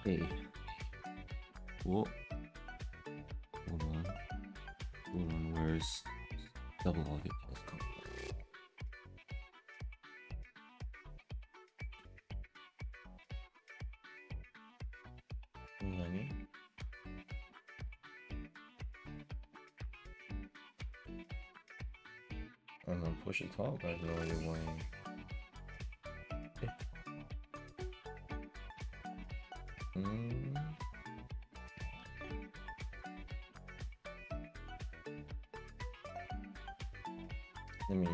Hey. Whoa. Hold on. Hold on. Where's double audio? Let's go. Nani? I'm gonna push the top. I have no idea why. Okay. Let me.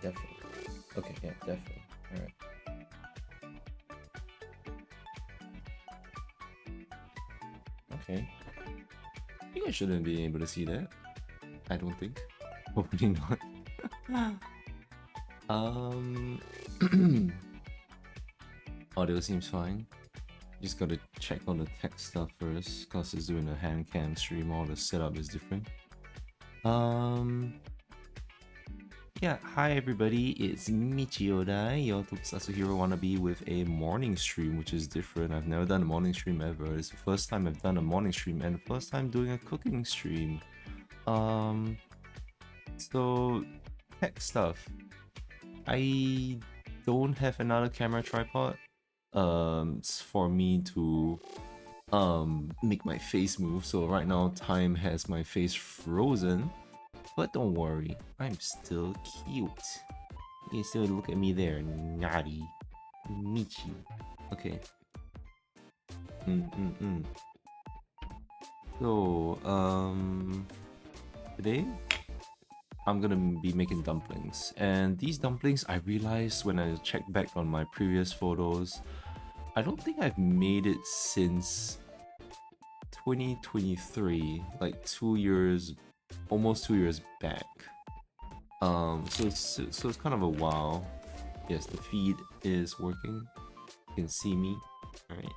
Definitely. Okay, yeah, definitely. Alright. Okay. You guys shouldn't be able to see that. I don't think. Hopefully not. Audio seems fine. Just gotta check on the tech stuff first, cause it's doing a hand cam stream, all the setup is different. Yeah, hi everybody, it's Michioda, your Tokusatsu Hero wannabe with a morning stream, which is different. I've never done a morning stream ever. It's the first time I've done a morning stream and the first time doing a cooking stream. So tech stuff. I don't have another camera tripod for me to make my face move. So right now time has my face frozen, but don't worry, I'm still cute. You still look at me there, naughty Michi. Okay. So today I'm gonna be making dumplings, and these dumplings, I realized when I checked back on my previous photos, I don't think I've made it since 2023, like 2 years, almost 2 years back. So it's kind of a while. Yes, the feed is working. You can see me. All right.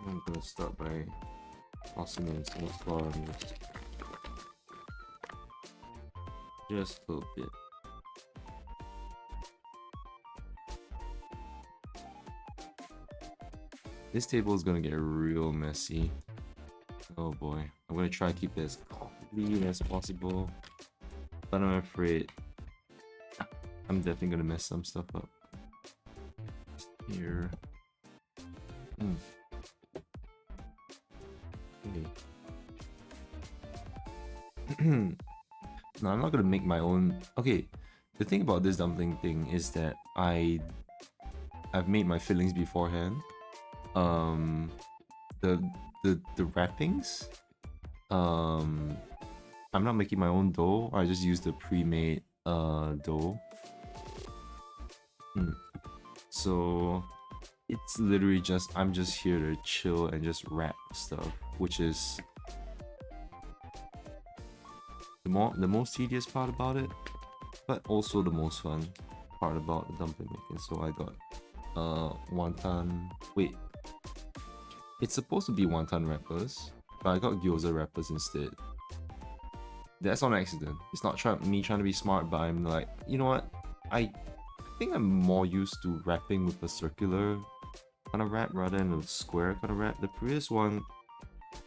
I'm gonna start by tossing in some flour on this. Just a little bit. This table is gonna get real messy. Oh boy. I'm gonna try to keep it as clean as possible, but I'm afraid I'm definitely gonna mess some stuff up. Here. Okay. No, I'm not gonna make my own. Okay, the thing about this dumpling thing is that I've made my fillings beforehand. The wrappings. I'm not making my own dough. I just use the pre-made dough. So it's literally just I'm just here to chill and just wrap stuff, which is the most tedious part about it, but also the most fun part about the dumpling making. So I got wonton. Wait, it's supposed to be wonton wrappers, but I got gyoza wrappers instead. That's on accident. It's not me trying to be smart, but I'm like, you know what? I think I'm more used to wrapping with a circular kind of wrap rather than a square kind of wrap. The previous one,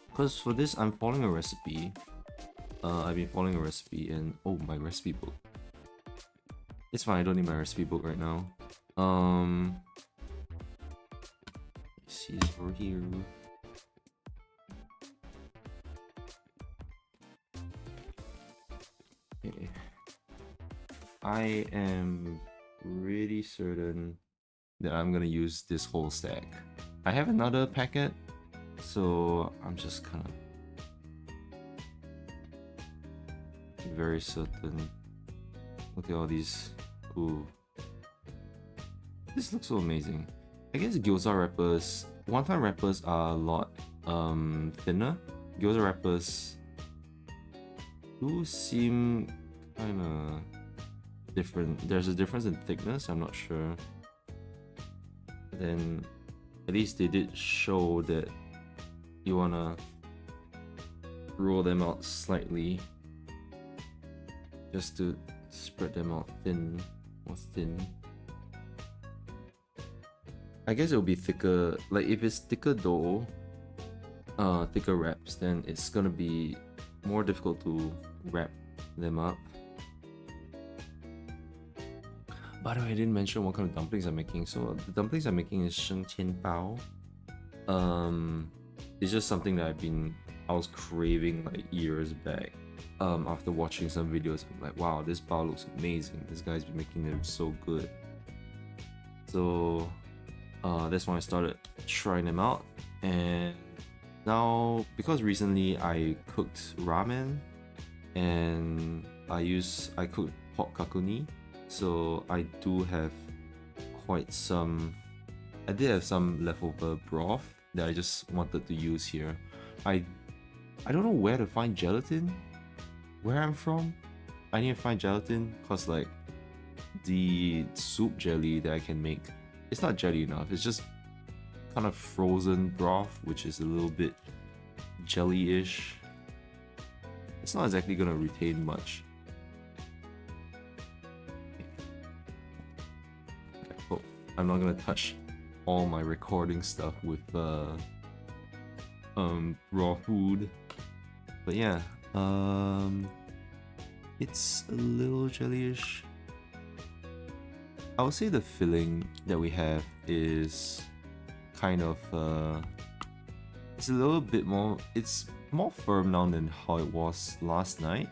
because for this I'm following a recipe. I've been following a recipe, and oh, my recipe book. It's fine, I don't need my recipe book right now. She's over here. Okay. I am pretty certain that I'm gonna use this whole stack. I have another packet, so I'm just kind of very certain. Look at all these. Ooh, this looks so amazing. I guess gyoza wrappers, wonton wrappers are a lot thinner. Gyoza wrappers do seem kind of different. There's a difference in thickness, I'm not sure. But then at least they did show that you wanna roll them out slightly just to spread them out more thin. I guess it'll be thicker. Like if it's thicker dough, thicker wraps, then it's gonna be more difficult to wrap them up. By the way, I didn't mention what kind of dumplings I'm making. So the dumplings I'm making is sheng qian bao. It's just something that I was craving like years back. After watching some videos, I'm like, wow, this bao looks amazing. This guy's been making them so good. So that's when I started trying them out. And now, because recently I cooked ramen and I cooked pork kakuni, so I do have quite some. I did have some leftover broth that I just wanted to use here. I don't know where to find gelatin. Where I'm from, I need to find gelatin because like the soup jelly that I can make, it's not jelly enough. It's just kind of frozen broth, which is a little bit jelly-ish. It's not exactly gonna retain much. Oh, I'm not gonna touch all my recording stuff with raw food, but yeah, it's a little jelly-ish. I would say the filling that we have is kind of it's a little bit more, it's more firm now than how it was last night,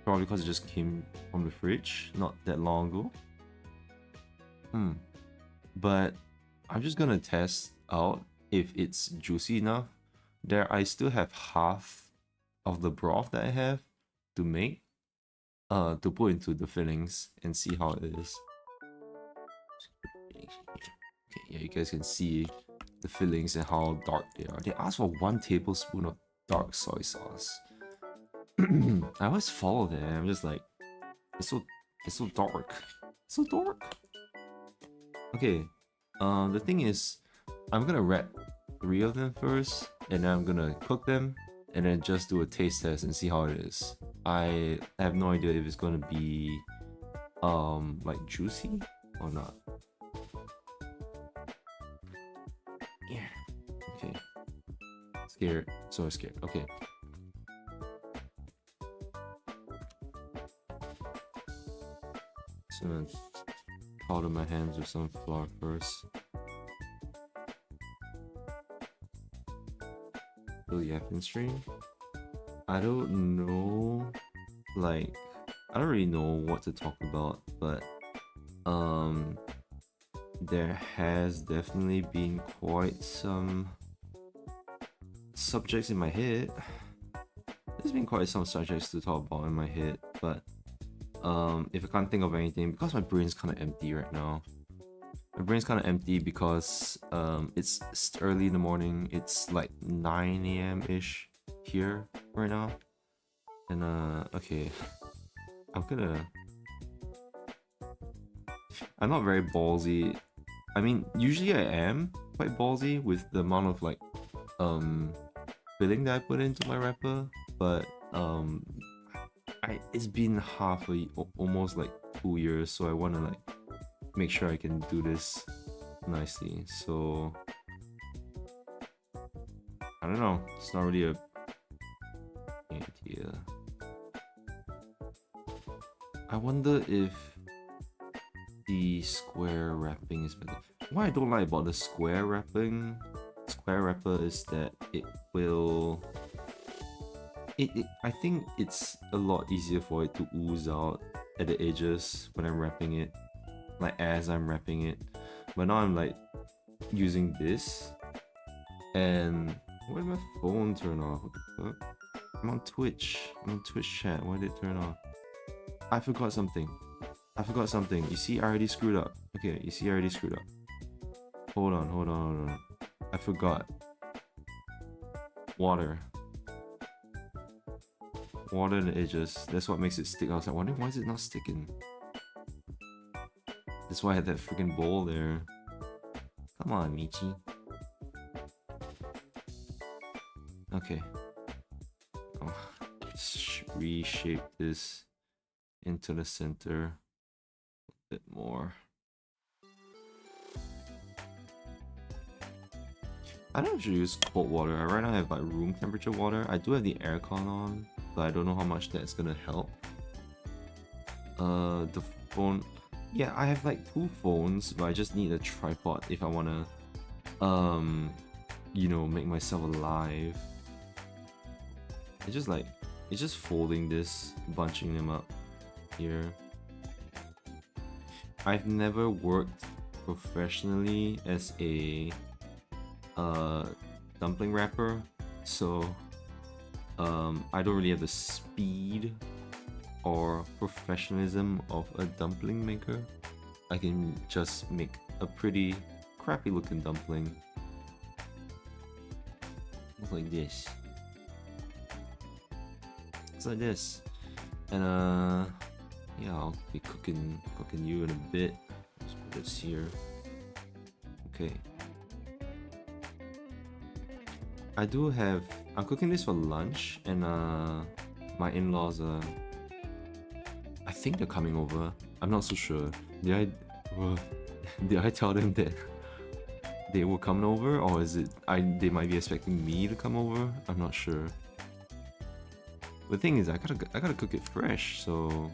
probably because it just came from the fridge not that long ago. But I'm just gonna test out if it's juicy enough. There, I still have half of the broth that I have to make, to put into the fillings and see how it is. Okay, yeah, you guys can see the fillings and how dark they are. They asked for 1 tablespoon of dark soy sauce. I always follow that. I'm just like, it's so dark. So dark. Okay, the thing is, I'm gonna wrap 3 of them first, and then I'm gonna cook them, and then just do a taste test and see how it is. I have no idea if it's gonna be like juicy or not. Yeah. Okay. Scared. So scared. Okay. So I'm gonna powder my hands with some flour first. Fill the Yapin stream. I don't know, like, I don't really know what to talk about, but there has definitely been quite some subjects in my head. There's been quite some subjects to talk about in my head, but if I can't think of anything, because my brain's kind of empty right now. My brain's kind of empty because it's early in the morning. It's like 9 a.m. ish here right now, and okay, I'm not very ballsy. I mean, usually I am quite ballsy with the amount of like filling that I put into my wrapper, but it's been almost like 2 years, so I want to like make sure I can do this nicely. So I don't know, it's not really a idea. I wonder if the square wrapping is better. What I don't like about the square wrapper is that it will I think it's a lot easier for it to ooze out at the edges when I'm wrapping it, like as I'm wrapping it. But now I'm like using this, and why did my phone turn off? What the fuck? I'm on Twitch chat. Why did it turn off? I forgot something. You see, I already screwed up. Okay, you see, I already screwed up. Hold on. I forgot. Water in the edges. That's what makes it stick. I was like, wondering why is it not sticking? That's why I had that freaking bowl there. Come on, Michi. Okay. Oh, reshape this into the center a bit more. I don't usually use cold water. Right now I have like room temperature water. I do have the aircon on, but I don't know how much that's gonna help. The phone, yeah, I have like two phones, but I just need a tripod if I wanna, you know, make myself alive. It's just folding this, bunching them up here. I've never worked professionally as a dumpling wrapper, so I don't really have the speed or professionalism of a dumpling maker. I can just make a pretty crappy looking dumpling. Looks like this. Looks like this. And yeah, I'll be cooking you in a bit. Just put this here. Okay. I'm cooking this for lunch, and my in-laws I think they're coming over. I'm not so sure. Did I tell them that they were coming over, or is it they might be expecting me to come over? I'm not sure. The thing is, I gotta cook it fresh, so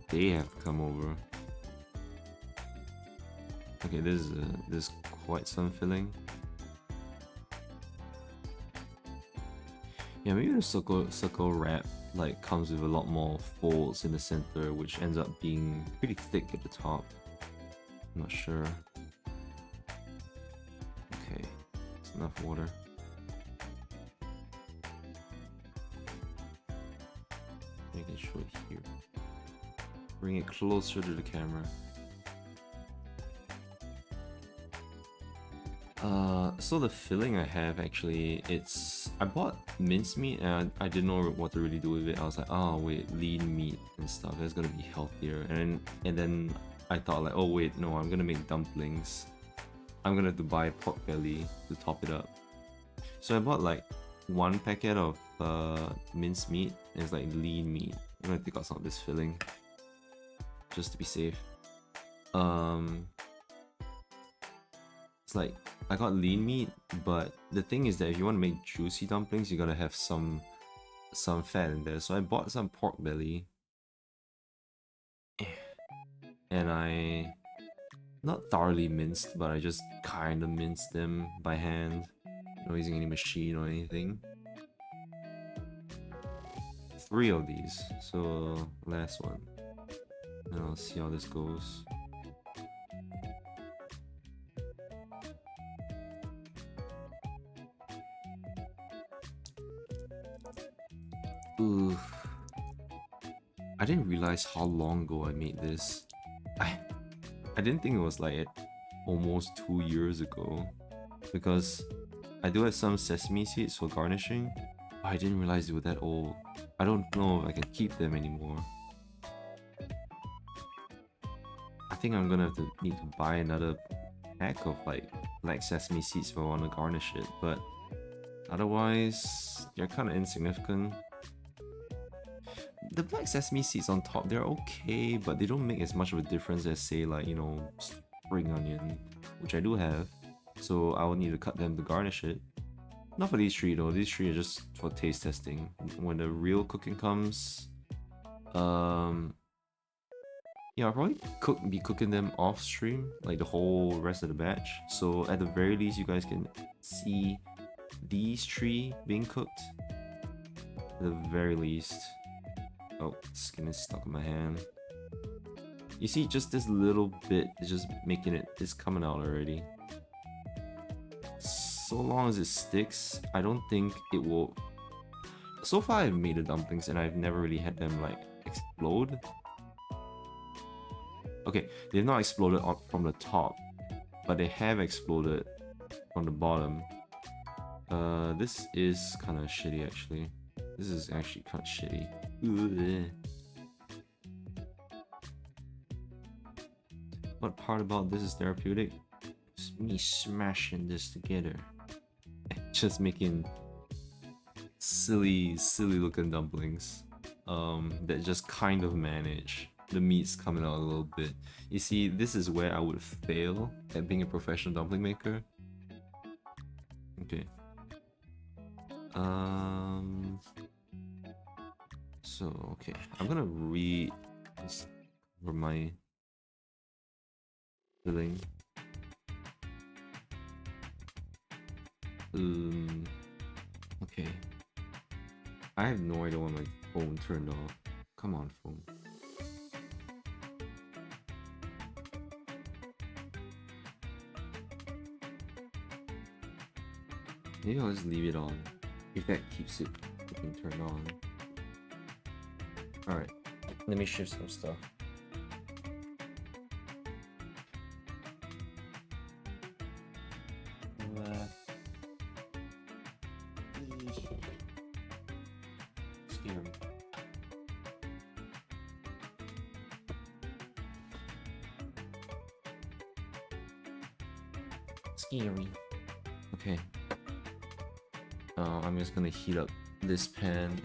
they have to come over. Okay, there's quite some filling. Yeah, maybe the circle wrap like comes with a lot more folds in the center, which ends up being pretty thick at the top. I'm not sure. Okay, it's enough water. I can show it here. Bring it closer to the camera. So the filling I have actually, I bought mincemeat and I didn't know what to really do with it. I was like, oh wait, lean meat and stuff, that's gonna be healthier. And then I thought like, oh wait, no, I'm gonna make dumplings. I'm gonna have to buy pork belly to top it up. So I bought like one packet of mincemeat, and it's like lean meat. I'm gonna take out some of this filling just to be safe. It's like I got lean meat, but the thing is that if you want to make juicy dumplings, you gotta have some fat in there. So I bought some pork belly, and I not thoroughly minced, but I just kind of minced them by hand, not using any machine or anything. 3 of these, so last one, and I'll see how this goes. Ooh, I didn't realize how long ago I made this. I didn't think it was like almost 2 years ago, because I do have some sesame seeds for garnishing, but I didn't realize they were that old. I don't know if I can keep them anymore. I think I'm gonna need to buy another pack of like black sesame seeds if I want to garnish it, but otherwise they're kind of insignificant. The black sesame seeds on top, they're okay, but they don't make as much of a difference as say like, you know, spring onion, which I do have, so I will need to cut them to garnish it. Not for these 3 though, these 3 are just for taste testing. When the real cooking comes, yeah, I'll probably be cooking them off stream, like the whole rest of the batch, so at the very least you guys can see these 3 being cooked, at the very least. Oh, skin is stuck in my hand. You see, just this little bit is just making it's coming out already. So long as it sticks, I don't think it will. So far I've made the dumplings and I've never really had them like explode. Okay, they've not exploded from the top, but they have exploded from the bottom. This is kind of shitty actually. This is actually kind of shitty. Ugh. What part about this is therapeutic? It's me smashing this together. Just making silly looking dumplings that just kind of manage. The meat's coming out a little bit. You see, this is where I would fail at being a professional dumpling maker. Okay. So okay, I'm gonna read this for my filling. Okay. I have no idea why my phone turned off. Come on, phone. Maybe I'll just leave it on. If that keeps it getting turned on. Alright. Let me shift some stuff. Scary. Scary. Okay. I'm just gonna heat up this pan,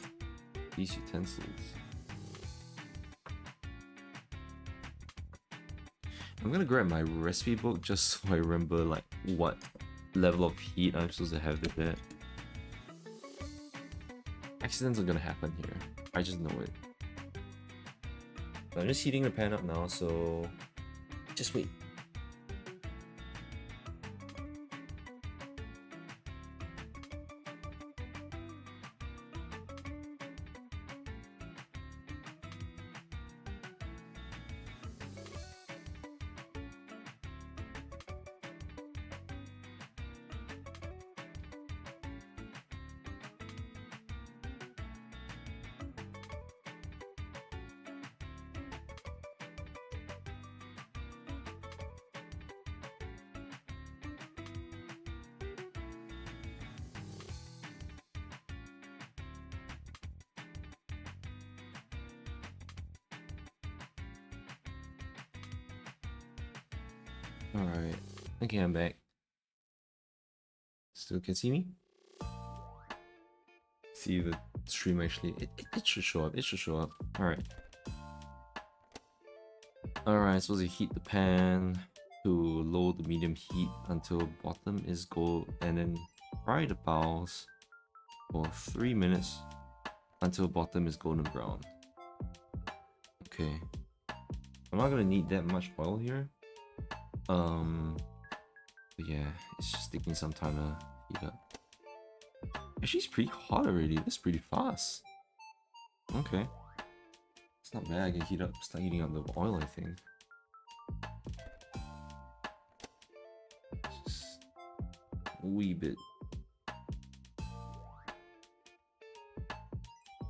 these utensils. I'm gonna grab my recipe book just so I remember like what level of heat I'm supposed to have it at. Accidents are gonna happen here. I just know it. I'm just heating the pan up now, so just wait. Alright, okay, I'm back. Still can see me? See the stream actually. It should show up. It should show up. Alright. Alright, supposed to heat the pan to low to medium heat until bottom is gold, and then fry the bowls for 3 minutes until bottom is golden brown. Okay. I'm not gonna need that much oil here. But yeah, it's just taking some time to heat up. Actually, it's pretty hot already. That's pretty fast. Okay. It's not bad. I can start heating up the oil, I think. Just a wee bit.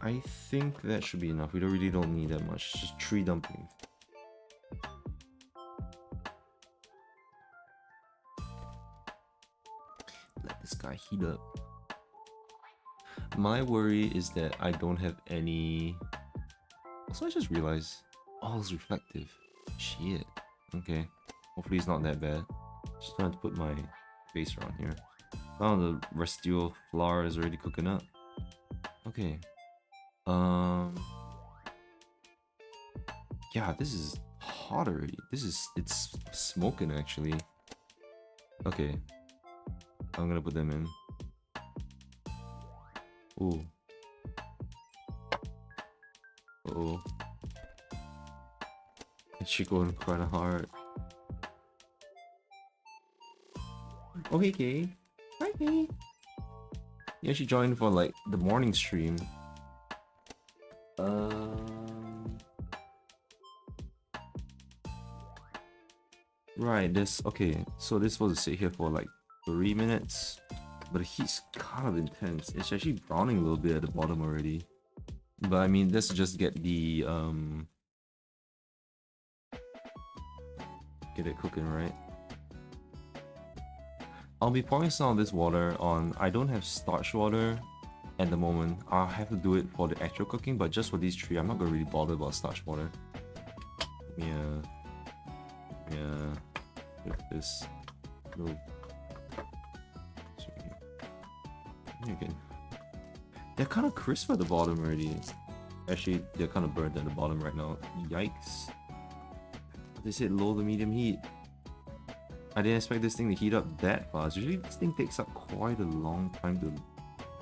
I think that should be enough. We really don't need that much. It's just 3 dumplings. Let this guy heat up. My worry is that I don't have any... Also, I just realized... Oh, it's reflective. Shit. Okay. Hopefully it's not that bad. Just trying to put my face around here. Oh, the residual flour is already cooking up. Okay. Yeah, this is hot already. It's smoking actually. Okay. I'm gonna put them in. Ooh. Uh-oh. It's going quite hard. Oh, hey, Kay. Hi, Kay. Yeah, she joined for like the morning stream. Right, okay, so this was to sit here for like 3 minutes, but the heat's kind of intense. It's actually browning a little bit at the bottom already. But I mean, let's just get the get it cooking, right? I'll be pouring some of this water on. I don't have starch water at the moment. I'll have to do it for the actual cooking, but just for these 3, I'm not gonna really bother about starch water. Yeah. With this little... Again. They're kind of crisp at the bottom already. Actually, they're kind of burnt at the bottom right now. Yikes. They said low to medium heat. I didn't expect this thing to heat up that fast. Usually this thing takes up quite a long time to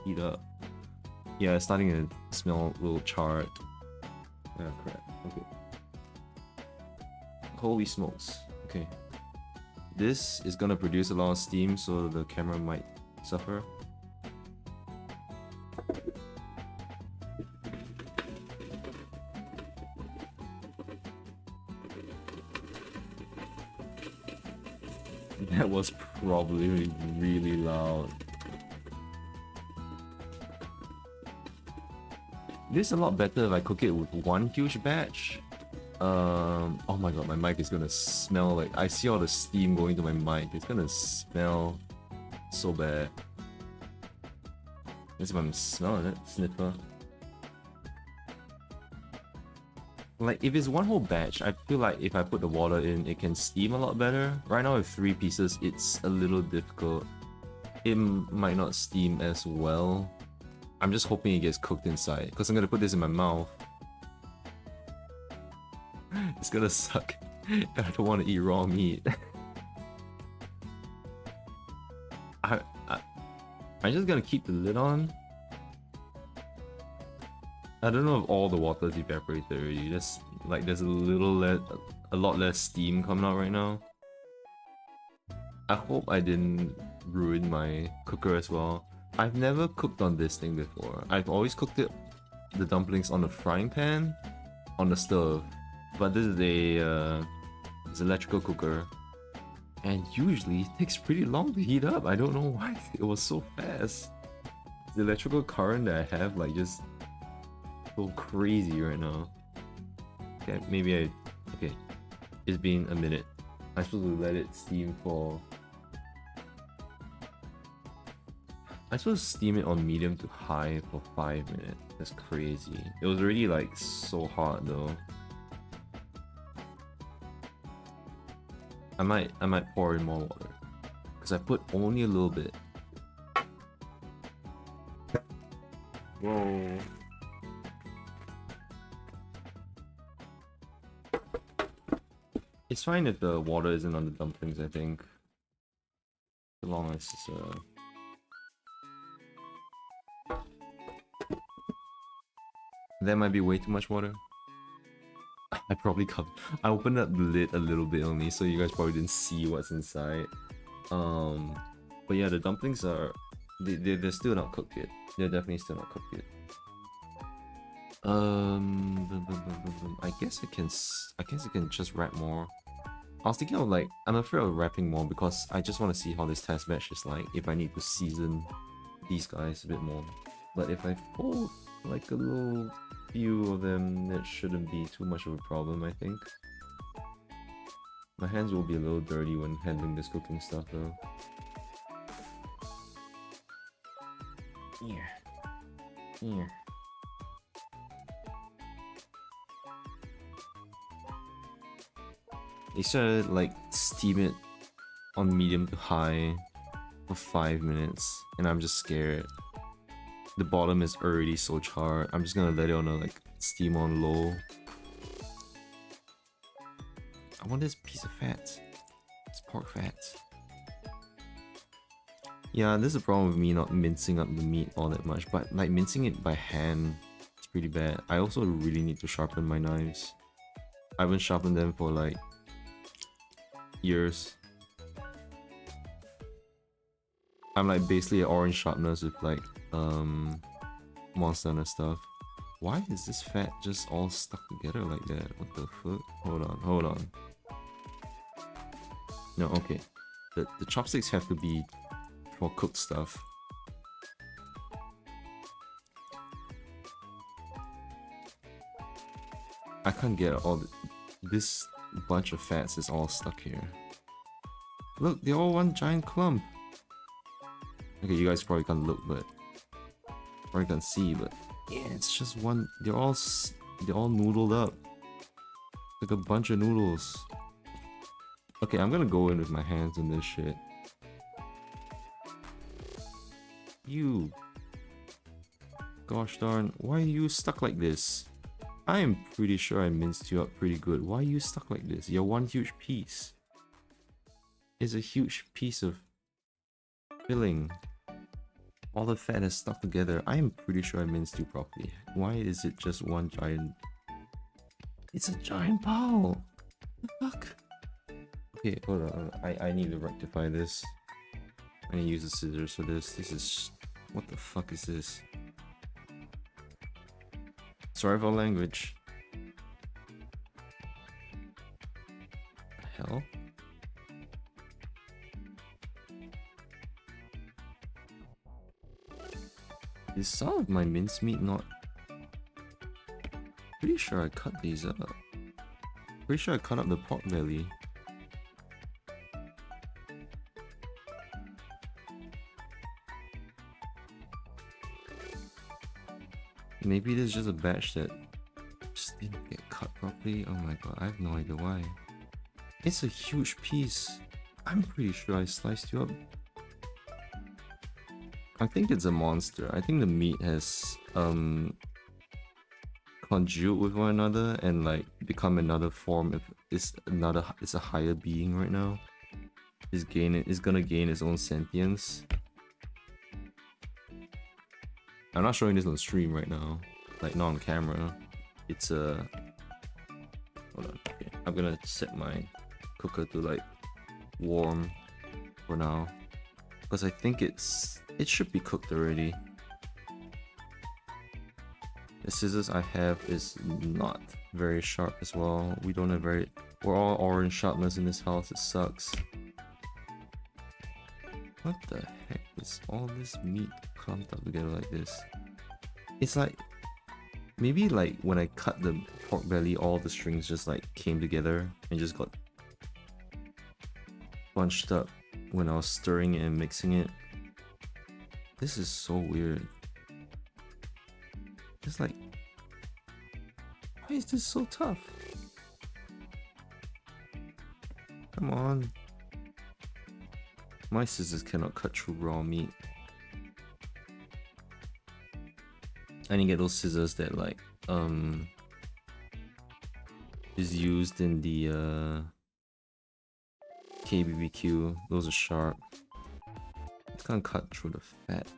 heat up. Yeah, it's starting to smell a little charred. Ah, crap. Okay. Holy smokes. Okay. This is gonna produce a lot of steam, so the camera might suffer. That was probably really loud. This is a lot better if I cook it with one huge batch. Oh my god, my mic is gonna smell like... I see all the steam going to my mic. It's gonna smell so bad. Let's see if I'm smelling it. Sniffer. Like, if it's one whole batch, I feel like if I put the water in, it can steam a lot better. Right now with 3 pieces, it's a little difficult. It might not steam as well. I'm just hoping it gets cooked inside, because I'm gonna put this in my mouth. It's gonna suck. I don't want to eat raw meat. I'm just gonna keep the lid on. I don't know if all the water's evaporated already. There's a lot less steam coming out right now. I hope I didn't ruin my cooker as well. I've never cooked on this thing before. I've always cooked the dumplings on the frying pan, on the stove. But this is it's an electrical cooker, and usually it takes pretty long to heat up. I don't know why it was so fast. The electrical current that I have just go crazy right now. Okay, okay. It's been a minute. I'm supposed to let it steam for... I'm supposed to steam it on medium to high for 5 minutes. That's crazy. It was already so hot though. I might pour in more water, because I put only a little bit. Whoa. It's fine if the water isn't on the dumplings, I think. As long as it's That might be way too much water. I probably covered. I opened up the lid a little bit only, so you guys probably didn't see what's inside. But yeah, the dumplings are they're still not cooked yet. They're definitely still not cooked yet. I guess I can just wrap more. I was thinking of I'm afraid of wrapping more because I just want to see how this test batch is like, if I need to season these guys a bit more. But if I fold a little few of them, that shouldn't be too much of a problem, I think. My hands will be a little dirty when handling this cooking stuff though. Here. They should steam it on medium to high for 5 minutes, and I'm just scared. The bottom is already so charred. I'm just gonna let it on a steam on low. I want this piece of fat. It's pork fat. Yeah, this is a problem with me not mincing up the meat all that much, but mincing it by hand, it's pretty bad. I also really need to sharpen my knives. I haven't sharpened them for years. I'm basically at orange sharpness with Monster and stuff. Why is this fat just all stuck together like that? What the fuck? Hold on. No, okay. The chopsticks have to be for cooked stuff. I can't get all this bunch of fats is all stuck here. Look, they're all one giant clump. Okay, you guys probably can't look, but probably can't see, but yeah, it's just one. They're all noodled up, like a bunch of noodles. Okay, I'm gonna go in with my hands on this shit. You, gosh darn, why are you stuck like this? I am pretty sure I minced you up pretty good. Why are you stuck like this? You're one huge piece. is a huge piece of filling. All the fat is stuck together. I am pretty sure I minced you properly. Why is it just one giant? It's a giant bowl. The fuck? Okay, hold on. I need to rectify this. I need to use the scissors for this. This is... What the fuck is this? Sorry for language. The hell? Is some of my mincemeat not... Pretty sure I cut these up. Pretty sure I cut up the pork belly. Maybe there's just a batch that just didn't get cut properly. Oh my god, I have no idea why. It's a huge piece. I'm pretty sure I sliced you up. I think it's a monster. I think the meat has congealed with one another and like become another form. If it's a higher being right now. It's gonna gain its own sentience. I'm not showing this on stream right now, like not on camera. It's a... Hold on, okay. I'm gonna set my cooker to like warm for now, because I think it should be cooked already. The scissors I have is not very sharp as well. We don't have we're all orange sharpness in this house. It sucks. What the heck is all this meat clumped up together like this? It's like, maybe like when I cut the pork belly, all the strings just like came together and just got bunched up when I was stirring it and mixing it. This is so weird. It's like, why is this so tough? Come on. My scissors cannot cut through raw meat. I need to get those scissors that like is used in the KBBQ. Those are sharp. It's gonna cut through the fat.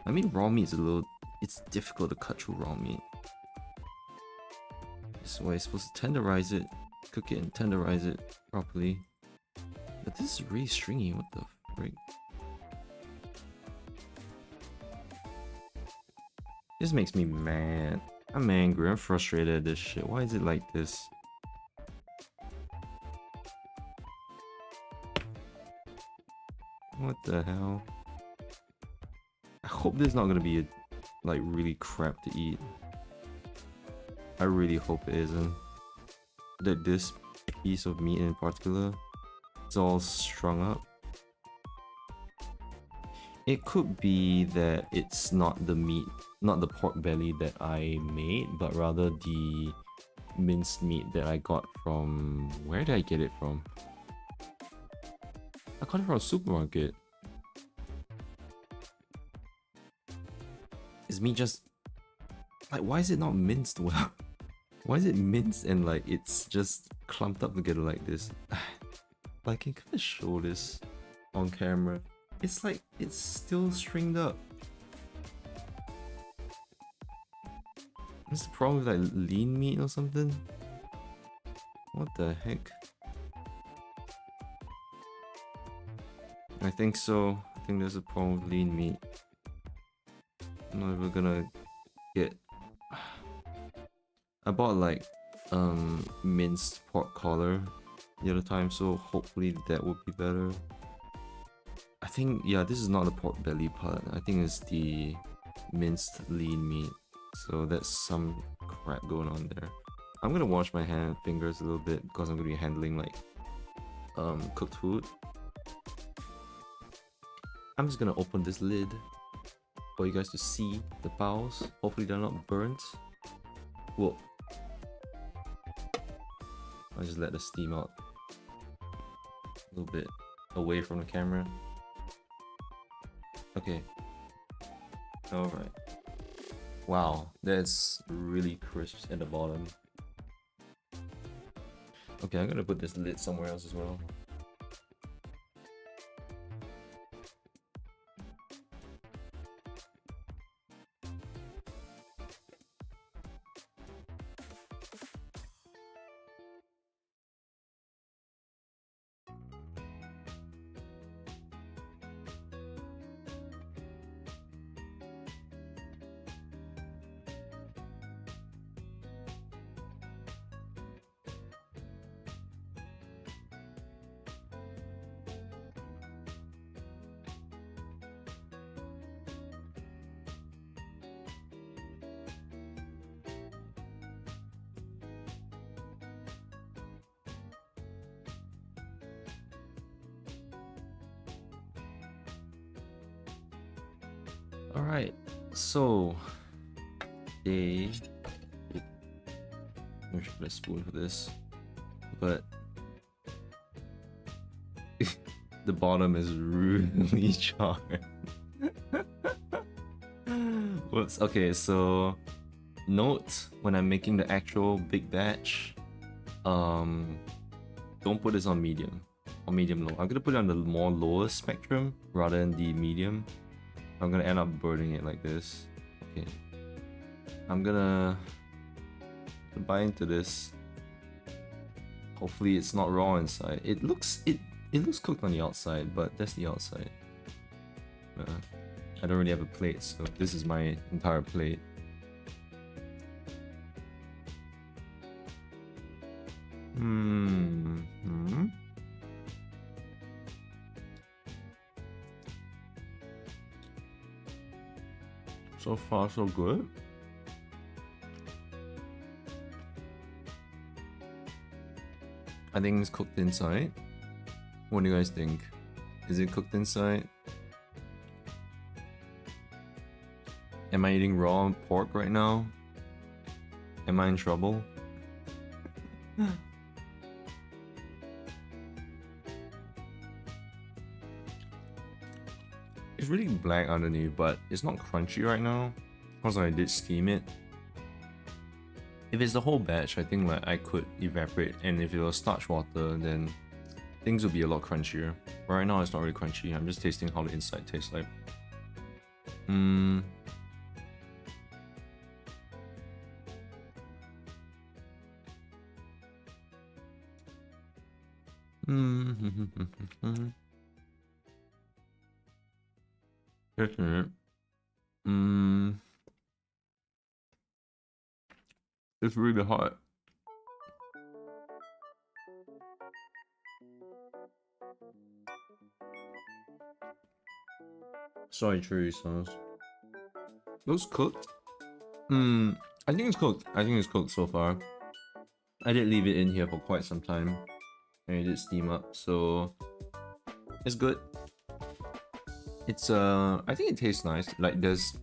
I mean, raw meat's it's difficult to cut through raw meat. This way, you're supposed to tenderize it, cook it and tenderize it properly. But this is really stringy. What the frick? This makes me mad. I'm angry. I'm frustrated at this shit. Why is it like this? What the hell? I hope this is not gonna be like really crap to eat. I really hope it isn't. That this piece of meat in particular is all strung up. It could be that it's not the meat, not the pork belly that I made, but rather the minced meat that I got from... Where did I get it from? I got it from a supermarket. Is meat just... Like, why is it not minced well? Why is it minced and like it's just clumped up together like this? Like, I can show this on camera. It's like, it's still stringed up. What's the problem with like lean meat or something? What the heck? I think so. I think there's a problem with lean meat. I'm not ever gonna get... I bought like minced pork collar the other time, so hopefully that would be better. I think, yeah, this is not the pork belly part. I think it's the minced lean meat. So that's some crap going on there. I'm gonna wash my fingers a little bit because I'm gonna be handling like cooked food. I'm just gonna open this lid for you guys to see the bowels. Hopefully they're not burnt. Whoa. I'll just let the steam out a little bit away from the camera. Okay. Alright. Wow, that's really crisp at the bottom. Okay, I'm gonna put this lid somewhere else as well. All right, so they. I should get a spoon for this, but the bottom is really charred. Whoops. Okay, so note when I'm making the actual big batch, don't put this on medium or medium low. I'm gonna put it on the more lower spectrum rather than the medium. I'm gonna end up burning it like this. Okay, I'm gonna bite into this. Hopefully it's not raw inside. It looks cooked on the outside, but that's the outside. I don't really have a plate, so this is my entire plate. So far, so good. I think it's cooked inside. What do you guys think? Is it cooked inside? Am I eating raw pork right now? Am I in trouble? It's really black underneath, but it's not crunchy right now because I did steam it. If it's the whole batch, I think like I could evaporate, and if it was starch water, then things would be a lot crunchier. Right now it's not really crunchy. I'm just tasting how the inside tastes like. It's really hot. Sorry, chili sauce. Looks cooked. I think it's cooked. I think it's cooked so far. I did leave it in here for quite some time, and it did steam up, so it's good. It's I think it tastes nice. Like there's.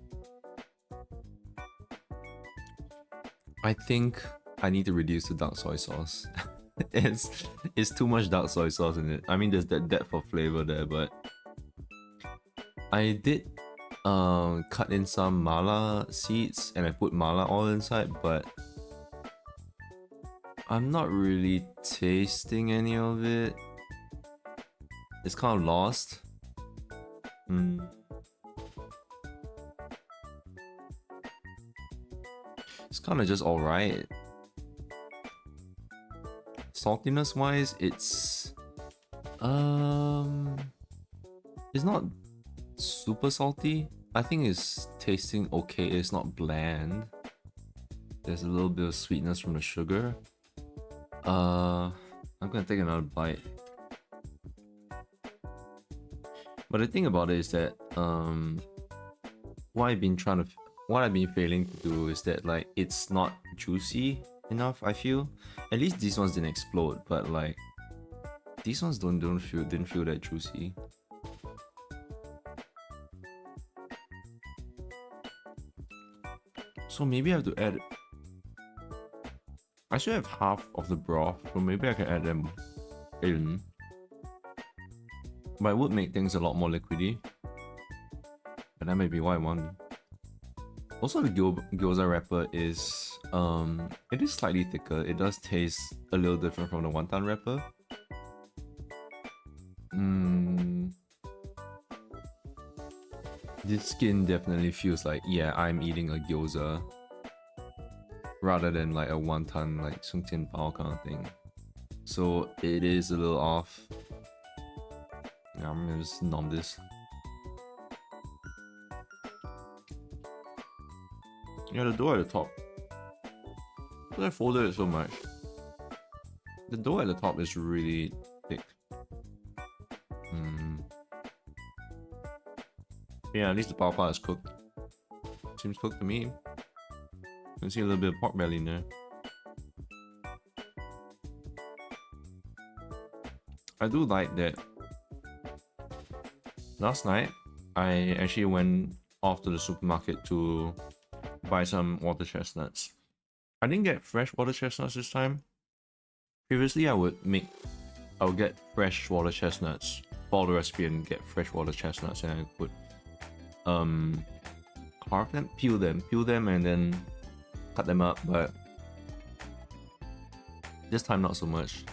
I think I need to reduce the dark soy sauce. it's too much dark soy sauce in it. I mean, there's that depth of flavor there, but I did cut in some mala seeds and I put mala oil inside, but I'm not really tasting any of it. It's kind of lost. It's kind of just alright. Saltiness wise, it's not super salty. I think it's tasting okay. It's not bland. There's a little bit of sweetness from the sugar. I'm gonna take another bite. But the thing about it is that what I've been failing to do is that like it's not juicy enough. I feel at least these ones didn't explode, but like these ones didn't feel that juicy. So maybe I have to add. I should have half of the broth, so maybe I can add them in. But it would make things a lot more liquidy. And that may be why I want. Also, the gyoza wrapper is it is slightly thicker. It does taste a little different from the wonton wrapper. This skin definitely feels like, yeah, I'm eating a gyoza rather than like a wonton, like sungjian bao kind of thing. So it is a little off. Yeah, I'm gonna just nom this. Yeah, the dough at the top. But I folded it so much. The dough at the top is really thick. Yeah, at least the bao bao is cooked. Seems cooked to me. You can see a little bit of pork belly in there. I do like that. Last night, I actually went off to the supermarket to buy some water chestnuts. I didn't get fresh water chestnuts this time. Previously, I would get fresh water chestnuts, follow the recipe and get fresh water chestnuts, and I would carve them, peel them, and then cut them up. But this time, not so much.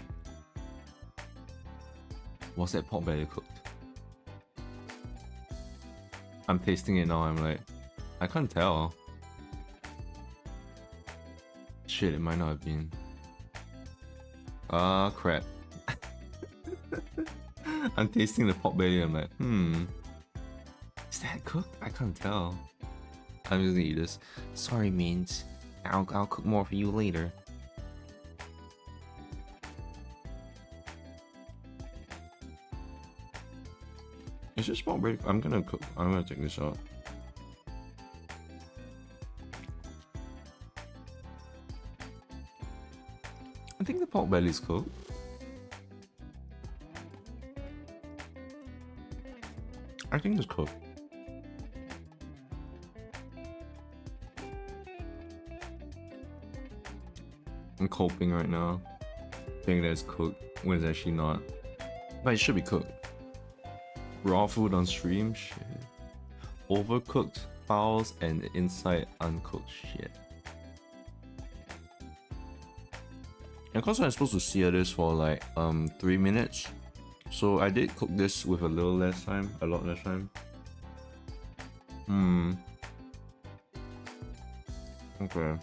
Was that pork belly cooked? I'm tasting it now. I'm like, I can't tell. Shit, it might not have been. Ah, crap. I'm tasting the pork belly. I'm like, is that cooked? I can't tell. I'm just gonna eat this. Sorry, Means. I'll cook more for you later. Is this pork belly? I'm gonna take this out. I think the pork belly is cooked. I think it's cooked. I'm coping right now, thinking that it's cooked when it's actually not. But it should be cooked. Raw food on stream? Shit. Overcooked fowls and the inside uncooked shit. And because I'm supposed to sear this for like 3 minutes, so I did cook this with a lot less time. Okay.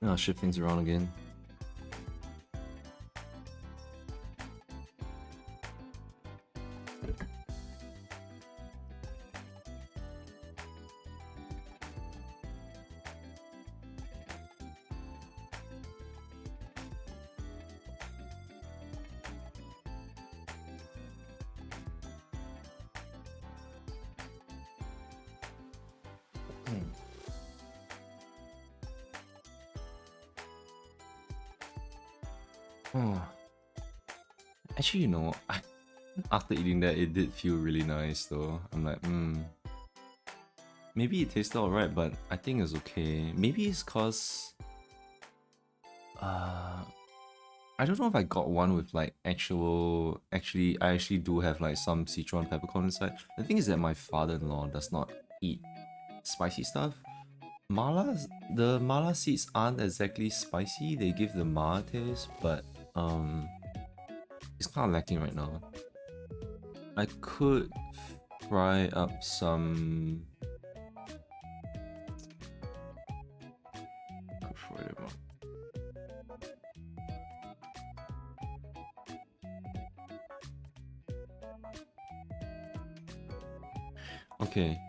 I'll shift things around again. Oh. Actually, you know, after eating that, it did feel really nice though. I'm like, maybe it tasted alright, but I think it's okay. Maybe it's cause I don't know if I got one with like I actually do have like some Sichuan peppercorn inside. The thing is that my father-in-law does not eat spicy stuff. The mala seeds aren't exactly spicy, they give the ma taste, but it's kind of lacking right now. I could fry up some. Okay.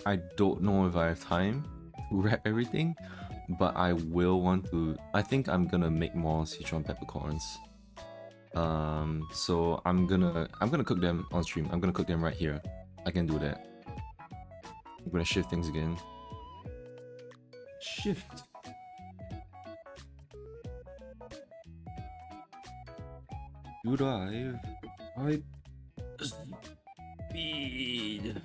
I don't know if I have time to wrap everything, but I will want to. I think I'm gonna make more Sichuan peppercorns. So I'm gonna cook them on stream. I'm gonna cook them right here. I can do that. I'm gonna shift things again. Shift. Drive. Speed.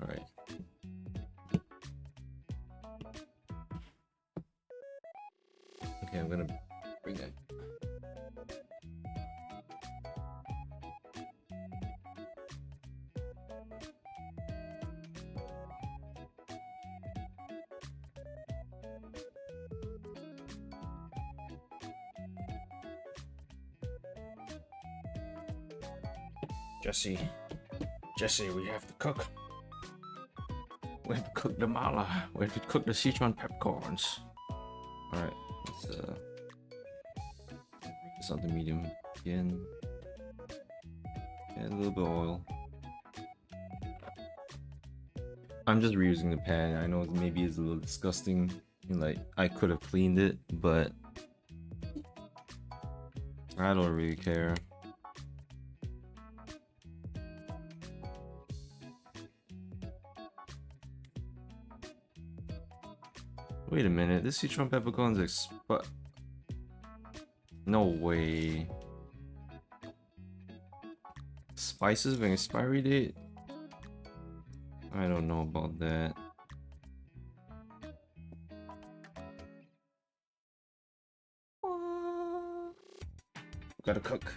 Alright. Okay, I'm gonna bring that. Jesse, we have to cook. We have to cook the mala. We have to cook the Sichuan peppercorns. Alright, let's bring this on the medium again. Add a little bit of oil. I'm just reusing the pan. I know maybe it's a little disgusting. Like, I could have cleaned it, but I don't really care. Wait a minute, this citron peppercorns expi- No way. Spices with an expiry date? I don't know about that. Gotta cook.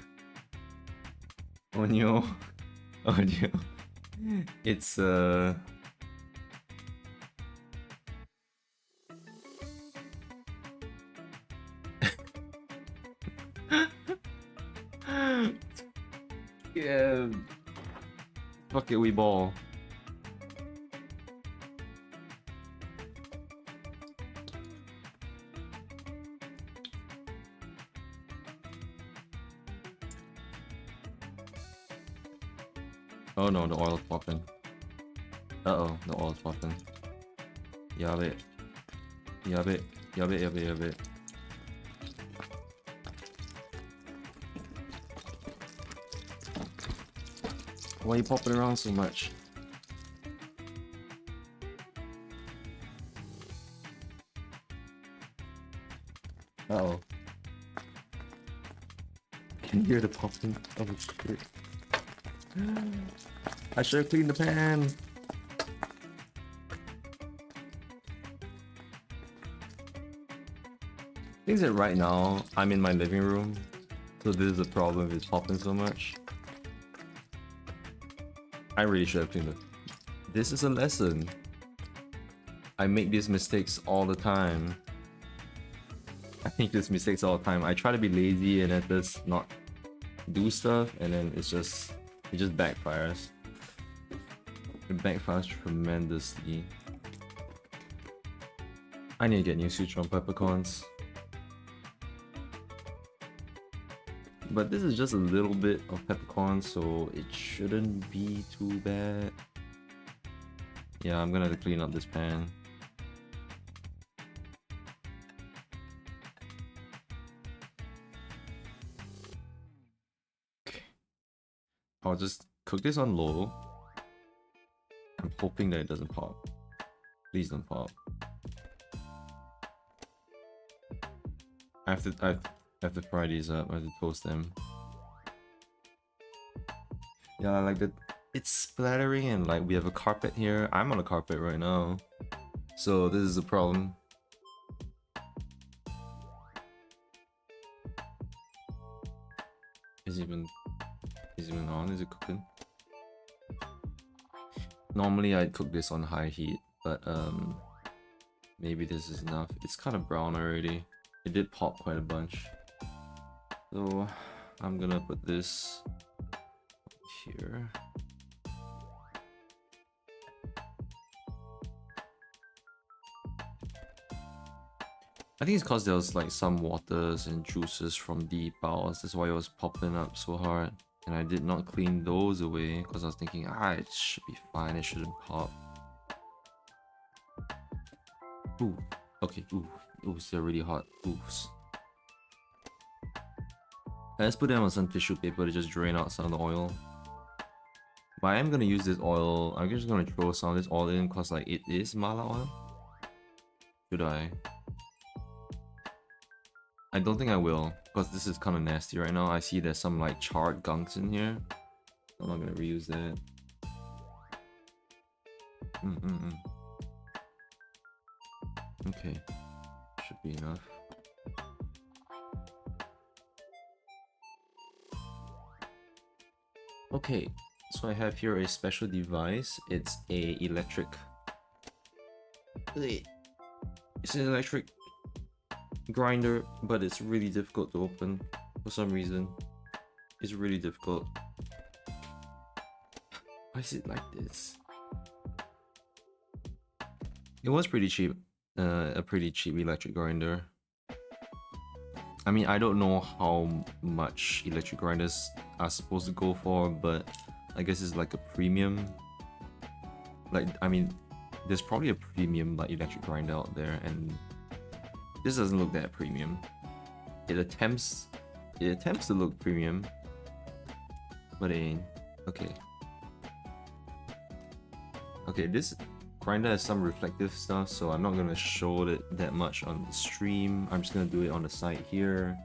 Oh no. Oh no. It's yeah. Fuck it, we ball. Oh no, the oil's popping. Uh-oh, the oil's popping. Yabbit. Yabbit. Yabbit, yabbit, yabbit. Why are you popping around so much? Uh-oh. Can you hear the popping? Oh shit. I should have cleaned the pan. Things that right now I'm in my living room, so this is the problem if it's popping so much. I really should have cleaned it. This is a lesson. I make these mistakes all the time. I make these mistakes all the time. I try to be lazy and then just not do stuff, and then it just backfires. It backfires tremendously. I need to get new citron peppercorns. But this is just a little bit of peppercorn, so it shouldn't be too bad. Yeah, I'm gonna have to clean up this pan. Okay. I'll just cook this on low. I'm hoping that it doesn't pop. Please don't pop. I have to fry these up. I have to toast them. Yeah, like it's splattering, and like we have a carpet here. I'm on a carpet right now, so this is a problem. Is it even on? Is it cooking? Normally I'd cook this on high heat, but maybe this is enough. It's kind of brown already. It did pop quite a bunch. So I'm gonna put this here. I think it's cause there was like some waters and juices from the baos. That's why it was popping up so hard. And I did not clean those away because I was thinking, it should be fine. It shouldn't pop. Ooh, okay. Ooh, they're really hot. Oops. Let's put them on some tissue paper to just drain out some of the oil. But I am gonna use this oil. I'm just gonna throw some of this oil in because like it is mala oil. Should I? I don't think I will, because this is kind of nasty right now. I see there's some like charred gunks in here. I'm not gonna reuse that. Okay, should be enough. Okay, so I have here a special device. It's a electric. It's an electric grinder, but it's really difficult to open for some reason. It's really difficult. Why is it like this? It was pretty cheap, a pretty cheap electric grinder. I mean, I don't know how much electric grinders are supposed to go for, but I guess it's like a premium. Like, I mean, there's probably a premium like electric grinder out there, and this doesn't look that premium. It attempts to look premium, but it ain't. Okay. Okay, this grinder has some reflective stuff, so I'm not gonna show it that much on the stream. I'm just gonna do it on the side here.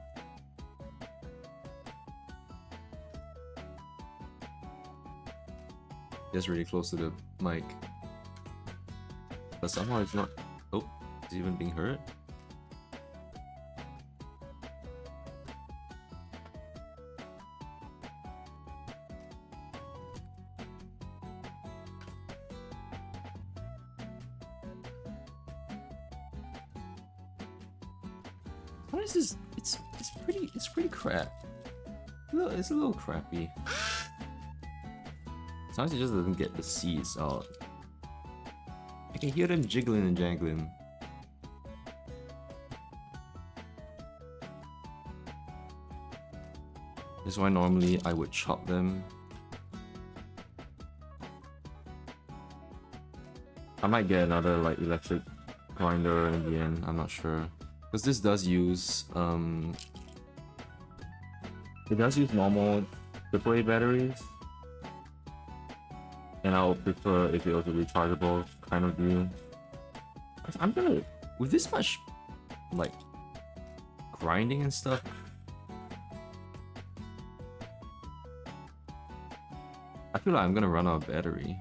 Just really close to the mic. But somehow it's not... Oh, it's even being heard? What is this? It's pretty crap. It's a little crappy. Sometimes it just doesn't get the seeds out. I can hear them jiggling and jangling. That's why normally I would chop them. I might get another like electric grinder in the end, I'm not sure. Because this does use it does use normal AAA batteries. And I'll prefer if it was a rechargeable kind of deal. I'm gonna, with this much like grinding and stuff, I feel like I'm gonna run out of battery.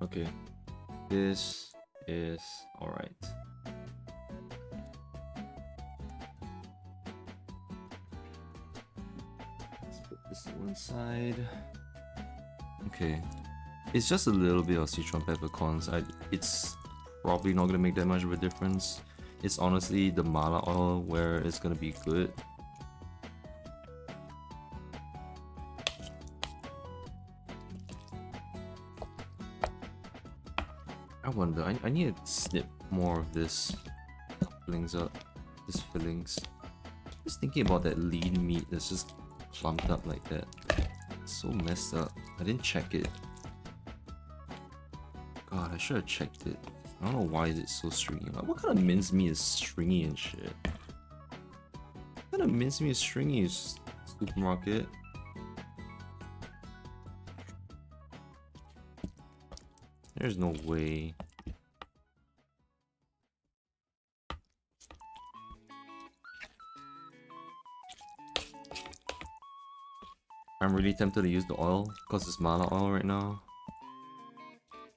Okay, this is alright. Let's put this to one side. Okay, it's just a little bit of citron peppercorns. It's probably not gonna make that much of a difference. It's honestly the mala oil where it's gonna be good. I wonder, I need to snip more of this fillings up, this fillings. Just thinking about that lean meat that's just clumped up like that. It's so messed up. I didn't check it. God, I should have checked it. I don't know why it's so stringy. Like, what kind of mincemeat is stringy and shit? What kind of mincemeat is stringy, supermarket? There's no way. I'm really tempted to use the oil because it's mala oil right now.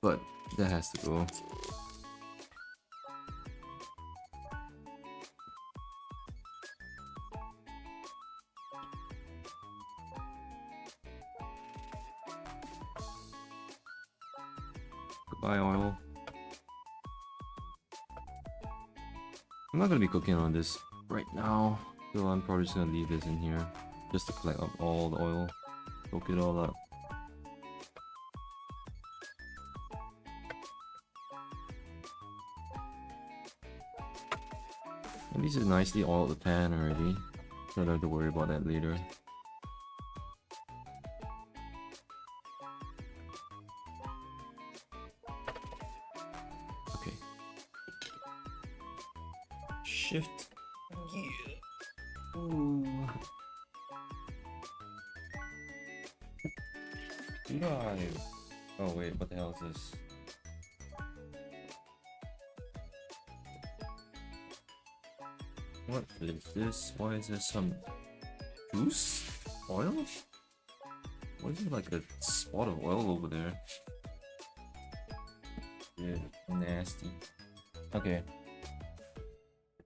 But that has to go. Goodbye, oil. I'm not gonna be cooking on this right now, so I'm probably just gonna leave this in here just to collect up all the oil, soak it all up. At least it's nicely oiled the pan already, so I don't have to worry about that later. Okay. Shift. Yeah. Ooh. Drive. Oh wait, what the hell is this? What is this? Why is there some juice? Oil? What is it, like a spot of oil over there? Yeah, nasty. Okay.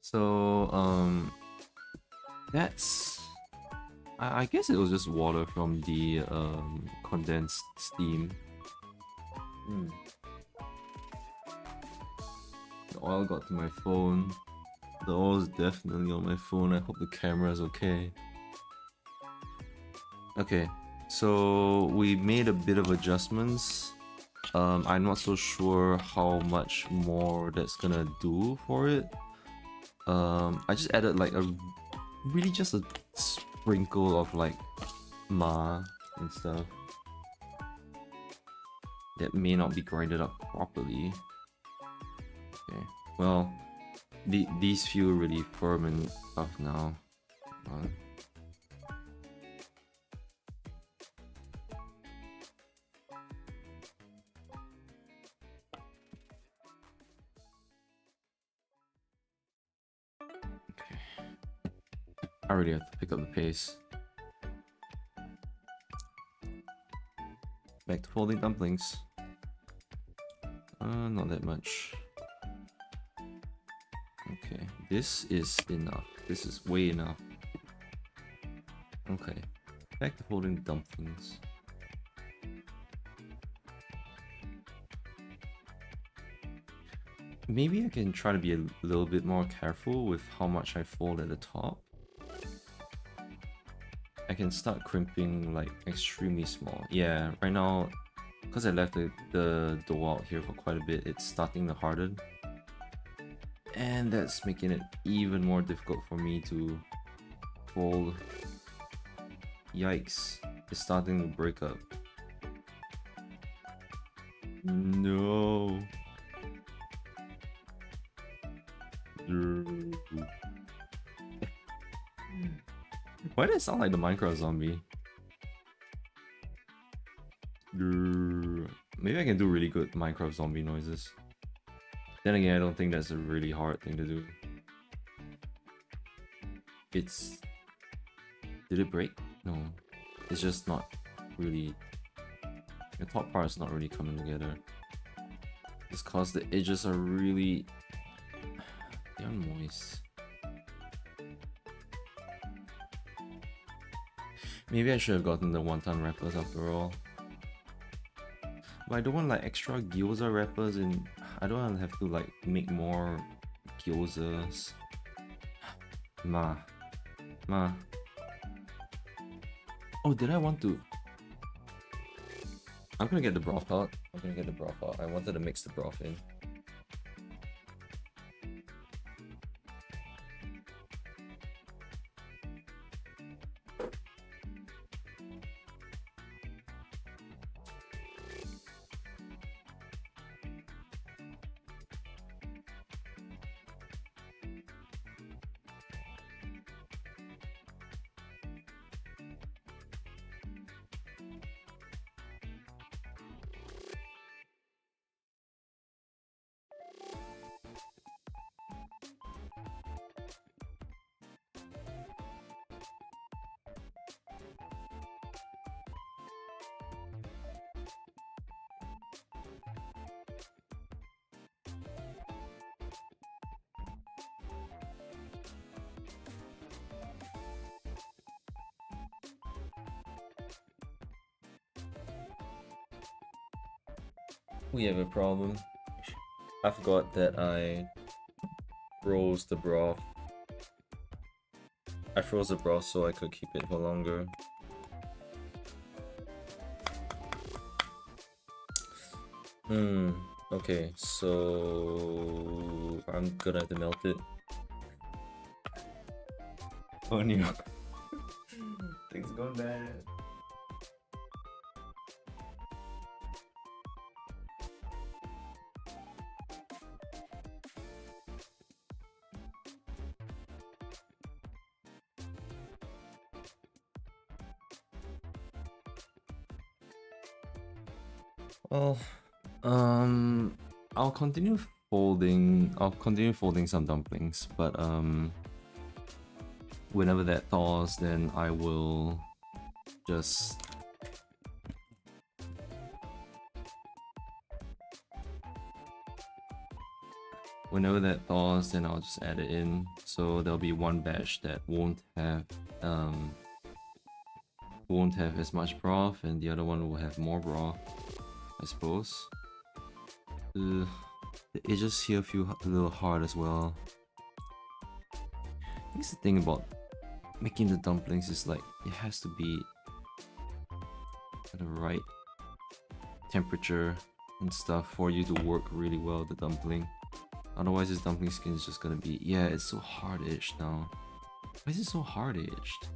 So, that's... I guess it was just water from the condensed steam. The oil got to my phone. The oil is definitely on my phone. I hope the camera is okay. Okay, so we made a bit of adjustments. I'm not so sure how much more that's gonna do for it. I just added like really just a sprinkle of like ma and stuff that may not be grinded up properly. Okay, well, these feel really firm and tough now. I really have to pick up the pace. Back to folding dumplings. Not that much. Okay, this is enough. This is way enough. Okay, back to folding dumplings. Maybe I can try to be a little bit more careful with how much I fold at the top. I can start crimping like extremely small. Yeah, right now, because I left the dough out here for quite a bit, it's starting to harden. And that's making it even more difficult for me to fold. Yikes, it's starting to break up. No. Why does it sound like the Minecraft zombie? Maybe I can do really good Minecraft zombie noises. Then again, I don't think that's a really hard thing to do. It's... Did it break? No. It's just not really... The top part is not really coming together. It's cause the edges are really... They're moist. Maybe I should have gotten the wonton wrappers after all. But I don't want like extra gyoza wrappers, and I don't want to have to like make more gyozas. Ma. Oh, did I want to? I'm gonna get the broth out. I wanted to mix the broth in. We have a problem. I forgot that I froze the broth. I froze the broth so I could keep it for longer. Okay, so I'm gonna have to melt it. Oh no. Things going bad. Well, I'll continue folding some dumplings, but whenever that thaws, then I will just I'll just add it in. So there'll be one batch that won't have as much broth, and the other one will have more broth, I suppose. The edges here feel a little hard as well. I guess the thing about making the dumplings is like it has to be at the right temperature and stuff for you to work really well the dumpling. Otherwise this dumpling skin is just gonna be, yeah, it's so hard-edged now. Why is it so hard-edged?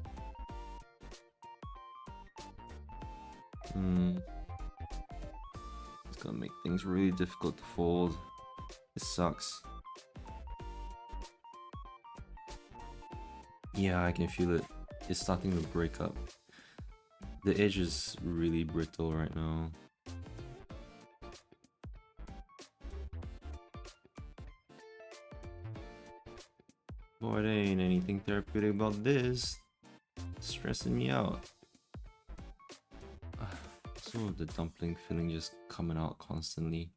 It's gonna make things really difficult to fold. It sucks. Yeah, I can feel it. It's starting to break up. The edge is really brittle right now. Boy, there ain't anything therapeutic about this. Stressing me out. So the dumpling filling just coming out constantly.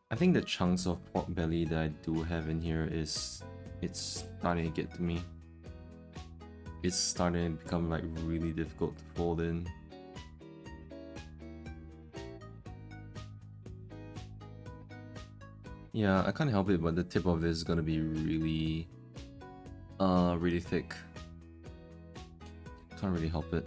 I think the chunks of pork belly that I do have in here it's starting to get to me. It's starting to become like really difficult to fold in. Yeah, I can't help it, but the tip of this is gonna be really really thick. Can't really help it.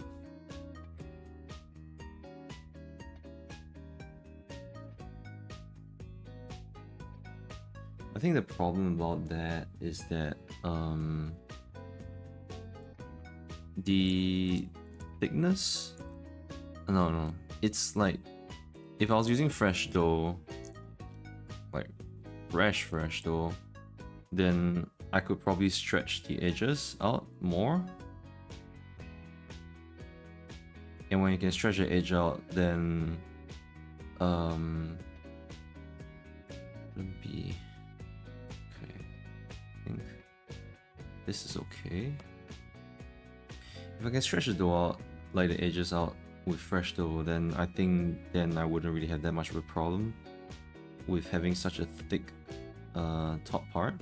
I think the problem about that is that the thickness. No, it's like if I was using fresh dough, like fresh dough, then I could probably stretch the edges out more. And when you can stretch the edge out, then it'll be okay. I think this is okay. If I can stretch the dough out, like the edges out with fresh dough, then I think then I wouldn't really have that much of a problem with having such a thick top part.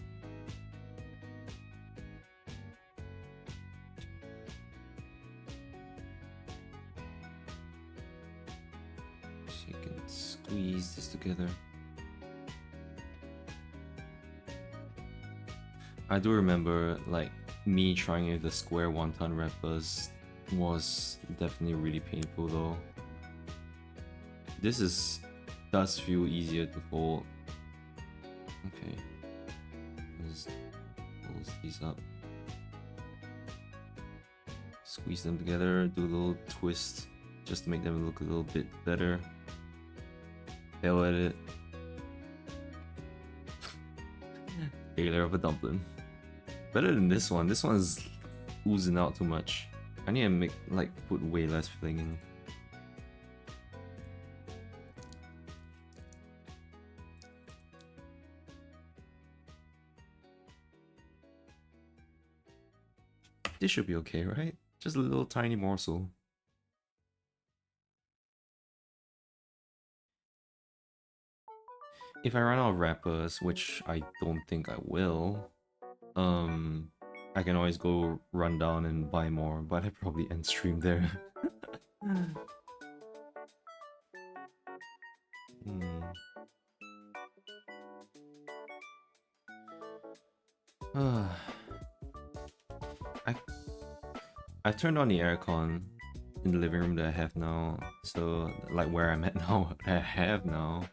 So you can squeeze this together. I do remember like me trying the square wonton wrappers was definitely really painful though. This does feel easier to fold. Okay, just close these up, squeeze them together, do a little twist just to make them look a little bit better. Fail at it. Failure of a dumpling. Better than this one. This one is oozing out too much. I need to put way less filling in. This should be okay, right? Just a little tiny morsel. If I run out of wrappers, which I don't think I will, I can always go run down and buy more, but I probably end stream there. I turned on the aircon in the living room that I have now, so like where I'm at now, I have now.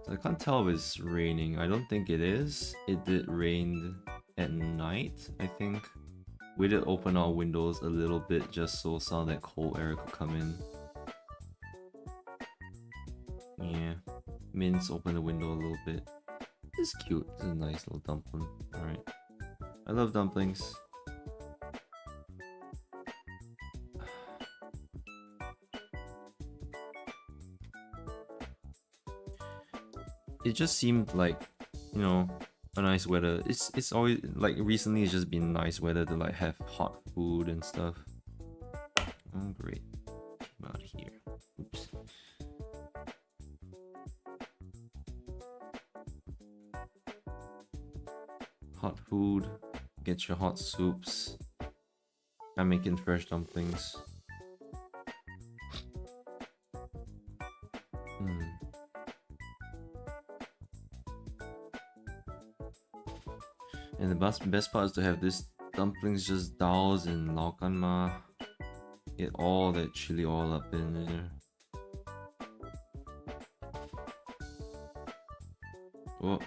So I can't tell if it's raining. I don't think it is. It did rain at night, I think. We did open our windows a little bit just so some of that cold air could come in. Yeah, Mints opened the window a little bit. It's cute. It's a nice little dumpling. Alright. I love dumplings. It just seemed like, you know, a nice weather. It's always like recently it's just been nice weather to like have hot food and stuff. Oh great. Came out here. Oops. Hot food. Get your hot soups. I'm making fresh dumplings. And the best part is to have this dumplings just doused in laukan ma. Get all that chili oil up in there. Oh.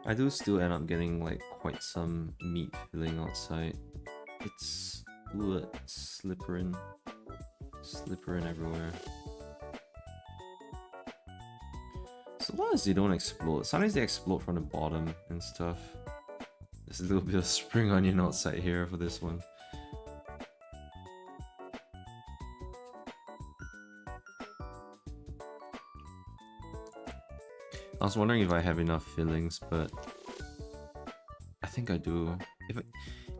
I do still end up getting like quite some meat filling outside. It's slippery. Slippering everywhere. So long as they don't explode. Sometimes they explode from the bottom and stuff. There's a little bit of spring onion outside here for this one. I was wondering if I have enough fillings, but I think I do.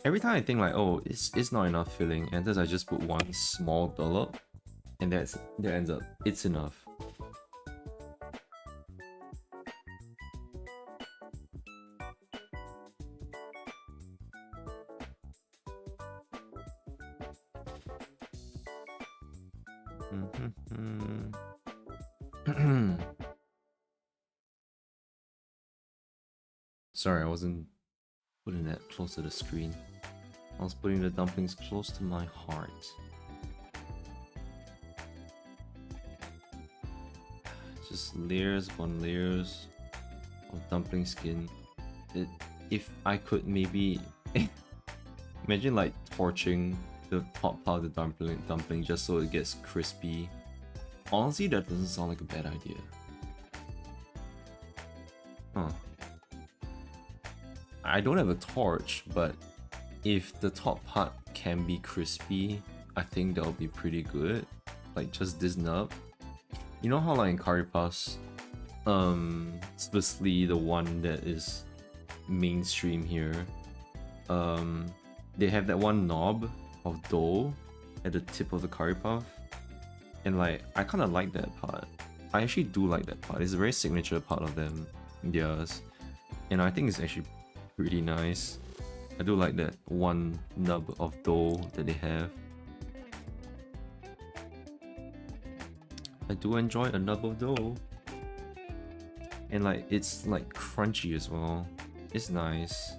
Every time I think like, oh, it's not enough filling, and then I just put one small dollop, and that ends up it's enough. Sorry, I wasn't putting that close to the screen. I was putting the dumplings close to my heart. Just layers upon layers of dumpling skin. If I could maybe imagine like torching the top part of the dumpling just so it gets crispy. Honestly, that doesn't sound like a bad idea. Huh. I don't have a torch, but if the top part can be crispy, I think that'll be pretty good. Like just this nub. You know how like in curry puffs, especially the one that is mainstream here, they have that one knob of dough at the tip of the curry puff, and like I kind of like that part. I actually do like that part. It's a very signature part of them, theirs, and I think it's actually pretty nice. I do like that one nub of dough that they have. I do enjoy a nub of dough, and like it's like crunchy as well. It's nice.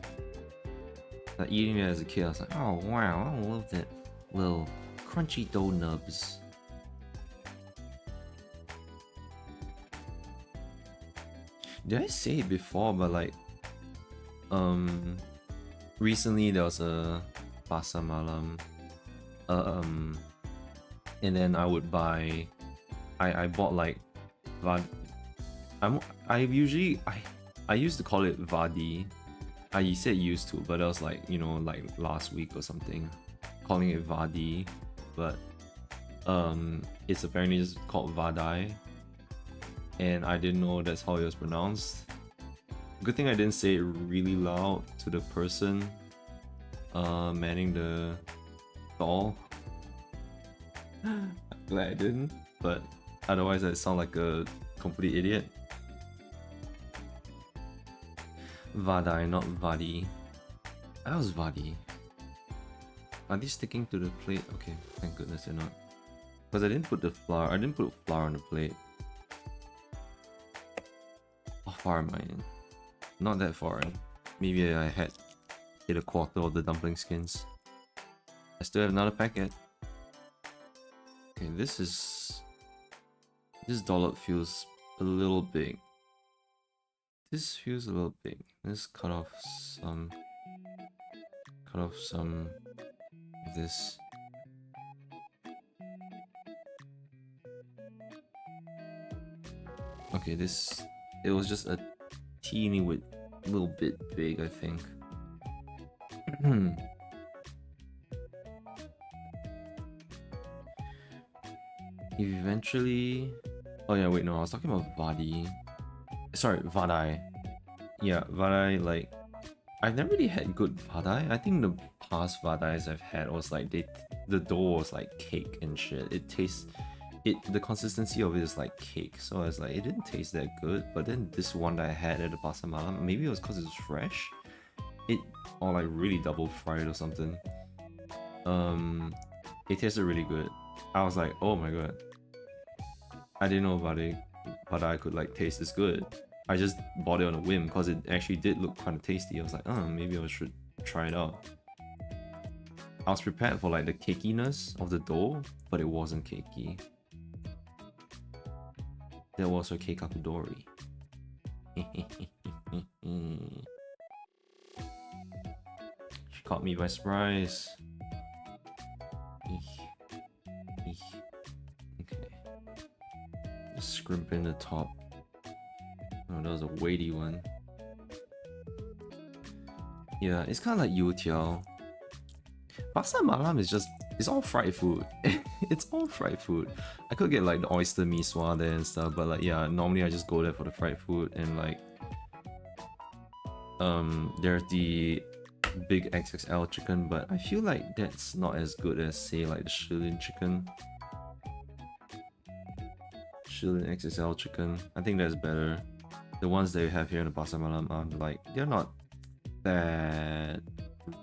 Like eating it as a kid, I was like, oh wow, I love that little crunchy dough nubs. Did I say it before? But like, recently there was a pasar malam, and then I would buy. I bought like I used to call it Vadi. I said used to, but that was like, you know, like last week or something, calling it Vadi, but it's apparently just called Vadai, and I didn't know that's how it was pronounced. Good thing I didn't say it really loud to the person manning the stall. I'm glad I didn't, but otherwise I'd sound like a complete idiot. Vadai, not Vadi. That was Vadi. Are they sticking to the plate? Okay, thank goodness they're not. Because I didn't put the flour. I didn't put flour on the plate. How far am I in? Not that far in. Maybe I had hit a quarter of the dumpling skins. I still have another packet. Okay, this dollop feels a little big. This feels a little big. Let's cut off some of this. Okay, it was just a teeny little bit big, I think. Eventually, oh yeah, wait, no, I was talking about Vadi. Sorry, Vadai. Yeah, Vadai, like, I've never really had good Vadai. I think the past Vadais I've had was like the dough was like cake and shit. The consistency of it is like cake, so I was like, it didn't taste that good. But then this one that I had at the pasar malam, maybe it was because it was fresh, or like really double fried or something. It tasted really good. I was like, oh my god, I didn't know Vadai could like taste this good. I just bought it on a whim because it actually did look kind of tasty. I was like, oh, maybe I should try it out. I was prepared for like the cakiness of the dough, but it wasn't cakey. There was her keikakudori. She caught me by surprise. scrimp in the top. Oh, that was a weighty one. Yeah, it's kind of like youtiao. Pasar malam is just, it's all fried food. It's all fried food. I could get like the oyster mee sua there and stuff, but like yeah, normally I just go there for the fried food. And like there's the big XXL chicken, but I feel like that's not as good as say like the Shilin chicken. Shilin XXL chicken, I think that's better. The ones that you have here in the Pasar Malam are like, they're not that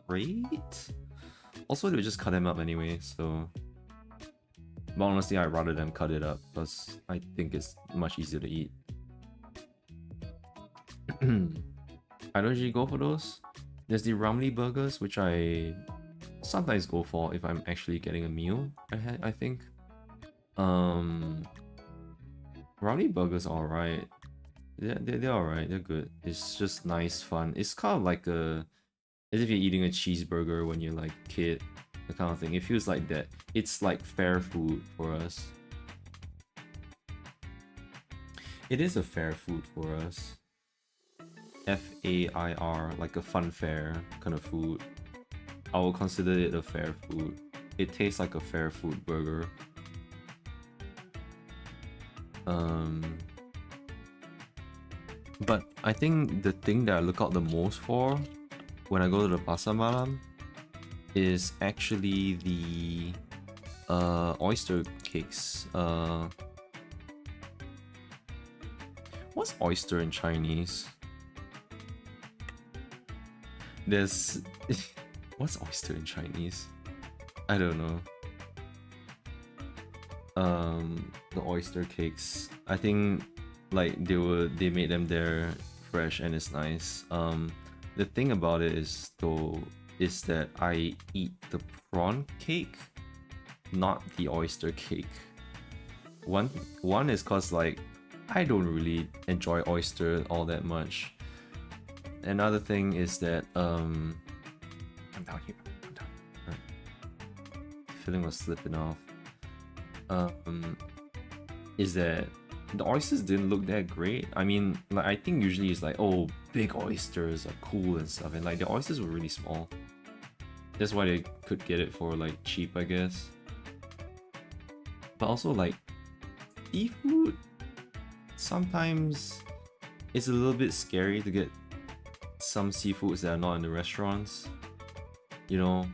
great. Also, they would just cut them up anyway, so. But honestly, I'd rather them cut it up because I think it's much easier to eat. I don't usually go for those. There's the Ramly burgers, which I sometimes go for if I'm actually getting a meal. I think. Ramly burgers are alright. They're alright. They're good. It's just nice fun. It's kind of like as if you're eating a cheeseburger when you're like a kid, the kind of thing. It feels like that. It's like fair food for us. It is a fair food for us. FAIR, like a fun fair kind of food. I will consider it a fair food. It tastes like a fair food burger. But I think the thing that I look out the most for when I go to the Pasar Malam is actually the oyster cakes. What's oyster in Chinese? There's what's oyster in Chinese? I don't know. The oyster cakes. I think like they made them there fresh and it's nice. The thing about it is that I eat the prawn cake, not the oyster cake. One is cause like I don't really enjoy oyster all that much. Another thing is that I'm down here. I'm down. Right. Feeling was slipping off. Is that the oysters didn't look that great. I mean, like I think usually it's like, oh, big oysters are cool and stuff, and like the oysters were really small. That's why they could get it for like cheap, I guess. But also like seafood, sometimes it's a little bit scary to get some seafoods that are not in the restaurants, you know,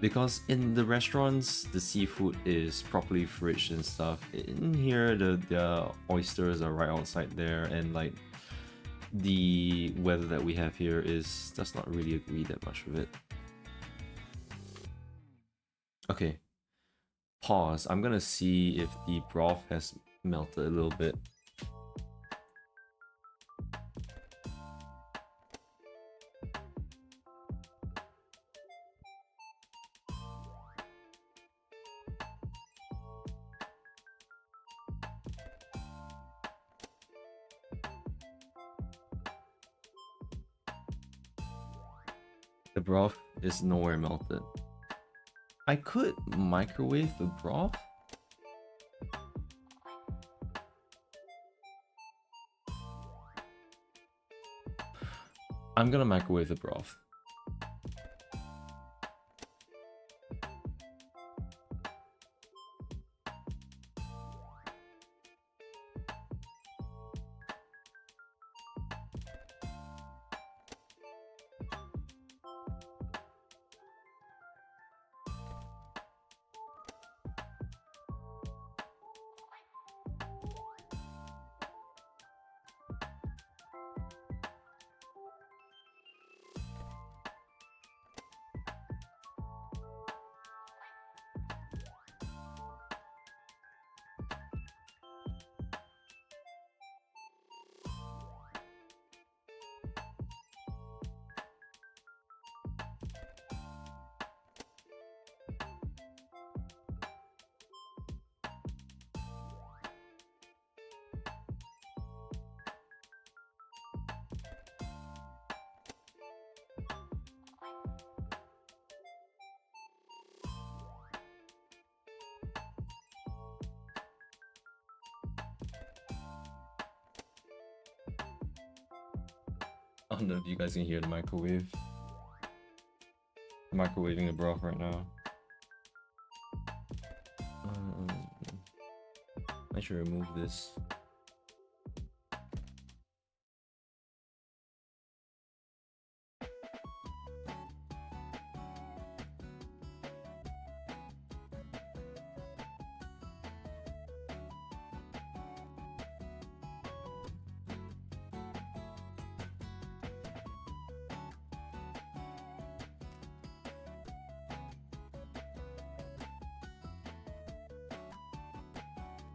because in the restaurants the seafood is properly fridged and stuff. In here the oysters are right outside there, and like the weather that we have here does not really agree that much with it. Okay, pause. I'm gonna see if the broth has melted a little bit. The broth is nowhere melted. I could microwave the broth. I'm gonna microwave the broth. I don't know if you guys can hear the microwave. Microwaving the broth right now. I should remove this.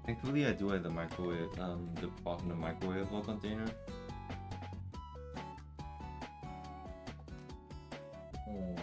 Thankfully, I do have the microwave, the broth in the microwavable container. Oh.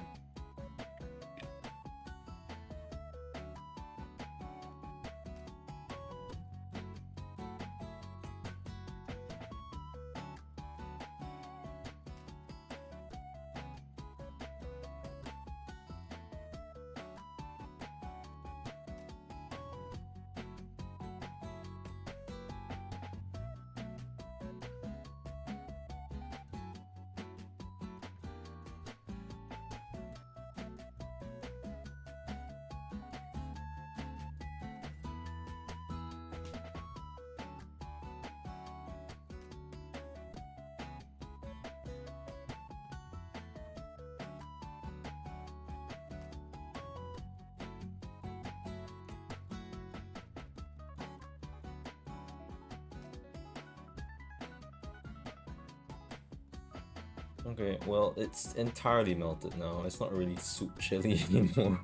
Okay, well, it's entirely melted now. It's not really soup chili anymore.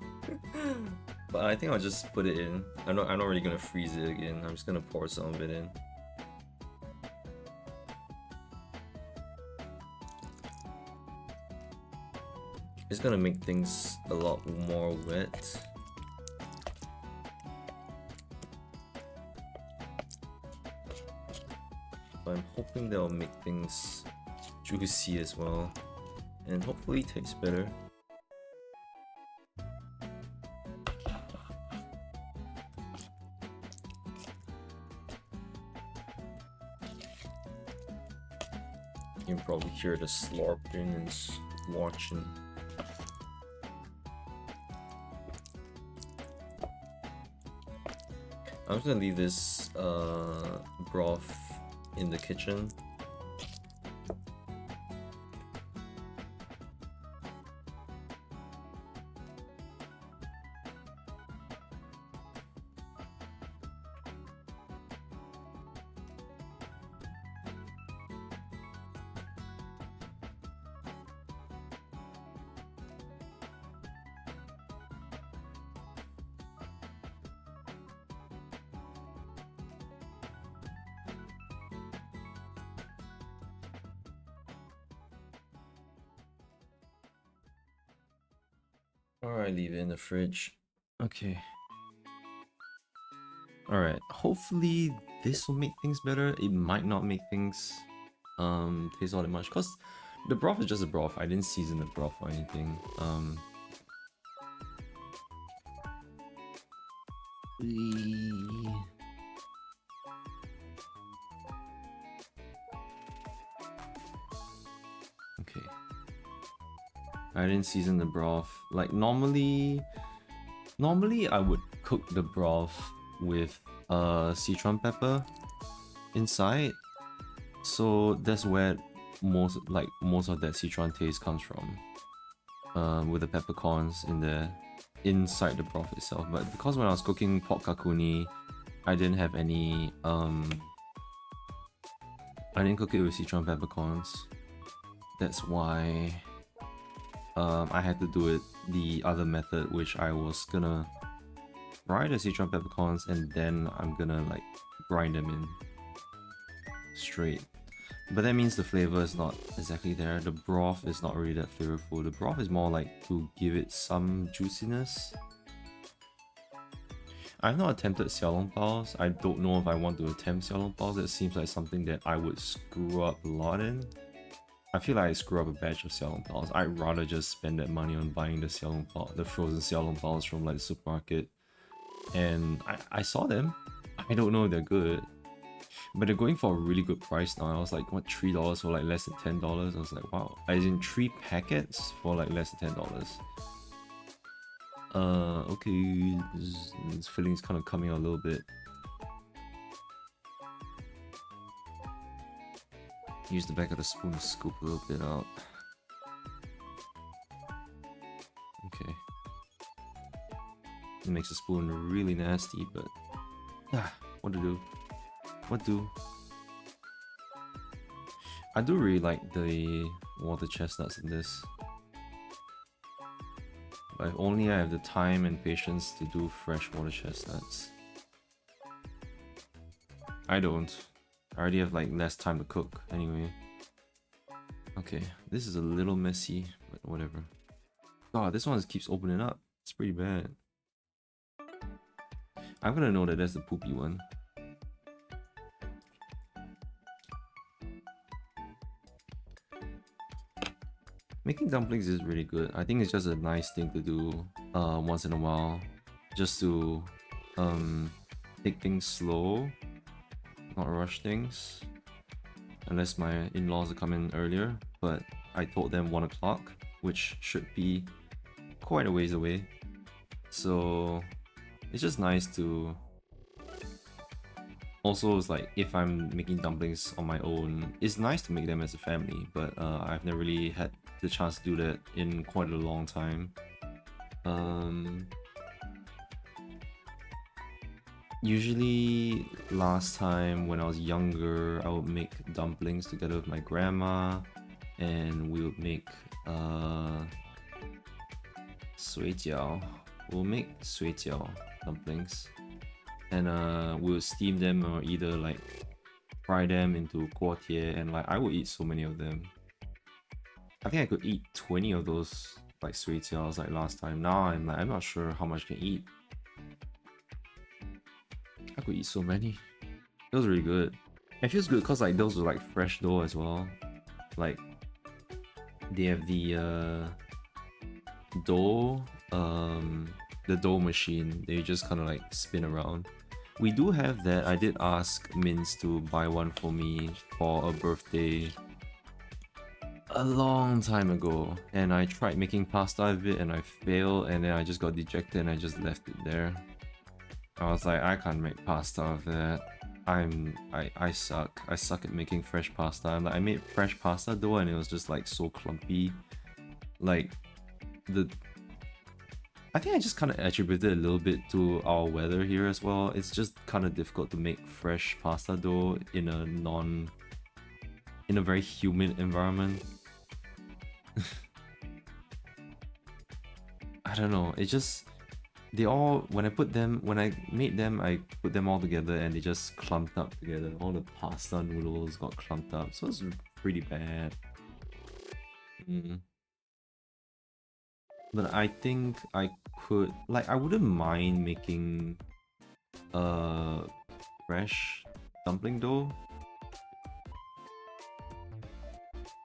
But I think I'll just put it in. I'm not really gonna freeze it again. I'm just gonna pour some of it in. It's gonna make things a lot more wet. But I'm hoping that'll make things juicy as well, and hopefully taste better. You can probably hear the slurping and watching. I'm just gonna leave this broth in the kitchen. Alright, leave it in the fridge. Okay. Alright, hopefully this will make things better. It might not make things taste all that much, because the broth is just a broth. I didn't season the broth or anything. Okay. I didn't season the broth. Like normally I would cook the broth with citron pepper inside. So that's where most of that citron taste comes from. With the peppercorns in there inside the broth itself. But because when I was cooking pork kakuni, I didn't have any I didn't cook it with citron peppercorns. That's why I had to do it the other method, which I was gonna fry the citron peppercorns and then I'm gonna like grind them in straight. But that means the flavor is not exactly there. The broth is not really that flavorful. The broth is more like to give it some juiciness. I've not attempted xiaolongbaos. I don't know if I want to attempt xiaolongbaos. It seems like something that I would screw up a lot in. I feel like I screw up a batch of xiaolongbaos. I'd rather just spend that money on buying the frozen xiaolongbaos from like the supermarket. And I saw them. I don't know if they're good. But they're going for a really good price now. I was like, what, $3 for like less than $10? I was like, wow. As in 3 packets for like less than $10. Okay, this filling's kind of coming out a little bit. Use the back of the spoon to scoop a little bit out. Okay. It makes the spoon really nasty, but what to do? What do? I do really like the water chestnuts in this. But if only I have the time and patience to do fresh water chestnuts. I don't. I already have like less time to cook anyway. Okay, this is a little messy, but whatever. God, this one keeps opening up. It's pretty bad. I'm gonna know that that's the poopy one. Making dumplings is really good. I think it's just a nice thing to do once in a while. Just to take things slow, not rush things. Unless my in-laws are coming earlier, but I told them 1 o'clock, which should be quite a ways away. So it's just nice to... Also, it's like, if I'm making dumplings on my own, it's nice to make them as a family, but I've never really had the chance to do that in quite a long time. Usually, last time when I was younger, I would make dumplings together with my grandma, and we would make sui jiao. We'll make sui jiao dumplings, and we would steam them or either like fry them into guo tie, and like I would eat so many of them. I think I could eat 20 of those like sui jiaos like last time. Now I'm not sure how much I can eat. I could eat so many. It was really good. It feels good because like those are like fresh dough as well. Like they have the dough, the dough machine. They just kind of like spin around. We do have that. I did ask Minz to buy one for me for a birthday a long time ago, and I tried making pasta of it and I failed, and then I just got dejected and I just left it there. I was like, I can't make pasta of that. I suck. I suck at making fresh pasta. I made fresh pasta dough and it was just like so clumpy. Like I think I just kind of attributed a little bit to our weather here as well. It's just kind of difficult to make fresh pasta dough in a very humid environment. I don't know. It just when I made them, I put them all together and they just clumped up together. All the pasta noodles got clumped up, so it's pretty bad. But I think I could, like, I wouldn't mind making fresh dumpling dough,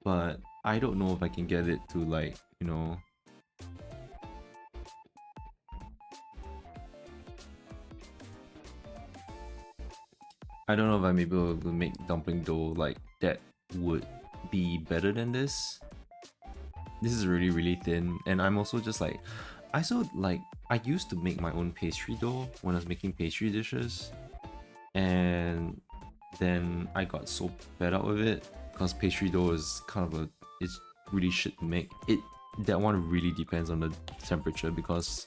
but I don't know if I can get it to, like, you know, I don't know if I'm able to make dumpling dough like that would be better than this. This is really, really thin, and I'm also just like, I used to make my own pastry dough when I was making pastry dishes, and then I got so fed up with it because pastry dough is kind of it's really shit to make. That one really depends on the temperature, because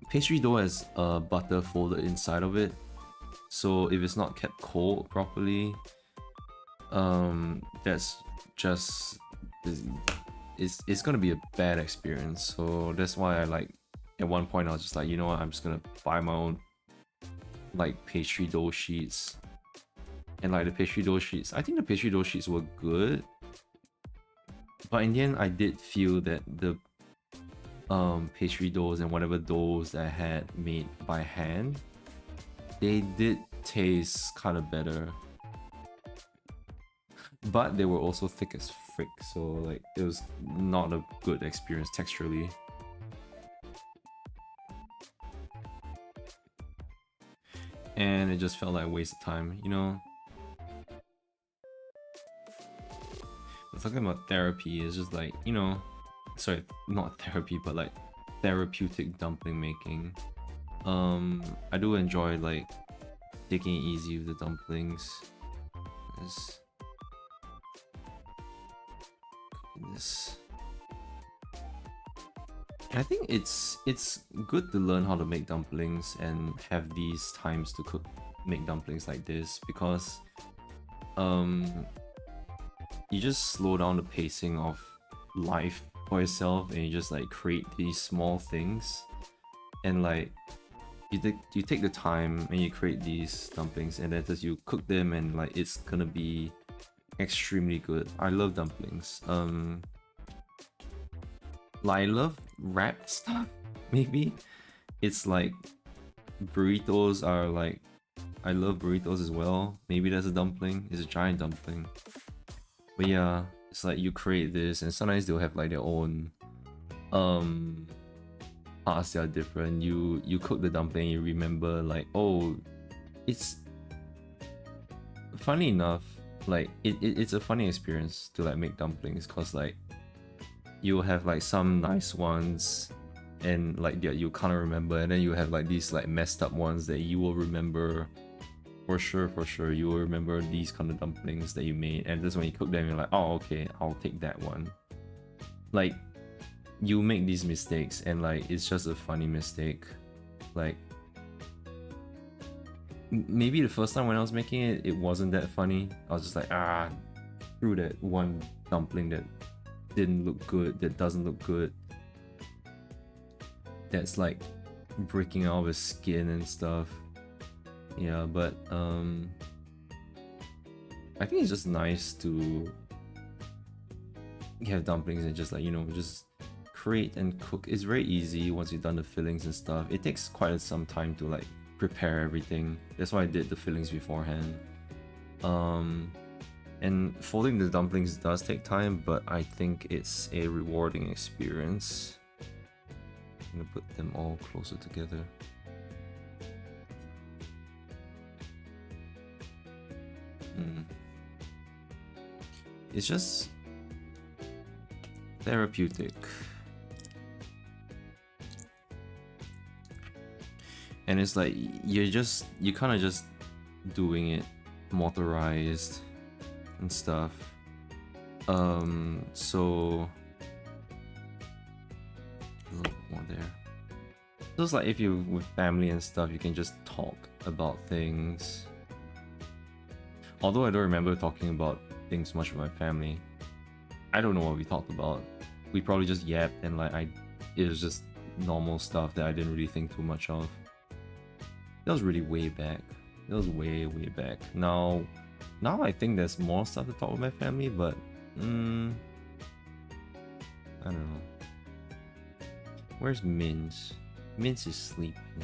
pastry dough has butter folded inside of it, so if it's not kept cold properly, that's just it's gonna be a bad experience. So that's why at one point I was just like, you know what, I'm just gonna buy my own like pastry dough sheets. And like the pastry dough sheets, I think the pastry dough sheets were good, but in the end I did feel that the pastry doughs and whatever doughs that I had made by hand, they did taste kind of better, but they were also thick as frick, so like it was not a good experience texturally. and it just felt like a waste of time, you know? But talking about therapy is just like, you know, sorry, not therapy, but like therapeutic dumpling making. I do enjoy like taking it easy with the dumplings. This. I think it's good to learn how to make dumplings and have these times to make dumplings like this, because you just slow down the pacing of life for yourself, and you just like create these small things, and like you take the time and you create these dumplings, and then as you cook them, and like it's gonna be extremely good. I love dumplings. Like I love wrapped stuff. Maybe it's like burritos are like, I love burritos as well. Maybe that's a dumpling. It's a giant dumpling. But yeah, it's like you create this, and sometimes they'll have like their own parts that are different. You cook the dumpling, you remember like, oh, it's funny enough, like it's a funny experience to like make dumplings, cause like you'll have like some nice ones, and like yeah, you kind of remember, and then you have like these like messed up ones that you will remember for sure. You will remember these kind of dumplings that you made, and just when you cook them, you're like, oh okay, I'll take that one. Like you make these mistakes, and like it's just a funny mistake. Like maybe the first time when I was making it, it wasn't that funny. I was just like, screw that one dumpling that didn't look good, that doesn't look good, that's like breaking out of his skin and stuff. Yeah, but I think it's just nice to have dumplings and just like, you know, just create and cook. It's very easy once you've done the fillings and stuff. It takes quite some time to like prepare everything. That's why I did the fillings beforehand. And folding the dumplings does take time, but I think it's a rewarding experience. I'm gonna put them all closer together. It's just therapeutic. And it's like you're kind of just doing it motorized and stuff. So a little bit more there. So it's like if you're with family and stuff, you can just talk about things. Although I don't remember talking about things much with my family. I don't know what we talked about. We probably just yapped, and like it was just normal stuff that I didn't really think too much of. That was really way back. That was way back. Now I think there's more stuff to talk with my family, but I don't know. Where's Mince? Mince is sleeping.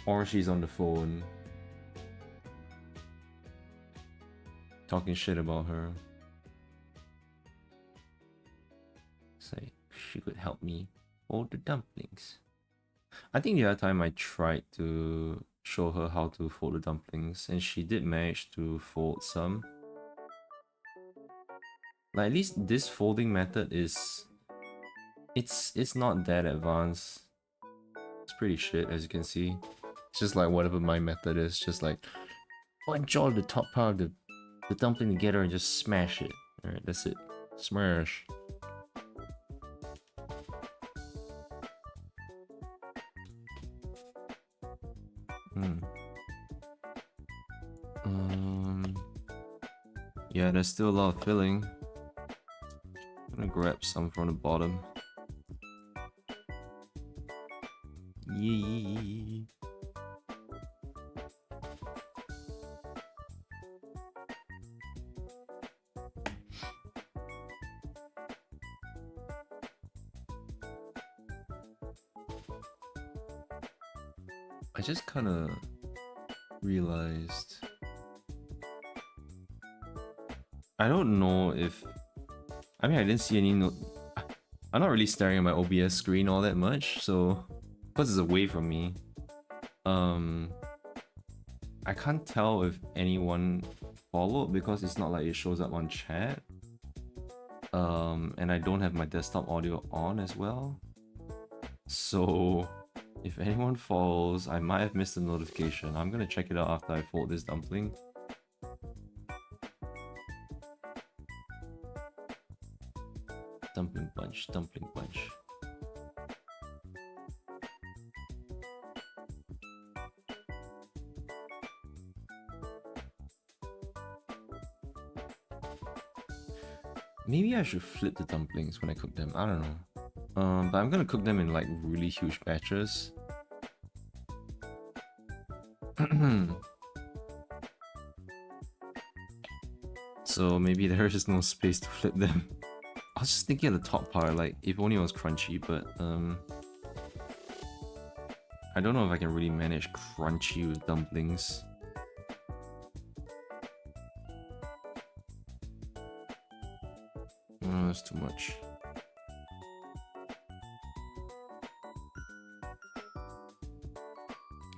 Or she's on the phone talking shit about her. Say she could help me fold the dumplings. I think the other time I tried to show her how to fold the dumplings, and she did manage to fold some. Like at least this folding method is it's not that advanced. It's pretty shit, as you can see. It's just like whatever my method is, just like punch all the top part of the dumpling together and just smash it. Alright, that's it. Smash. Yeah, there's still a lot of filling. I'm gonna grab some from the bottom. Yee. I just kind of realized I don't know if I didn't see any I'm not really staring at my OBS screen all that much, so because it's away from me, Um, I can't tell if anyone followed because it's not like it shows up on chat. And I don't have my desktop audio on as well. So if anyone follows, I might have missed a notification. I'm gonna check it out after I fold this dumpling. Dumpling bunch, dumpling bunch. Maybe I should flip the dumplings when I cook them. I don't know. But I'm gonna cook them in like really huge batches. So maybe there is no space to flip them. I was just thinking of the top part, like if only it was crunchy, but I don't know if I can really manage crunchy with dumplings. That's too much.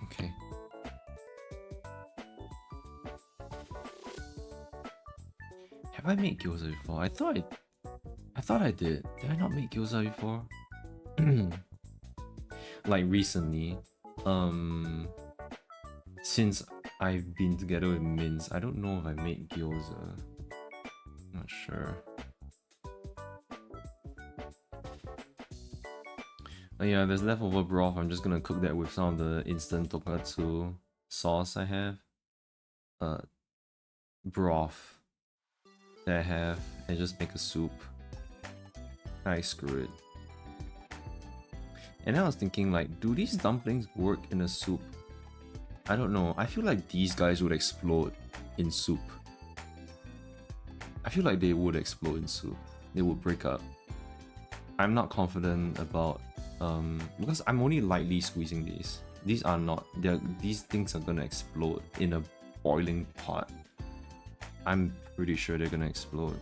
Okay. Have I made gyoza before? I thought I did. Did I not make gyoza before? Like recently. Since I've been together with Minz, I don't know if I made gyoza. Not sure. Yeah, there's leftover broth. I'm just gonna cook that with some of the instant tonkatsu sauce I have. Broth that I have, and just make a soup. I screw it. And then I was thinking, like, do these dumplings work in a soup? I don't know. I feel like these guys would explode in soup. I feel like they would explode in soup. They would break up. I'm not confident about because I'm only lightly squeezing these. These are not. These things are gonna explode in a boiling pot. I'm pretty sure they're gonna explode.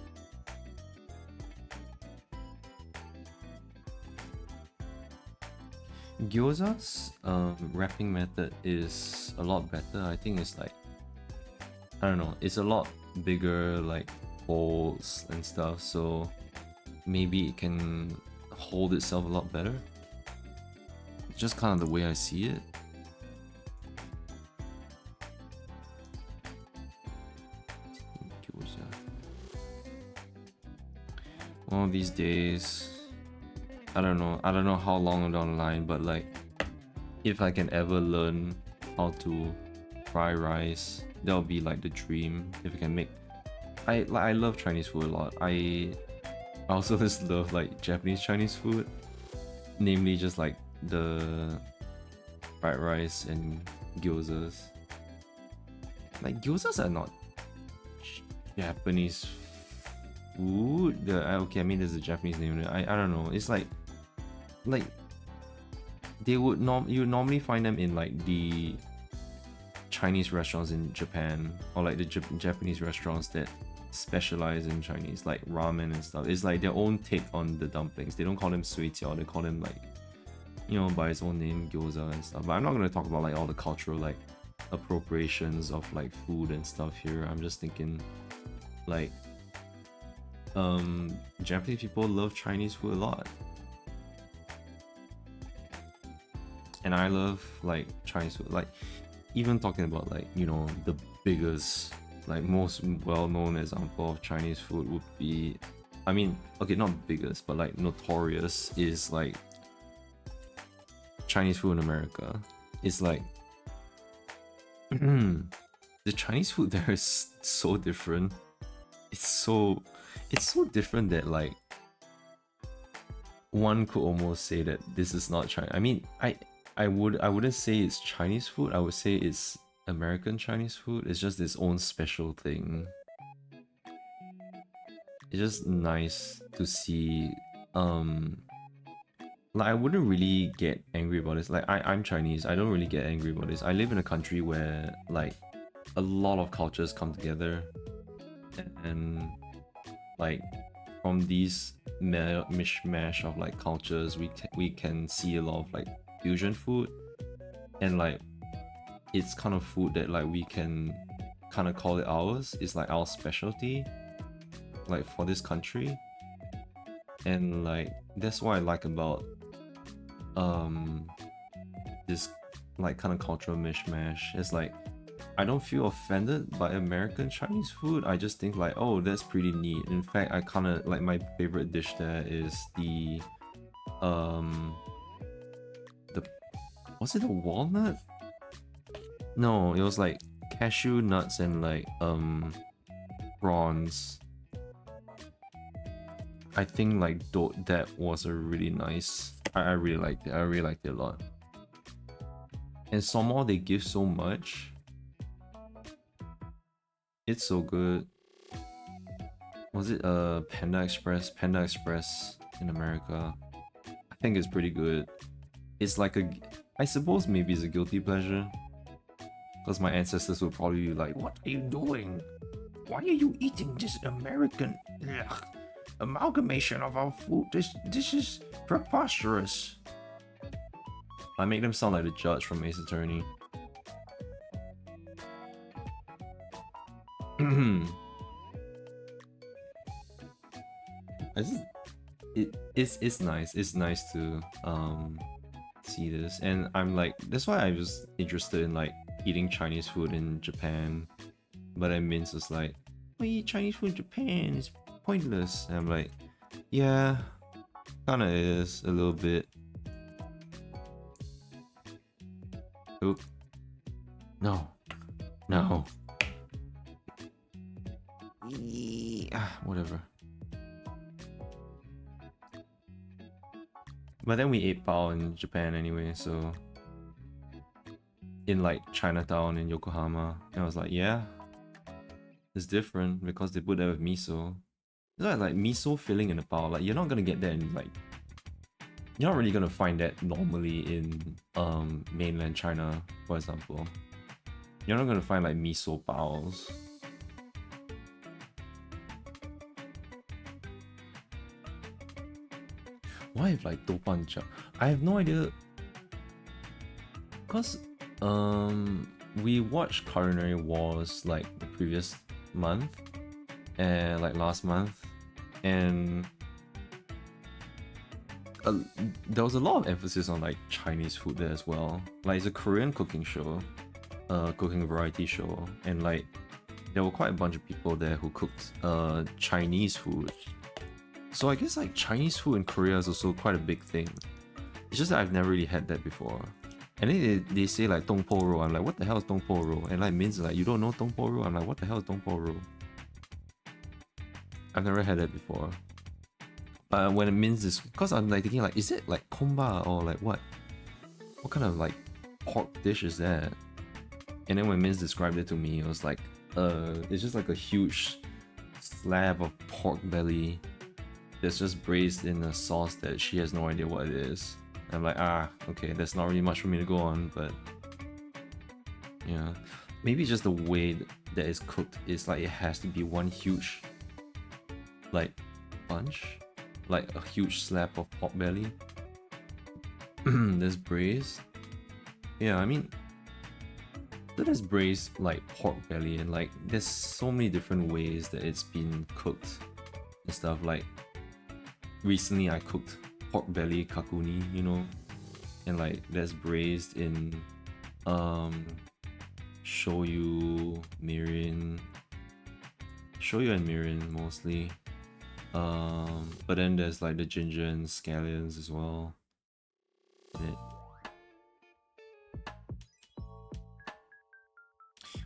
Gyoza's wrapping method is a lot better. I think it's like, I don't know, it's a lot bigger, like bowls and stuff, so maybe it can hold itself a lot better. It's just kind of the way I see it. Gyoza. One of these days, I don't know how long down the line, but like if I can ever learn how to fry rice, that'll be like the dream. If I can make, I love Chinese food a lot. I also just love like Japanese Chinese food, namely just like the fried rice and gyozas. Like gyozas are not Japanese food. Okay, I mean there's a Japanese name. I don't know. It's like they would you normally find them in like the Chinese restaurants in Japan, or like the Japanese restaurants that specialize in Chinese, like ramen and stuff. It's like their own take on the dumplings. They don't call them suijiao, they call them like, you know, by its own name, gyoza and stuff. But I'm not gonna talk about like all the cultural like appropriations of like food and stuff here. I'm just thinking like Japanese people love Chinese food a lot. And I love like Chinese food. Like even talking about like, you know, the biggest, like most well-known example of Chinese food would be, I mean, okay, not biggest, but like notorious is like Chinese food in America. It's like the Chinese food there is so different. It's so different that like one could almost say that this is not China. I mean, I wouldn't say it's Chinese food. I would say it's American Chinese food. It's just its own special thing. It's just nice to see. Like I wouldn't really get angry about this. Like I'm Chinese. I don't really get angry about this. I live in a country where like a lot of cultures come together, and like from these mishmash of like cultures, we can see a lot of like fusion food, and like it's kind of food that like we can kind of call it ours. It's like our specialty, like for this country. And like that's what I like about this like kind of cultural mishmash. It's like I don't feel offended by American Chinese food. I just think like, oh, that's pretty neat. In fact, I kind of like my favorite dish there is um the was it a walnut? No, it was like cashew nuts and like prawns. I think like that was a really nice. I really liked it. I really liked it a lot. And somehow they give so much. It's so good. Was it Panda Express? Panda Express in America. I think it's pretty good. It's like a, I suppose maybe it's a guilty pleasure. Because my ancestors would probably be like, what are you doing? Why are you eating this American amalgamation of our food? This is preposterous. I make them sound like the judge from Ace Attorney. It's nice. It's nice to see this, and I'm like, that's why I was interested in like eating Chinese food in Japan. But then Min's is like, we eat Chinese food in Japan. It's pointless. And I'm like, yeah, kinda is a little bit. Oop. No. No. Whatever. But then we ate bao in Japan anyway, so in like Chinatown in Yokohama, and I was like, yeah, it's different because they put that with miso. It's like miso filling in a bao. Like you're not gonna get that in like, you're not really gonna find that normally in mainland China, for example. You're not gonna find like miso baos. Why have like doubancha? I have no idea. Cause we watched Culinary Wars like the previous month and like last month, and there was a lot of emphasis on like Chinese food there as well. Like it's a Korean cooking show, cooking variety show, and like there were quite a bunch of people there who cooked Chinese food. So I guess like Chinese food in Korea is also quite a big thing. It's just that I've never really had that before. And then they say like Dongpo Ro. I'm like, what the hell is Dongpo Ro? And like Min's like, you don't know Dongpo Ro? I'm like, what the hell is Dongpo Ro? I've never had that before. When it means this, because I'm like thinking like, is it like komba or like what? What kind of like pork dish is that? And then when Min's described it to me, it was like, it's just like a huge slab of pork belly that's just braised in a sauce that she has no idea what it is. I'm like, okay, there's not really much for me to go on, but yeah, maybe just the way that it's cooked is like it has to be one huge like bunch, like a huge slab of pork belly that's braised. Yeah, I mean, that is braised like pork belly, and like there's so many different ways that it's been cooked and stuff. Like recently I cooked pork belly kakuni, you know, and like that's braised in shoyu and mirin mostly, but then there's like the ginger and scallions as well in it.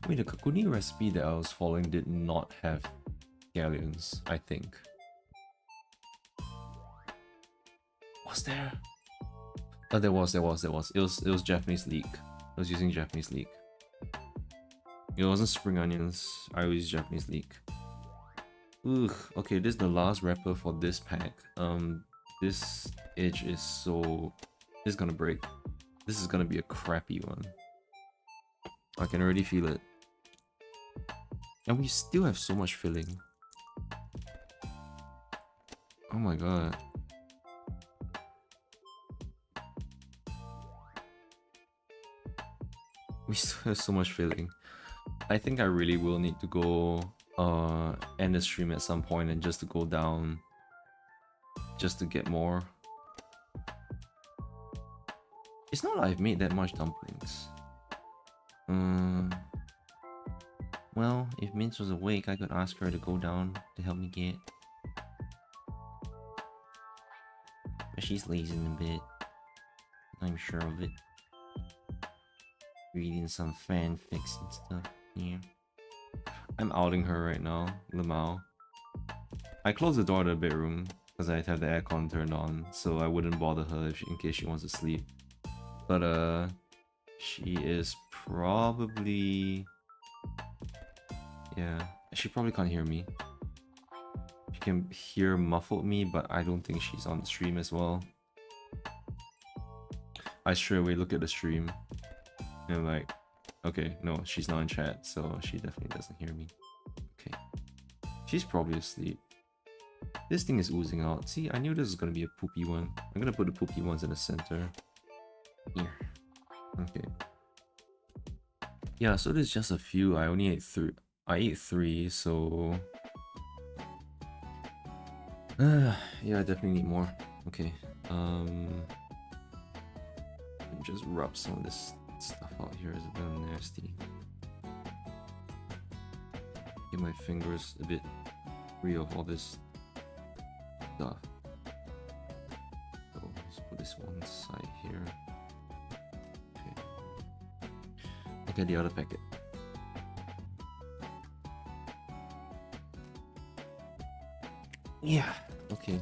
Wait, the kakuni recipe that I was following did not have scallions, I think. Was there? Oh, there was. It was Japanese leek. I was using Japanese leek. It wasn't spring onions. I used Japanese leek. Ugh. Okay, this is the last wrapper for this pack. This edge is so. It's gonna break. This is gonna be a crappy one. I can already feel it. And we still have so much filling. Oh my god. We still have so much filling. I think I really will need to go end the stream at some point and just to go down just to get more. It's not like I've made that much dumplings. Well, if Mince was awake, I could ask her to go down to help me get. But she's lazing a bit. I'm sure of it. Reading some fanfics and stuff. Yeah. I'm outing her right now, Lamau. I closed the door to the bedroom because I have the aircon turned on, so I wouldn't bother her in case she wants to sleep. But she is probably... Yeah, she probably can't hear me. She can hear muffled me, but I don't think she's on the stream as well. I straight away look at the stream and I'm like, okay, no, she's not in chat, so she definitely doesn't hear me. Okay. She's probably asleep. This thing is oozing out. See, I knew this was gonna be a poopy one. I'm gonna put the poopy ones in the center. Here. Okay. Yeah, so there's just a few. I only ate three. I ate three, so... yeah, I definitely need more. Okay. Just rub some of this stuff out here. It's a bit nasty. Get my fingers a bit free of all this stuff. So let's put this one side here. Okay. Okay, the other packet. Yeah. Okay.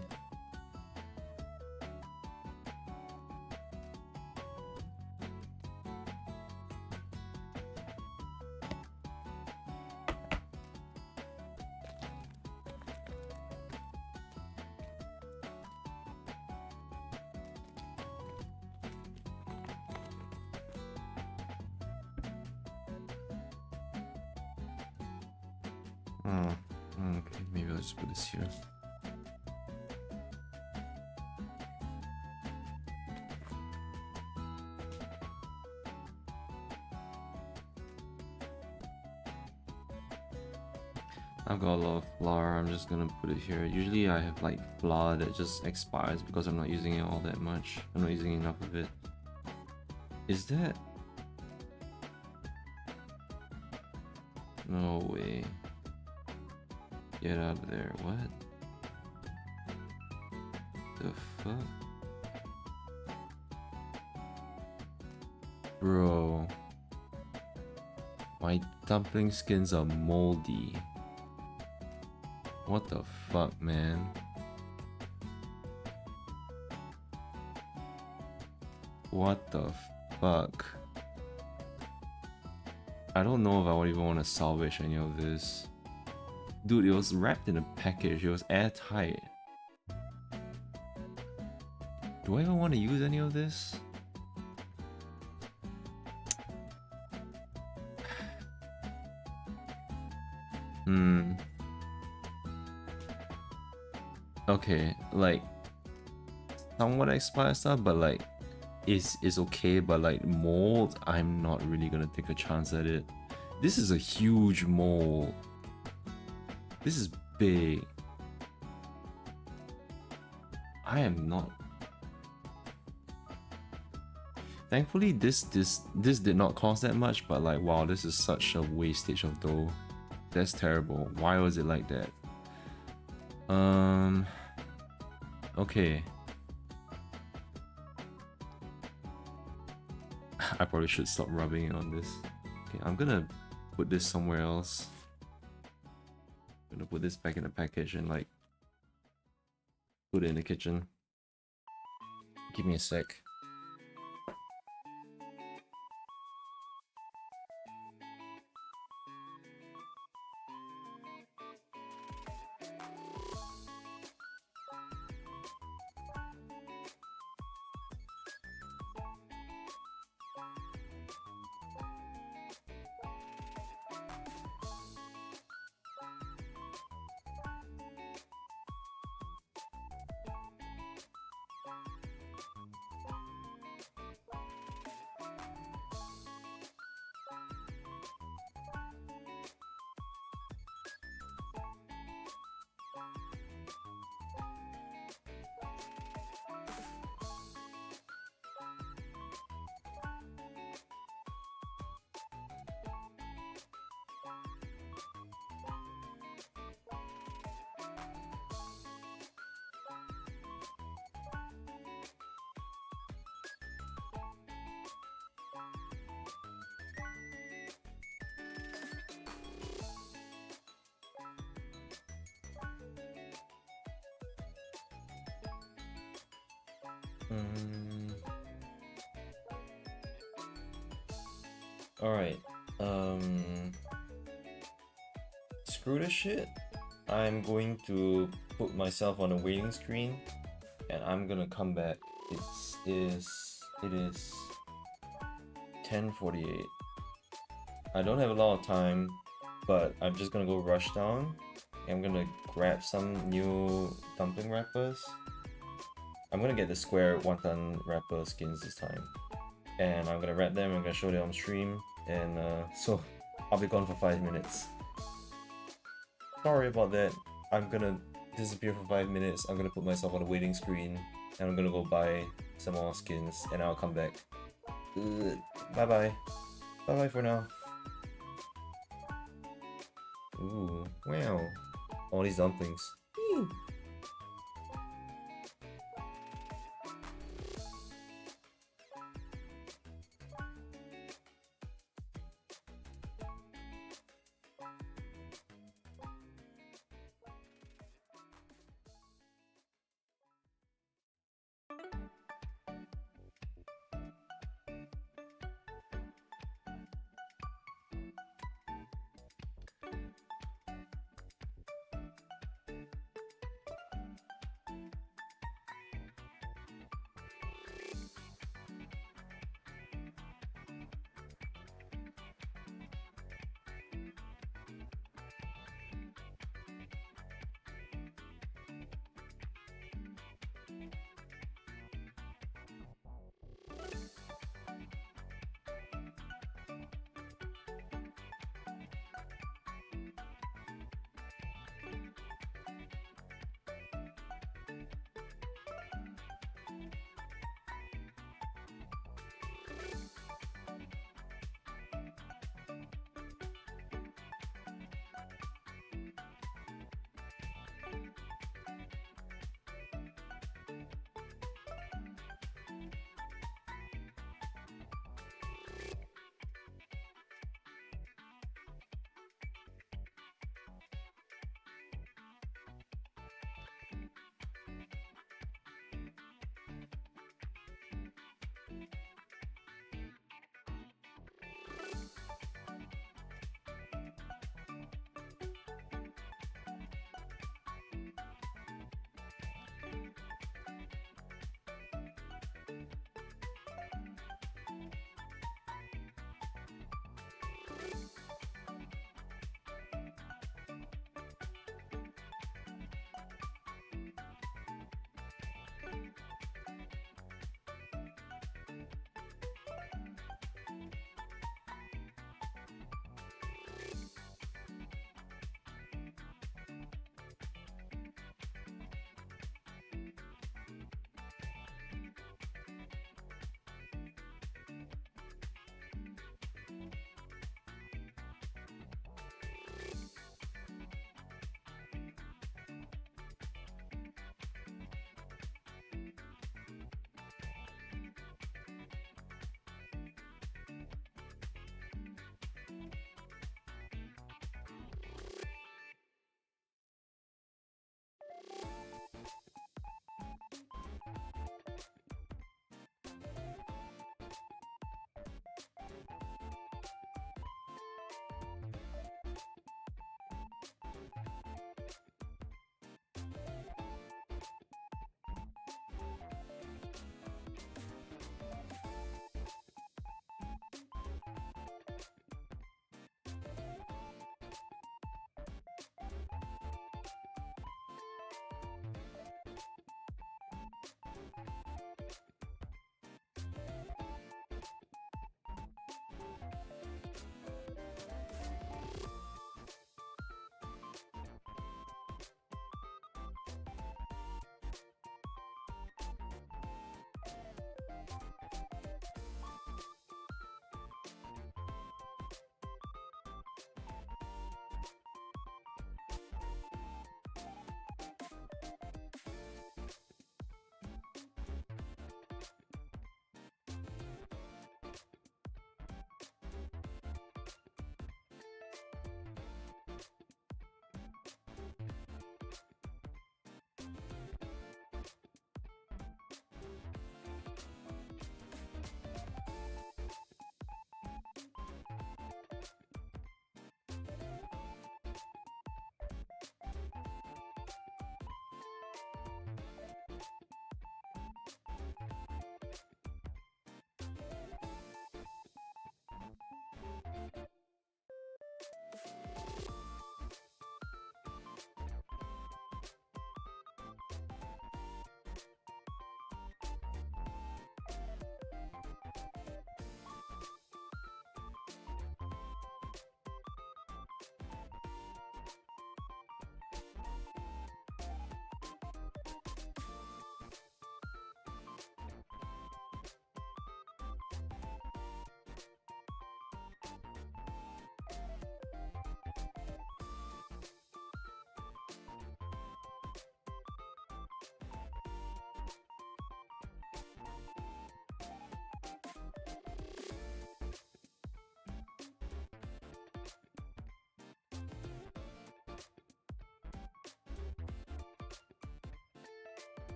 Okay, maybe I'll just put this here. I've got a lot of flour, I'm just gonna put it here. Usually I have like flour that just expires because I'm not using it all that much. I'm not using enough of it. Is that... No way. Get out of there. What? The fuck? Bro. My dumpling skins are moldy. What the fuck, man? What the fuck? I don't know if I would even want to salvage any of this. Dude, it was wrapped in a package. It was airtight. Do I even want to use any of this? Okay, like somewhat expired stuff, but like is okay, but like mold, I'm not really gonna take a chance at it. This is a huge mold. This is big. I am not. Thankfully, this did not cost that much, but like, wow, this is such a wastage of dough. That's terrible. Why was it like that? Okay. I probably should stop rubbing it on this. Okay, I'm gonna put this somewhere else. I'm gonna put this back in the package and like put it in the kitchen. Give me a sec. Alright. Screw this shit. I'm going to put myself on a waiting screen and I'm gonna come back. It is 10:48. I don't have a lot of time, but I'm just gonna go rush down. I'm gonna grab some new dumpling wrappers. I'm gonna get the square wonton wrapper skins this time. And I'm gonna wrap them, I'm gonna show them on stream, and so I'll be gone for 5 minutes. Sorry about that. I'm gonna disappear for 5 minutes, I'm gonna put myself on a waiting screen, and I'm gonna go buy some more skins, and I'll come back. Bye bye. Bye bye for now. Ooh, wow. All these dumplings.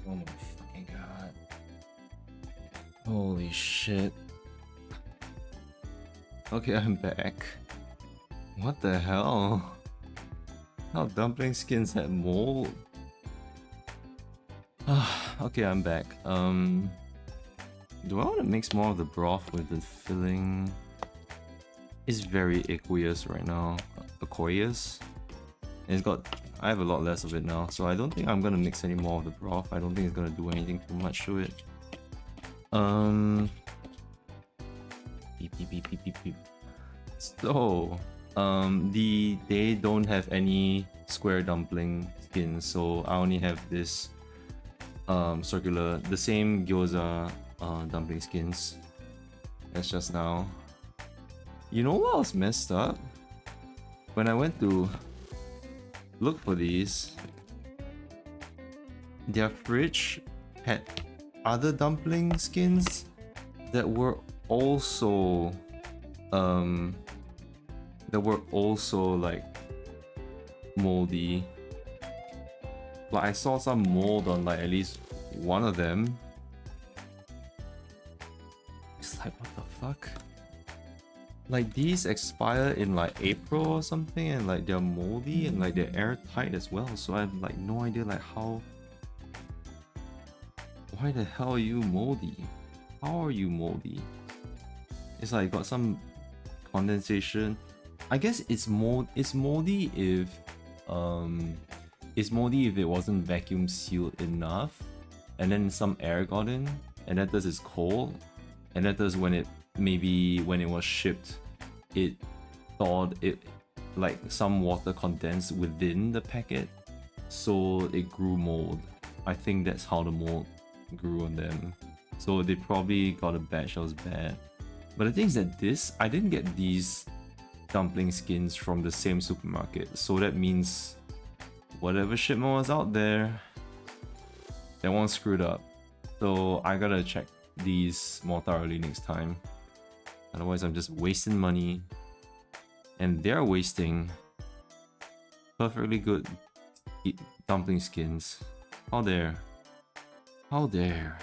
Oh my fucking god. Holy shit. Okay, I'm back. What the hell? How dumpling skins had mold? Okay, I'm back. Do I want to mix more of the broth with the filling? It's very aqueous right now. Aqueous? And it's got... I have a lot less of it now, so I don't think I'm gonna mix any more of the broth. I don't think it's gonna do anything too much to it. Beep, beep, beep, beep, beep, beep. So, they don't have any square dumpling skins, so I only have this circular, the same gyoza dumpling skins as just now. You know what was messed up? When I went to look for these, their fridge had other dumpling skins that were also like moldy. Like I saw some mold on like at least one of them. It's like, what the fuck? Like these expire in like April or something, and like they're moldy and like they're airtight as well, so I have like no idea like how... Why the hell are you moldy? How are you moldy? It's like got some condensation. I guess it's moldy if it wasn't vacuum sealed enough, and then some air got in, and that does is cold, and that does when it was shipped, it thawed, it like some water condensed within the packet, so it grew mold. I think that's how the mold grew on them. So they probably got a batch that was bad. But the thing is that I didn't get these dumpling skins from the same supermarket. So that means whatever shipment was out there, that one screwed up. So I gotta check these more thoroughly next time. Otherwise I'm just wasting money. And they're wasting perfectly good dumpling skins. How dare. How dare.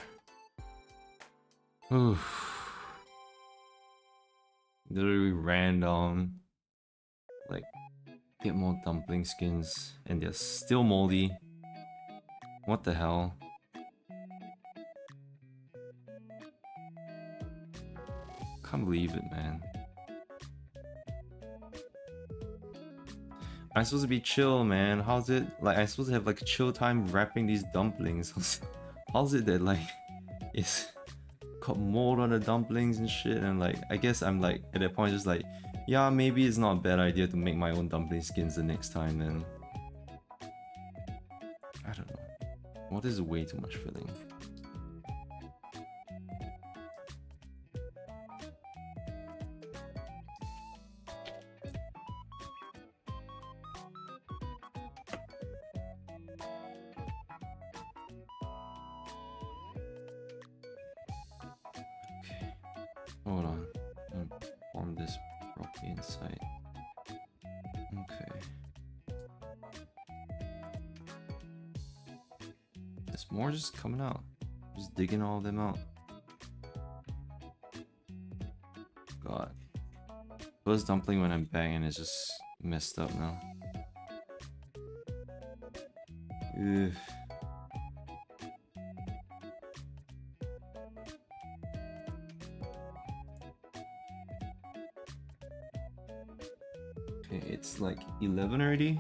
Oof. Literally ran down, like, get more dumpling skins, and they're still moldy. What the hell? Can't believe it, man. I'm supposed to be chill, man. How's it? Like, I'm supposed to have like a chill time wrapping these dumplings. How's it that like it's got mold on the dumplings and shit? And like, I guess I'm like at that point just like, yeah, maybe it's not a bad idea to make my own dumpling skins the next time. Then I don't know. What is way too much filling? Hold on. Form this properly inside. Okay. There's more just coming out. Just digging all of them out. God. First dumpling when I'm banging is just messed up now. Ugh. Okay, it's like 11 already,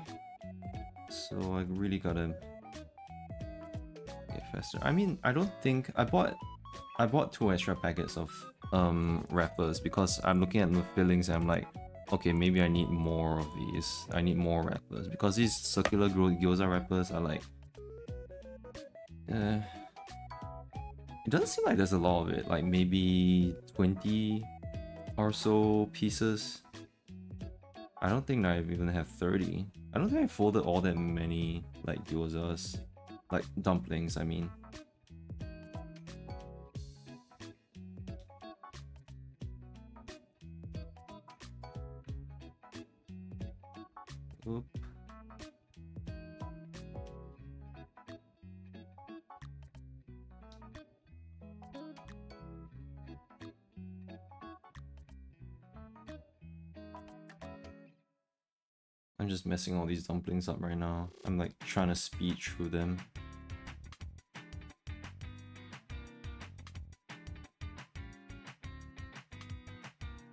so I really gotta get faster. I mean, I don't think I bought 2 extra packets of wrappers because I'm looking at the fillings and I'm like, okay, maybe I need more of these. I need more wrappers because these circular gyoza wrappers are like, it doesn't seem like there's a lot of it. Like maybe 20 or so pieces. I don't think I even have 30. I don't think I folded all that many like gyozas, like dumplings, I mean. Oop. I'm just messing all these dumplings up right now. I'm like trying to speed through them.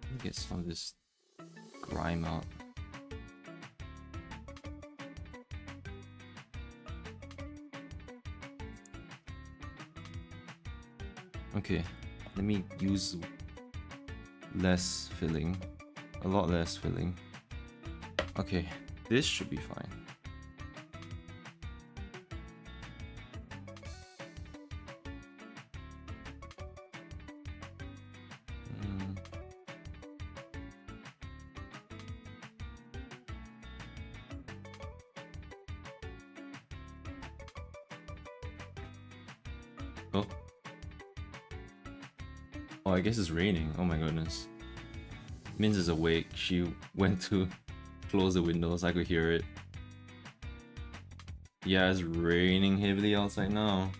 Let me get some of this grime out. Okay, let me use less filling. A lot less filling. Okay, this should be fine. Oh. Oh, I guess it's raining. Oh my goodness. Minz is awake. She went to close the windows. I could hear it. Yeah, it's raining heavily outside now.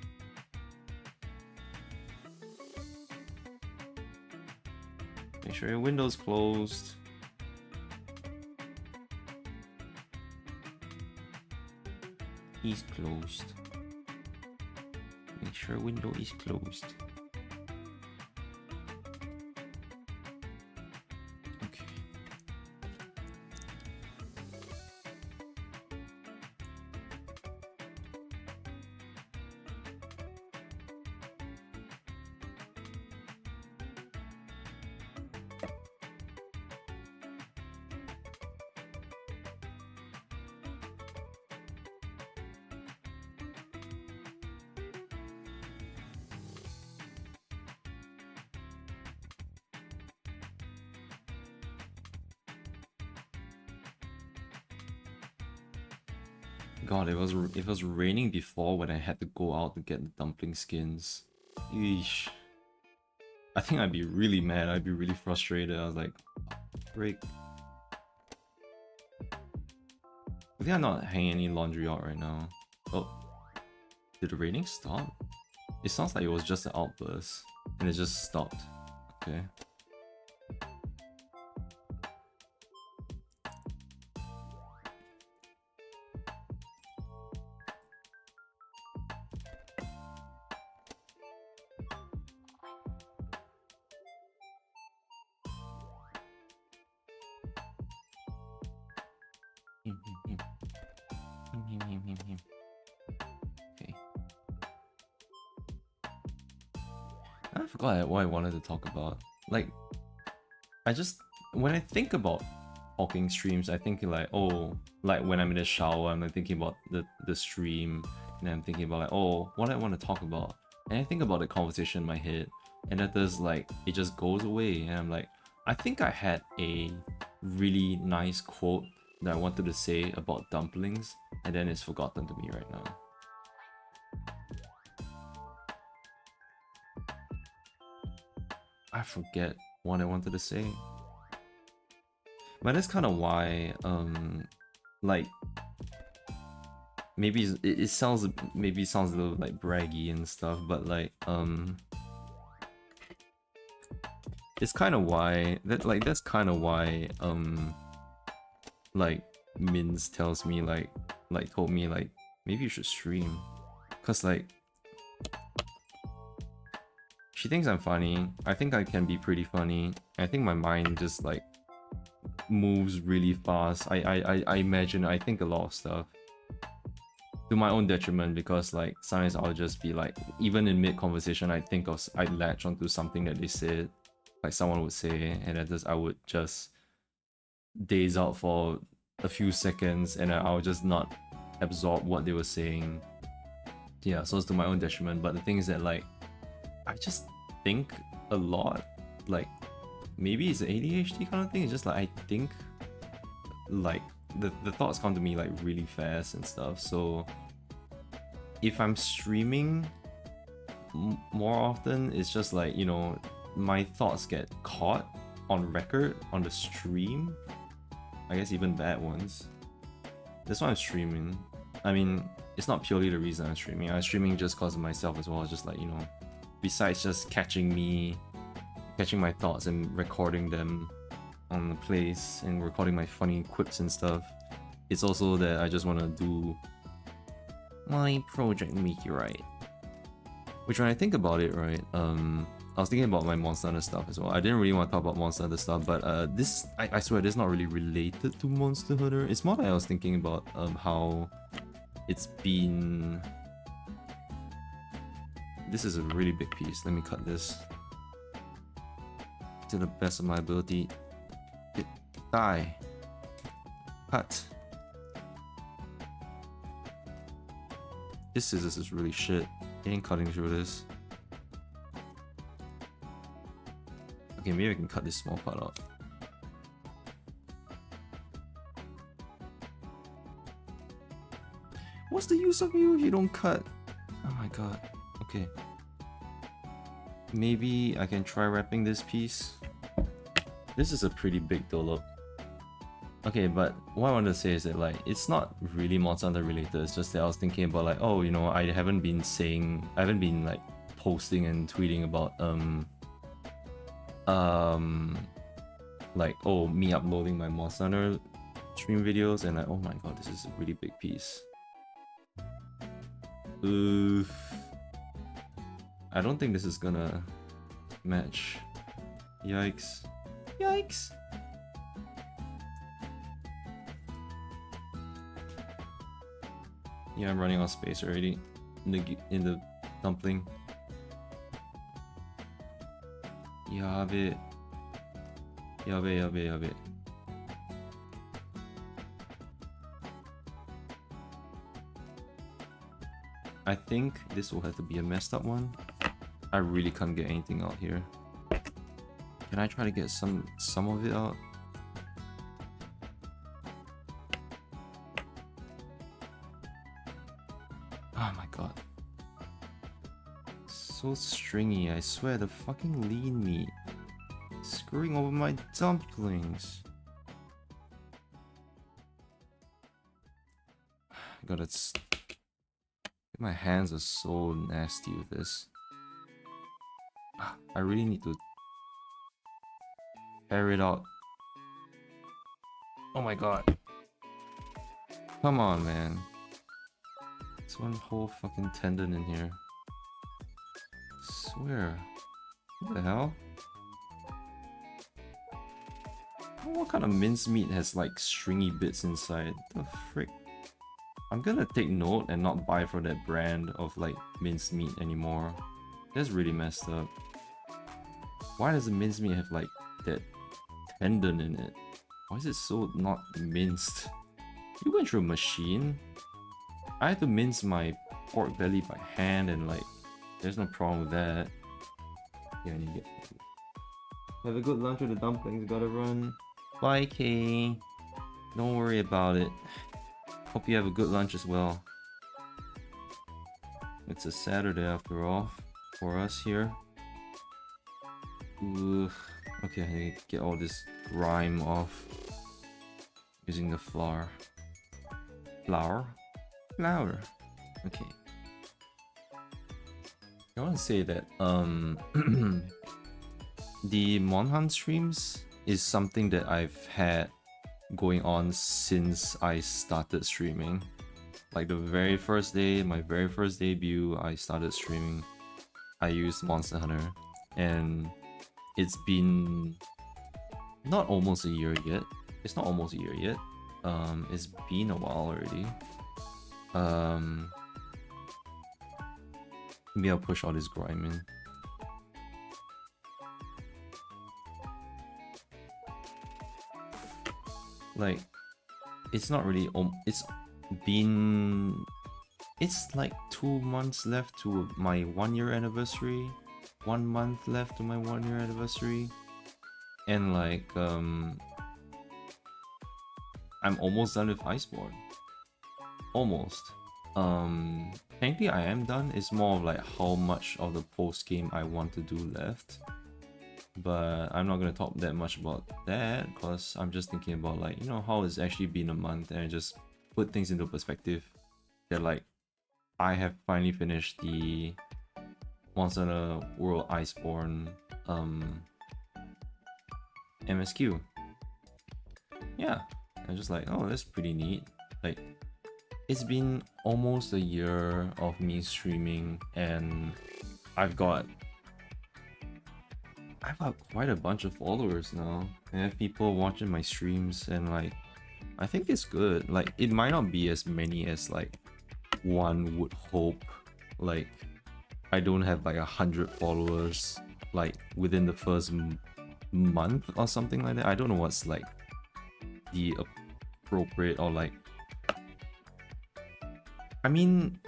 Make sure your window's closed. Is closed. Make sure window is closed. God, it was raining before when I had to go out to get the dumpling skins. Eesh. I think I'd be really mad. I'd be really frustrated. I was like, break. I think I'm not hanging any laundry out right now. Oh, did the raining stop? It sounds like it was just an outburst and it just stopped. Okay. Okay. I forgot what I wanted to talk about. Like, when I think about talking streams, I think like, oh, like when I'm in the shower, I'm like thinking about the stream, and I'm thinking about like, oh, what I want to talk about, and I think about the conversation in my head, and then there's like, it just goes away, and I'm like, I think I had a really nice quote that I wanted to say about dumplings, and then it's forgotten to me right now. I forget what I wanted to say. But that's kind of why, like, maybe it sounds a little like braggy and stuff, but like, it's kind of why that's kind of why, like, Mins tells me told me like maybe you should stream, cause like she thinks I'm funny. I think I can be pretty funny. I think my mind just like moves really fast. I imagine, I think a lot of stuff to my own detriment, because like sometimes I'll just be like, even in mid conversation, I latch onto something that they said, like someone would say, and I would just daze out for a few seconds, and I'll just not absorb what they were saying. Yeah, so it's to my own detriment. But the thing is that like, I just think a lot. Like, maybe it's an ADHD kind of thing. It's just like, I think like the thoughts come to me like really fast and stuff. So if I'm streaming more often, it's just like, you know, my thoughts get caught on record on the stream. I guess even bad ones. That's why I'm streaming. I mean, it's not purely the reason I'm streaming. I'm streaming just because of myself as well. It's just like, you know, besides just catching my thoughts and recording them on the place and recording my funny quips and stuff, it's also that I just want to do my project Meteorite. Which, when I think about it, right, I was thinking about my Monster Hunter stuff as well. I didn't really want to talk about Monster Hunter stuff, but I swear, this is not really related to Monster Hunter. It's more like I was thinking about how it's been... This is a really big piece. Let me cut this to the best of my ability. Die. Cut. This scissors is really shit. It ain't cutting through this. Okay, maybe I can cut this small part out. What's the use of you if you don't cut? Oh my god. Okay. Maybe I can try wrapping this piece. This is a pretty big dollop. Okay, but what I want to say is that like, it's not really Monster Hunter related. It's just that I was thinking about like, oh, you know, I haven't been like posting and tweeting about like, oh, me uploading my Monster Hunter stream videos, and like, oh my god, this is a really big piece. Oof. I don't think this is gonna match. Yikes. Yikes. Yeah, I'm running out of space already in the dumpling. Yabe. Yabe. I think this will have to be a messed up one. I really can't get anything out here. Can I try to get some of it out? Oh my god. So stringy, I swear, the fucking lean meat. Screwing over my dumplings. God, it's... My hands are so nasty with this. I really need to tear it out. Oh my god. Come on, man. There's one whole fucking tendon in here. Swear. What the hell? What kind of mincemeat has like stringy bits inside? The frick? I'm gonna take note and not buy from that brand of like mincemeat anymore. That's really messed up. Why does the mincemeat have like that tendon in it? Why is it so not minced? You went through a machine? I had to mince my pork belly by hand and like, there's no problem with that. Yeah, I need to get... Have a good lunch with the dumplings, gotta run. Bye, Kay. Don't worry about it. Hope you have a good lunch as well. It's a Saturday after all, for us here. Ooh. Okay, I need to get all this grime off using the flour. Flour? Flour. Okay. I want to say that the Monhan streams is something that I've had going on since I started streaming. Like the very first day, my very first debut, I started streaming. I used Monster Hunter, and it's been not almost a year yet. It's not almost a year yet. It's been a while already. Maybe I'll push all this grime in. Like, it's not really. It's like 2 months left to my 1 year anniversary. 1 month left to my 1 year anniversary, and like I'm almost done with Iceborne. Almost. Technically I am done. It's more of like how much of the post game I want to do left. But I'm not gonna talk that much about that because I'm just thinking about like, you know, how it's actually been a month, and just put things into perspective. That like I have finally finished the Monster Hunter World Iceborne MSQ. Yeah, I'm just like, oh, that's pretty neat. Like, it's been almost a year of me streaming, and I've got quite a bunch of followers now. I have people watching my streams, and like, I think it's good. Like, it might not be as many as like one would hope. Like, I don't have like 100 followers like within the first month or something like that. I don't know what's like the appropriate, or like, I mean,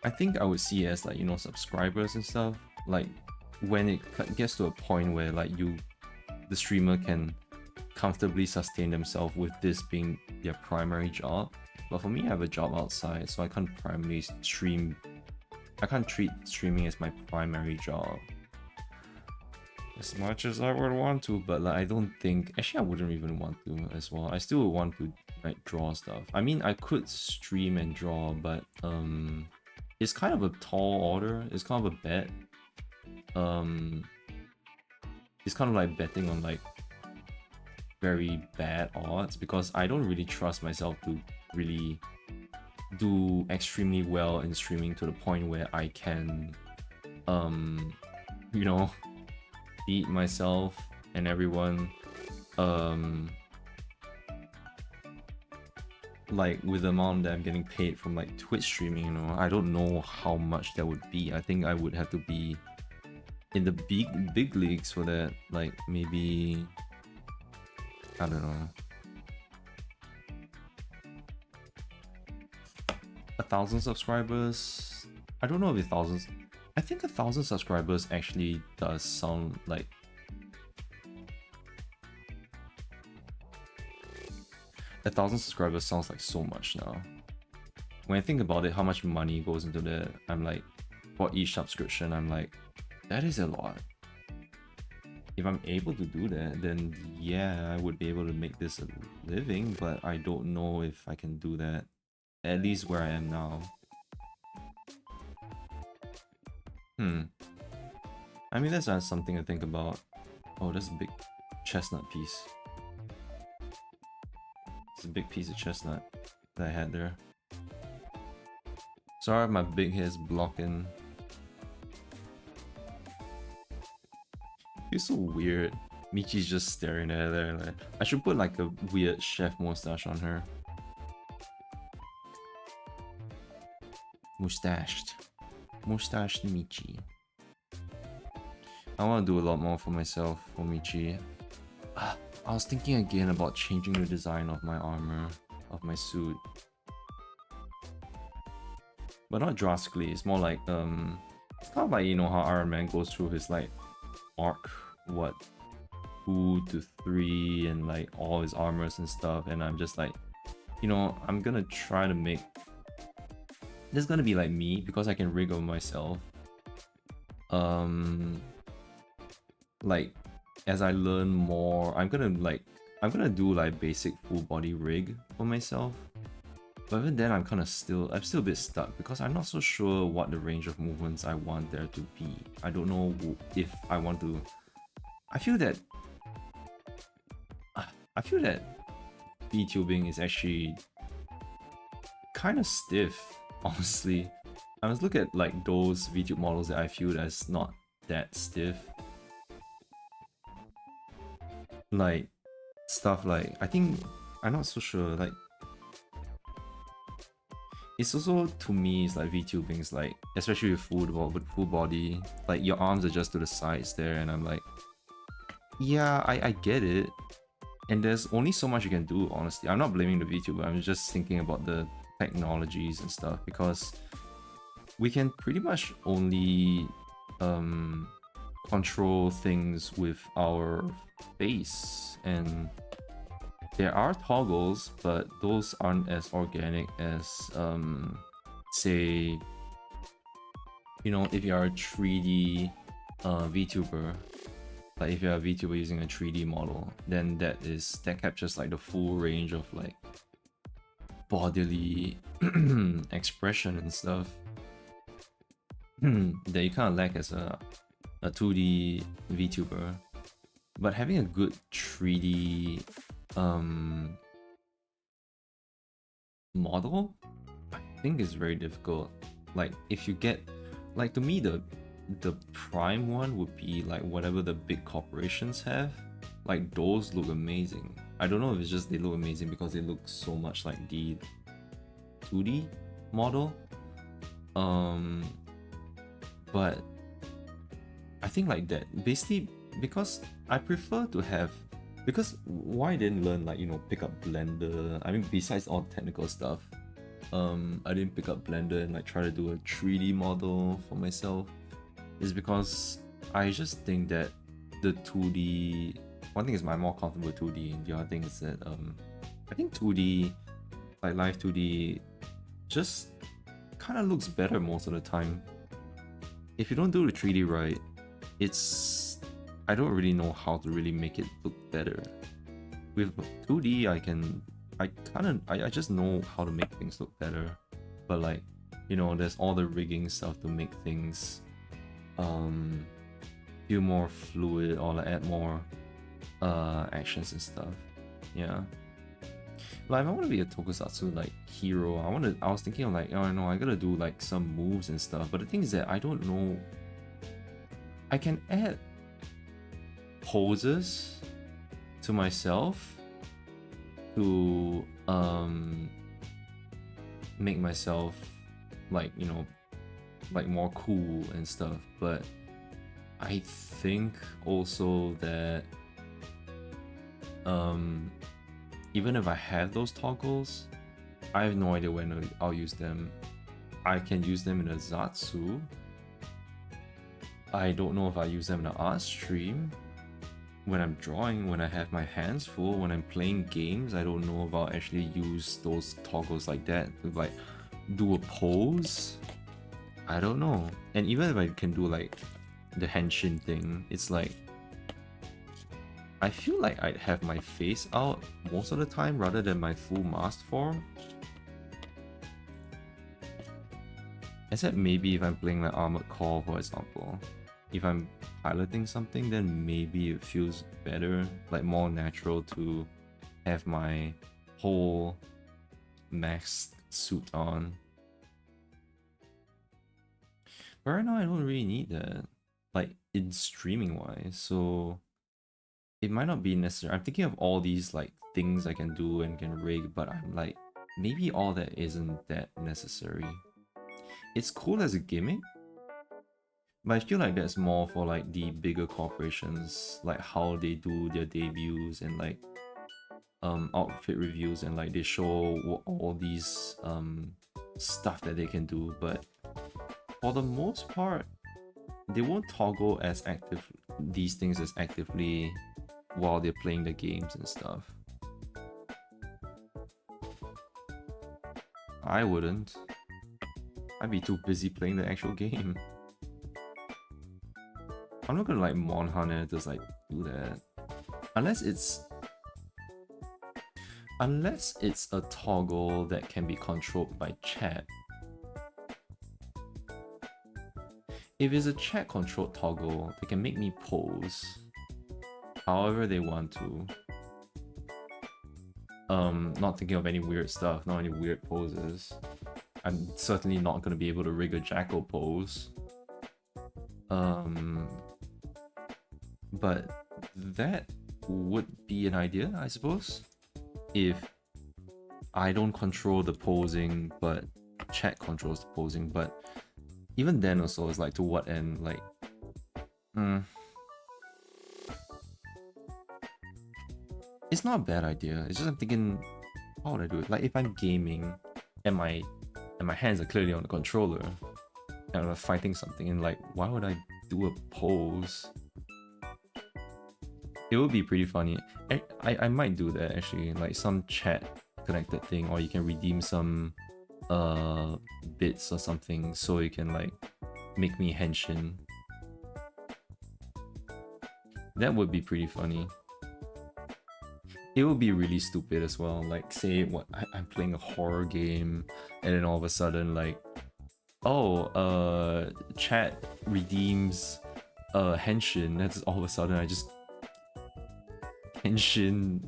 I think I would see it as like, you know, subscribers and stuff. Like, when it gets to a point where like the streamer can comfortably sustain themselves with this being their primary job. But for me, I have a job outside, so I can't primarily stream. I can't treat streaming as my primary job as much as I would want to. But like, I don't think, actually I wouldn't even want to as well. I still would want to like draw stuff. I mean, I could stream and draw, but it's kind of a tall order. It's kind of a bet. It's kind of like betting on like very bad odds, because I don't really trust myself to really do extremely well in streaming to the point where I can you know, beat myself and everyone like with the amount that I'm getting paid from like Twitch streaming. You know, I don't know how much that would be. I think I would have to be in the big leagues for that. Like, maybe, I don't know, 1,000 subscribers. I don't know if it's thousands. I think 1,000 subscribers actually does sound like, 1,000 subscribers sounds like so much now. when I think about it, how much money goes into that, I'm like, for each subscription, I'm like, that is a lot. If I'm able to do that, then yeah, I would be able to make this a living, but I don't know if I can do that, at least where I am now. I mean, that's something to think about. Oh, that's a big chestnut piece. It's a big piece of chestnut that I had there. Sorry, my big hair's blocking. Feels so weird. Michi's just staring at her. Like, I should put like a weird chef mustache on her. Mustached Michi. I want to do a lot more for myself, for Michi. I was thinking again about changing the design of my armor, of my suit. But not drastically, it's more like, it's kind of like, you know, how Iron Man goes through his like arc, what, 2 to 3 and like all his armors and stuff, and I'm just like, you know, I'm gonna try to make this gonna be like me because I can rig over myself. Like as I learn more, I'm gonna do like basic full body rig for myself. But even then, I'm still a bit stuck because I'm not so sure what the range of movements I want there to be. I don't know if I want to. I feel that VTubing is actually kind of stiff, honestly. I was looking at like those VTube models that I feel as not that stiff. Like stuff like, I think, I'm not so sure, like it's also, to me, it's like VTubing is like, especially with full body, like your arms are just to the sides there, and I'm like, yeah, I get it. And there's only so much you can do, honestly. I'm not blaming the VTuber, I'm just thinking about the technologies and stuff, because we can pretty much only control things with our face, and there are toggles, but those aren't as organic as, say, you know, if you are a 3D VTuber, like if you're a VTuber using a 3D model, then that captures like the full range of like bodily expression and stuff that you kind of lack as a 2D VTuber. But having a good 3D model, I think is very difficult. Like if you get, like, to me the prime one would be like whatever the big corporations have. Like those look amazing. I don't know if it's just they look amazing because they look so much like the 2D model. But I think like that, basically, because I prefer to have, because why I didn't learn, like, you know, pick up Blender, I mean, besides all the technical stuff, I didn't pick up Blender and like try to do a 3D model for myself, is because I just think that the 2D, one thing is I'm more comfortable with 2D, and the other thing is that I think 2D, like live 2D, just kind of looks better most of the time. If you don't do the 3D right, I don't really know how to really make it look better. With 2D, I just know how to make things look better. But like, you know, there's all the rigging stuff to make things feel more fluid, or like add more actions and stuff. Yeah. Like if I want to be a tokusatsu like hero, I was thinking of like, oh no, I gotta do like some moves and stuff. But the thing is that I don't know. I can add poses to myself to make myself, like, you know, like more cool and stuff. But I think also that even if I have those toggles, I have no idea when I'll use them. I can use them in a Zatsu. I don't know if I use them in an art stream. When I'm drawing, when I have my hands full, when I'm playing games, I don't know if I'll actually use those toggles like that. With like, do a pose, I don't know. And even if I can do like the henshin thing, it's like I feel like I'd have my face out most of the time rather than my full mask form. Except maybe if I'm playing like Armored Core, for example. If I'm piloting something, then maybe it feels better, like more natural to have my whole mask suit on. But right now I don't really need that, like in streaming wise, so it might not be necessary. I'm thinking of all these like things I can do and can rig, but I'm like, maybe all that isn't that necessary. It's cool as a gimmick, but I feel like that's more for like the bigger corporations, like how they do their debuts and like outfit reviews, and like they show all these stuff that they can do. But for the most part, they won't toggle as active these things as actively while they're playing the games and stuff. I wouldn't. I'd be too busy playing the actual game. I'm not gonna like Monhan and just like do that. Unless it's a toggle that can be controlled by chat. If it's a chat controlled toggle, they can make me pose however they want to. Not thinking of any weird stuff, not any weird poses. I'm certainly not gonna be able to rig a jackal pose. But that would be an idea, I suppose, if I don't control the posing, but chat controls the posing. But even then also, it's like, to what end? Like, it's not a bad idea. It's just I'm thinking, how would I do it? Like, if I'm gaming and my hands are clearly on the controller and I'm fighting something, and like, why would I do a pose? It would be pretty funny. I might do that actually, like some chat connected thing, or you can redeem some bits or something so you can like make me henshin. That would be pretty funny. It would be really stupid as well. Like, say I'm playing a horror game and then all of a sudden like, oh, chat redeems henshin. That's all of a sudden I just henshin.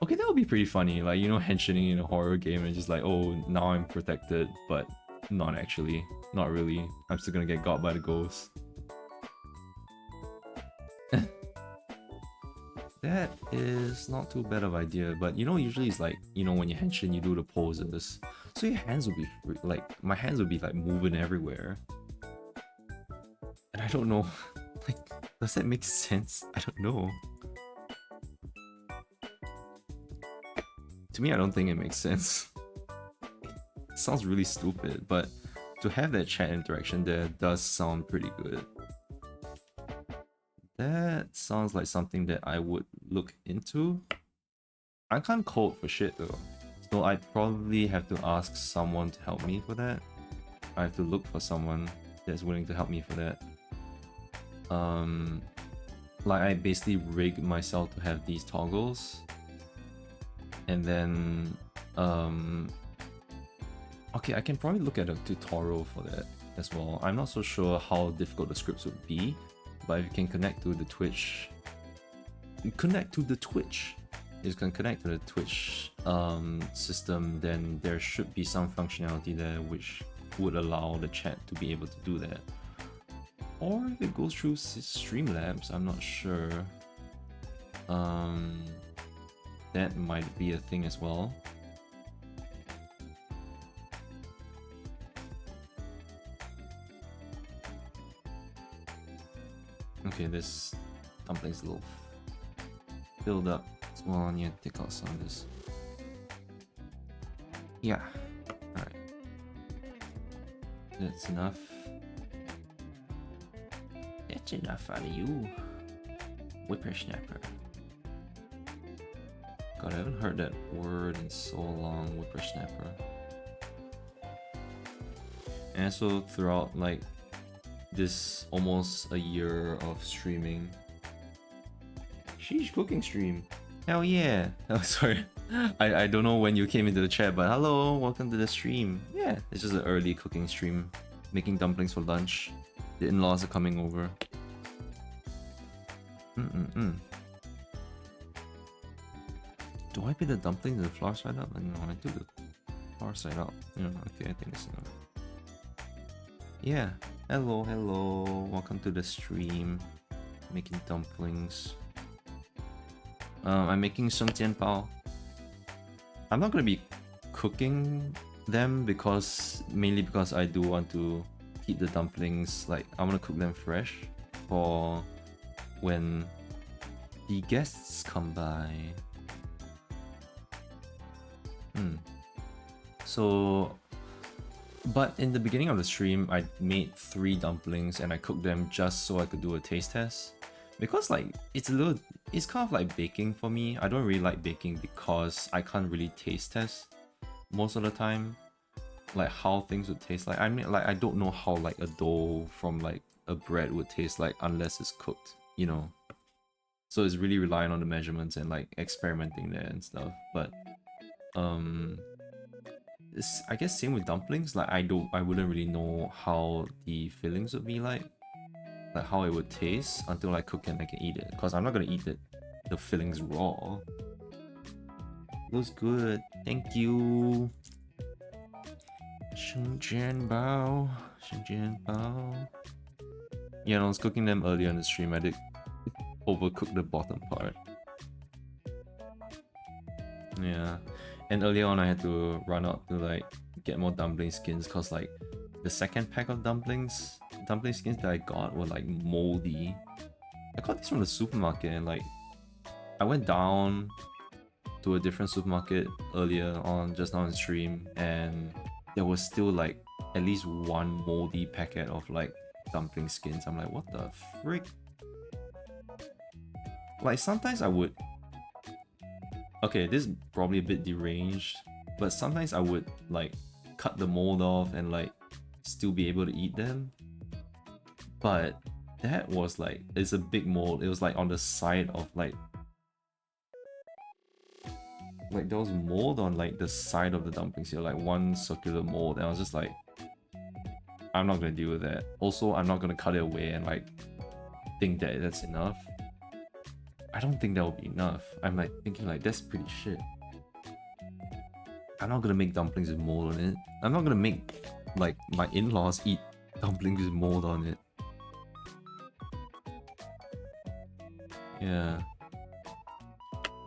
Okay, that would be pretty funny. Like, you know, henshining in a horror game and just like, oh, now I'm protected, but not actually. Not really. I'm still gonna get got by the ghost. That is not too bad of an idea, but you know, usually it's like, you know, when you henshin, you do the poses. So your hands will be like, my hands will be like moving everywhere. And I don't know, like, does that make sense? I don't know. To me, I don't think it makes sense. It sounds really stupid, but to have that chat interaction there does sound pretty good. That sounds like something that I would look into. I can't code for shit though, so I probably have to ask someone to help me for that. I have to look for someone that's willing to help me for that. Like, I basically rig myself to have these toggles, and then okay, I can probably look at a tutorial for that as well. I'm not so sure how difficult the scripts would be, but if you can connect to the Twitch, you can connect to the Twitch system, then there should be some functionality there which would allow the chat to be able to do that. Or if it goes through Streamlabs, I'm not sure. That might be a thing as well. Okay, this dumpling's a little filled up as well. I need to take out some of this. Yeah, alright. That's enough. That's enough out of you, whippersnapper. God, I haven't heard that word in so long, whippersnapper. And so throughout like this almost a year of streaming. Sheesh, cooking stream. Hell yeah. Oh, sorry. I don't know when you came into the chat, but hello, welcome to the stream. Yeah, it's just an early cooking stream. Making dumplings for lunch. The in-laws are coming over. Do I put the dumplings in the flour side up? No, I do the flour side up. Yeah, okay, I think it's enough. Yeah. Hello, hello. Welcome to the stream. Making dumplings. I'm making 生煎包. I'm not gonna be cooking them mainly because I do want to keep the dumplings, like I want to cook them fresh for when the guests come by. So, but in the beginning of the stream, I made 3 dumplings and I cooked them just so I could do a taste test. Because like, it's kind of like baking for me. I don't really like baking because I can't really taste test most of the time, like how things would taste like. I mean, like I don't know how like a dough from like a bread would taste like unless it's cooked, you know. So it's really relying on the measurements and like experimenting there and stuff. But it's, I guess same with dumplings. Like I wouldn't really know how the fillings would be like how it would taste until I cook it and I can eat it. Because I'm not gonna eat the fillings raw. Looks good. Thank you. 生煎包. Yeah, I was cooking them earlier on the stream. I did overcook the bottom part. Yeah. And earlier on I had to run out to like get more dumpling skins because like the second pack of dumpling skins that I got were like moldy. I got these from the supermarket and like I went down to a different supermarket earlier on just now on stream and there was still like at least 1 moldy packet of like dumpling skins. I'm like, what the frick? Like sometimes I would, okay, this is probably a bit deranged, but sometimes I would like cut the mold off and like still be able to eat them. But that was like, it's a big mold. It was like on the side of like there was mold on like the side of the dumplings here, like 1 circular mold, and I was just like, I'm not gonna deal with that. Also, I'm not gonna cut it away and like think that that's enough. I don't think that will be enough. I'm like thinking like that's pretty shit. I'm not gonna make dumplings with mold on it. I'm not gonna make like my in-laws eat dumplings with mold on it. Yeah.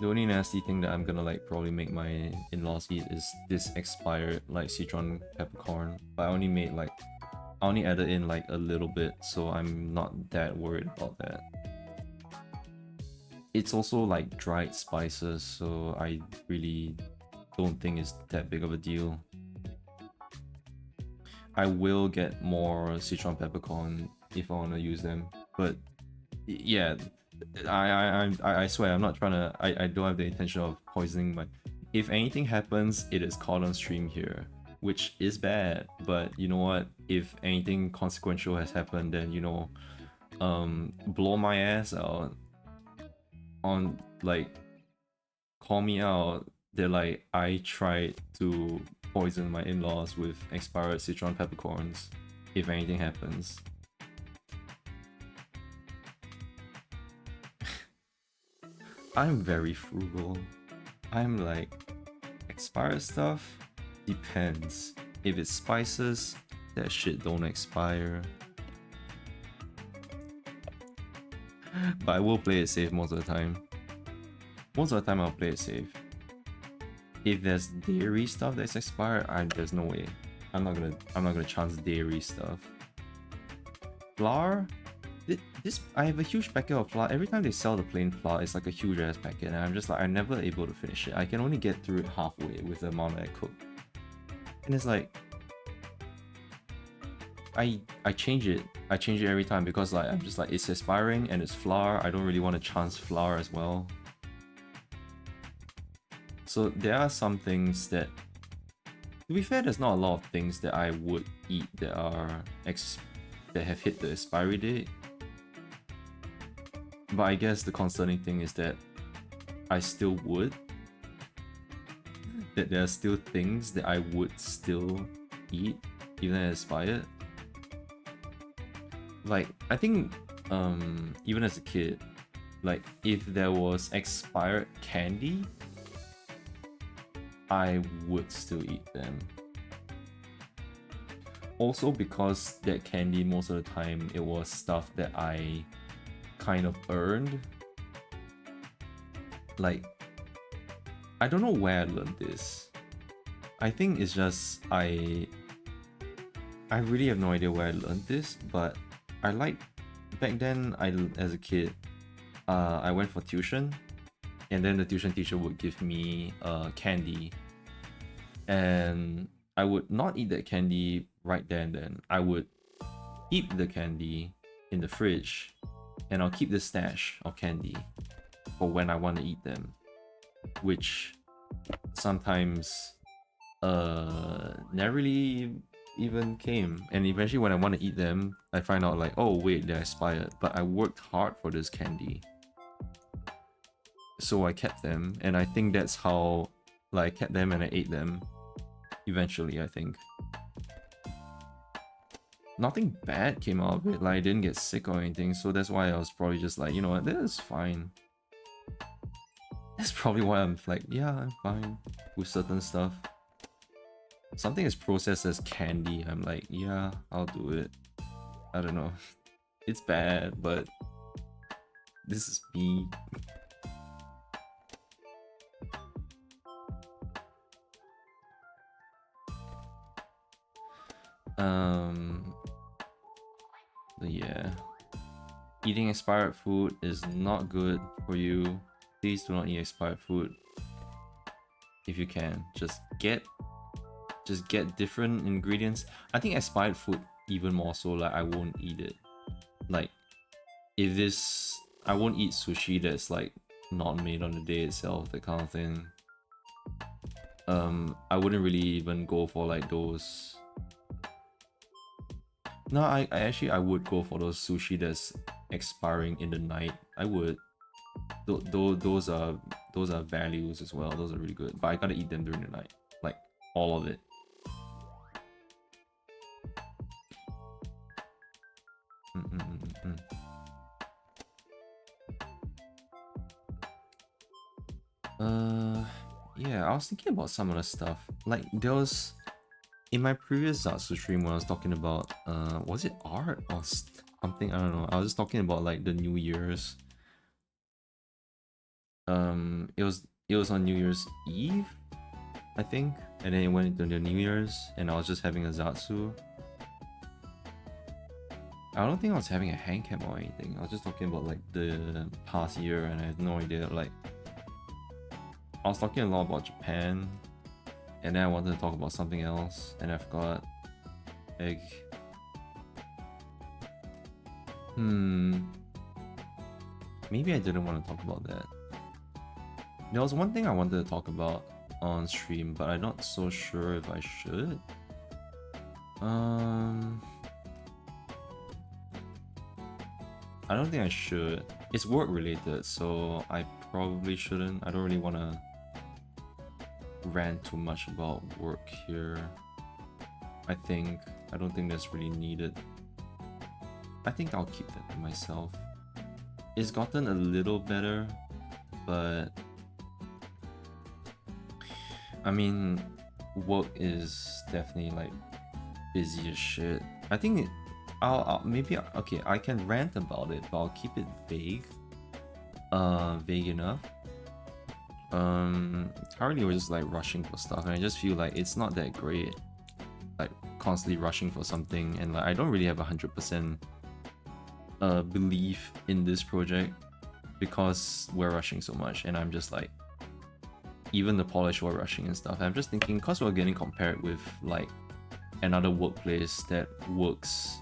The only nasty thing that I'm gonna like probably make my in-laws eat is this expired like Sichuan peppercorn. But I only added in like a little bit, so I'm not that worried about that. It's also like dried spices, so I really don't think it's that big of a deal. I will get more Sichuan peppercorn if I want to use them, but yeah, I swear I'm not trying to. I don't have the intention of poisoning my. If anything happens, it is caught on stream here, which is bad. But you know what? If anything consequential has happened, then you know, blow my ass out. On like, call me out. They're like, I tried to poison my in-laws with expired Sichuan peppercorns. If anything happens. I'm very frugal. I'm like, expired stuff? Depends. If it's spices, that shit don't expire. But I will play it safe most of the time. Most of the time I'll play it safe. If there's dairy stuff that's expired, there's no way. I'm not gonna chance dairy stuff. Flour? I have a huge packet of flour. Every time they sell the plain flour, it's like a huge ass packet, and I'm just like, I'm never able to finish it. I can only get through it halfway with the amount that I cook. And it's like, I change it. I change it every time because like I'm just like, it's expiring and it's flour. I don't really want to chance flour as well. So there are some things that To be fair, there's not a lot of things that I would eat that that have hit the expiry date. But I guess the concerning thing is that I still would. That there are still things that I would still eat, even if expired. Like, I think, even as a kid, like, if there was expired candy, I would still eat them. Also because that candy, most of the time, it was stuff that I kind of earned. Like, I don't know where I learned this. I think it's just I really have no idea where I learned this, but I like back then. As a kid, I went for tuition, and then the tuition teacher would give me candy, and I would not eat that candy right there and then. I would keep the candy in the fridge, and I'll keep the stash of candy for when I want to eat them, which sometimes never really even came. And eventually when I want to eat them, I find out like, oh wait, they're expired, but I worked hard for this candy, so I kept them. And I think that's how, like, I kept them and I ate them eventually. I think nothing bad came out of it, like I didn't get sick or anything, so that's why I was probably just like, you know what, this is fine. That's probably why I'm like, yeah, I'm fine with certain stuff. Something is processed as candy, I'm like, yeah, I'll do it. I don't know. It's bad, but this is me. But yeah. Eating expired food is not good for you. Please do not eat expired food. If you can, just get different ingredients. I think expired food even more so, like I won't eat it. Like, if this, I won't eat sushi that's like not made on the day itself, that kind of thing. I wouldn't really even go for like those. No, I actually I would go for those sushi that's expiring in the night. I would. Those are values as well. Those are really good. But I gotta eat them during the night, like all of it. Yeah, I was thinking about some of the stuff. Like there was in my previous Zatsu stream when I was talking about was it art or something? I don't know. I was just talking about like the New Year's. It was on New Year's Eve, I think, and then it went into the New Year's, and I was just having a Zatsu. I don't think I was having a hang cam or anything. I was just talking about like the past year, and I had no idea. Like, I was talking a lot about Japan, and then I wanted to talk about something else, and I forgot. Like, maybe I didn't want to talk about that. There was one thing I wanted to talk about on stream, but I'm not so sure if I should. I don't think I should. It's work related, so I probably shouldn't. I don't really want to rant too much about work here. I don't think that's really needed. I think I'll keep that to myself. It's gotten a little better, but I mean, work is definitely like busy as shit. I think I'll maybe, okay, I can rant about it, but I'll keep it vague. Vague enough. Currently we're just like rushing for stuff, and I just feel like it's not that great. Like constantly rushing for something, and like I don't really have 100% belief in this project because we're rushing so much, and I'm just like, even the polish we're rushing and stuff, I'm just thinking, because we're getting compared with like another workplace that works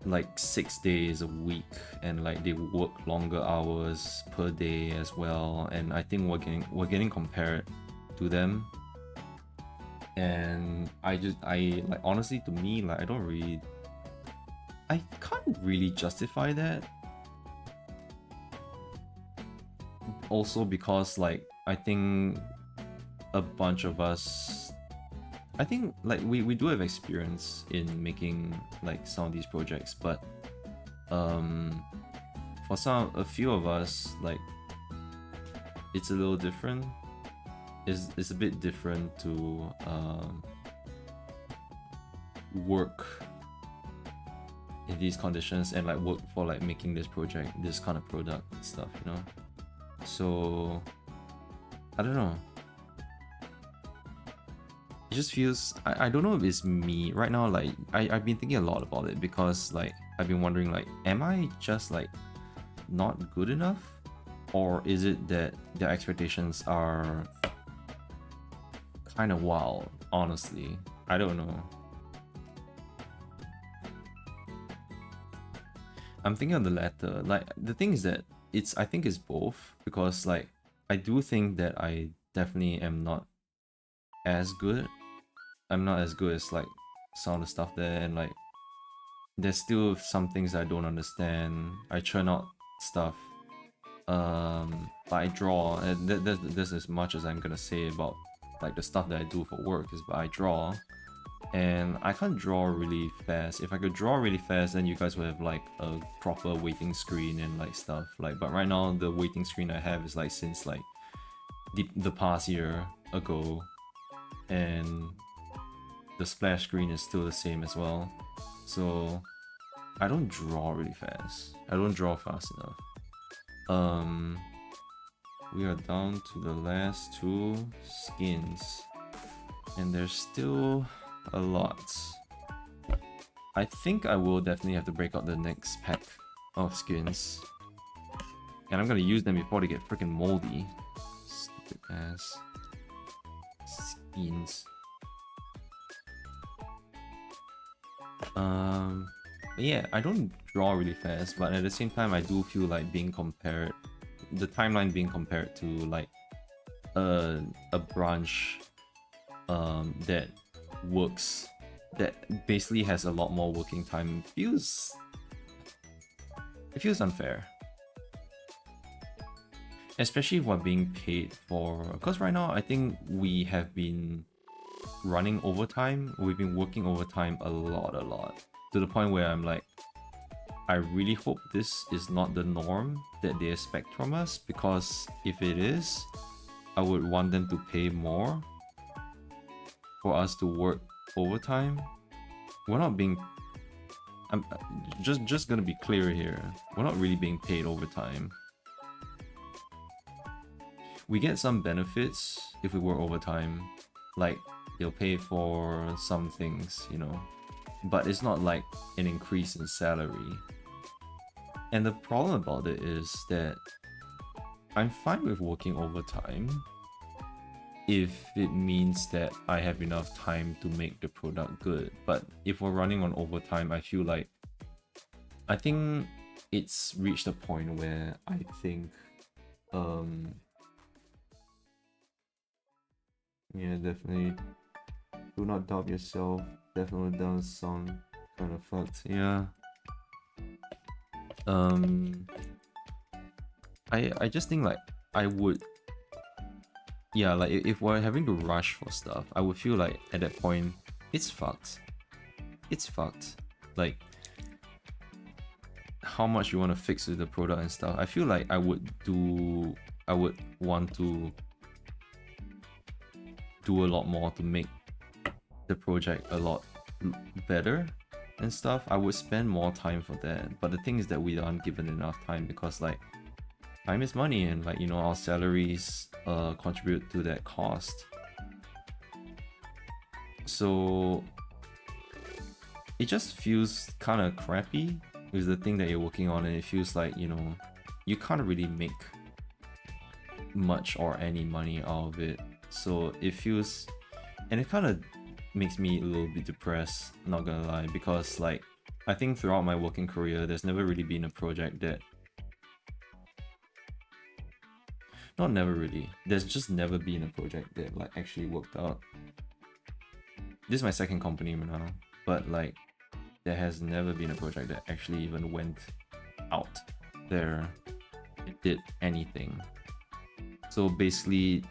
like 6 days a week, and like they work longer hours per day as well, and I think we're getting compared to them. And I like, honestly, to me, like, I can't really justify that. Also because, like, I think a bunch of us, I think, like, we do have experience in making, like, some of these projects, but for a few of us, like, it's a little different. It's a bit different to work in these conditions and, like, work for, like, making this project, this kind of product and stuff, you know. So I don't know. It just feels, I don't know if it's me right now. Like, I've been thinking a lot about it because, like, I've been wondering, like, am I just, like, not good enough, or is it that their expectations are kind of wild? Honestly, I don't know. I'm thinking of the latter. Like, the thing is that I think it's both, because, like, I do think that I definitely am not as good. I'm not as good as, like, some of the stuff there, and, like, there's still some things I don't understand. I churn out stuff. But I draw, and that's as much as I'm gonna say about, like, the stuff that I do for work, is I draw. And I can't draw really fast. If I could draw really fast, then you guys would have, like, a proper waiting screen and, like, stuff. Like, but right now the waiting screen I have is, like, since, like, the past year ago, and the splash screen is still the same as well. So I don't draw really fast. I don't draw fast enough. We are down to the last 2 skins, and there's still a lot. I think I will definitely have to break out the next pack of skins, and I'm gonna use them before they get freaking moldy. Stupid ass skins. But yeah, I don't draw really fast, but at the same time I do feel like being compared, the timeline being compared to, like, a branch that works, that basically has a lot more working time, feels unfair. Especially if we're being paid for, because right now I think we have been running overtime. We've been working overtime a lot, to the point where I'm like, I really hope this is not the norm that they expect from us, because if it is, I would want them to pay more for us to work overtime. We're not being, I'm just gonna be clear here, we're not really being paid overtime. We get some benefits if we work overtime, like they'll pay for some things, you know, but it's not like an increase in salary. And the problem about it is that I'm fine with working overtime if it means that I have enough time to make the product good. But if we're running on overtime, I feel like, I think it's reached a point where I think, yeah, definitely. Do not doubt yourself. Definitely does sound kind of fucked. Yeah. I just think, like, I would, yeah, like, if we're having to rush for stuff, I would feel like at that point it's fucked. It's fucked. Like, how much you want to fix with the product and stuff. I feel like I would want to do a lot more to make the project a lot better and stuff. I would spend more time for that, but the thing is that we aren't given enough time, because, like, time is money, and, like, you know, our salaries contribute to that cost. So it just feels kind of crappy with the thing that you're working on, and it feels like, you know, you can't really make much or any money out of it. So it feels, and it kind of makes me a little bit depressed, not gonna lie, because, like, I think throughout my working career, there's never really been a project that, Not never really. There's just never been a project that like actually worked out. This is my second company now, but like there has never been a project that actually even went out there and did anything. So basically,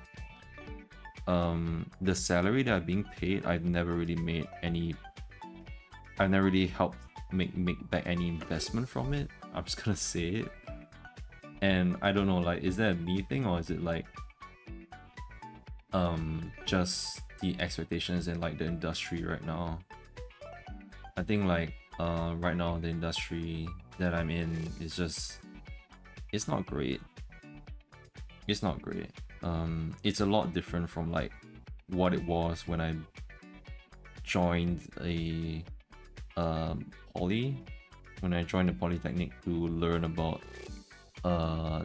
the salary that I'm being paid, I've never really made any. I've never really helped make back any investment from it. I'm just gonna say it. And I don't know, like, is that a me thing or is it like just the expectations in like the industry right now? I think like right now the industry that I'm in is just, it's not great. It's not great. It's a lot different from like what it was when I joined a poly, when I joined the polytechnic to learn about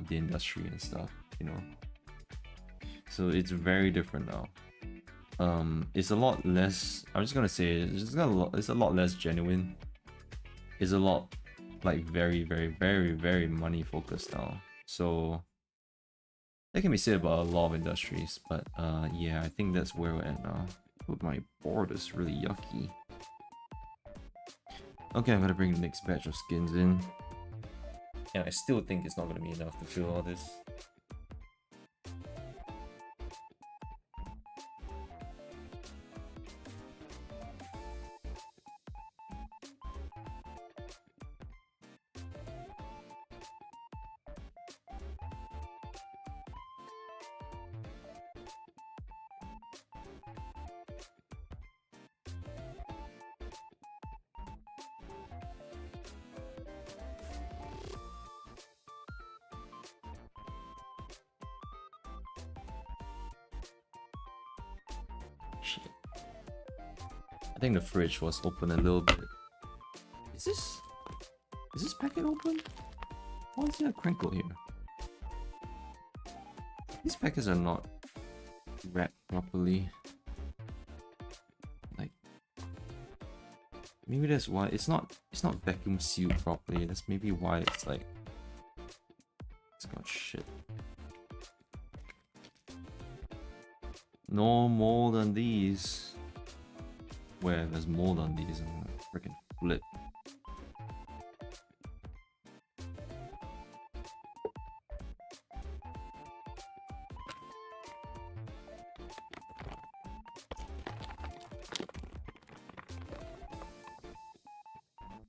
the industry and stuff, you know. So it's very different now. It's a lot less, I'm just gonna say it, it's a lot less genuine. It's a lot like very very money focused now. So that can be said about a lot of industries, but yeah, I think that's where we're at now. But my board is really yucky. Okay, I'm gonna bring the next batch of skins in. And I still think it's not gonna be enough to fill all this. Shit. I think the fridge was open a little bit. Is this packet open? Why is there a Chroneco here? These packets are not wrapped properly. Like, maybe that's why it's not vacuum sealed properly. That's maybe why it's like it's got shit. No mold on these. Where there's mold on these, I'm gonna freaking flip.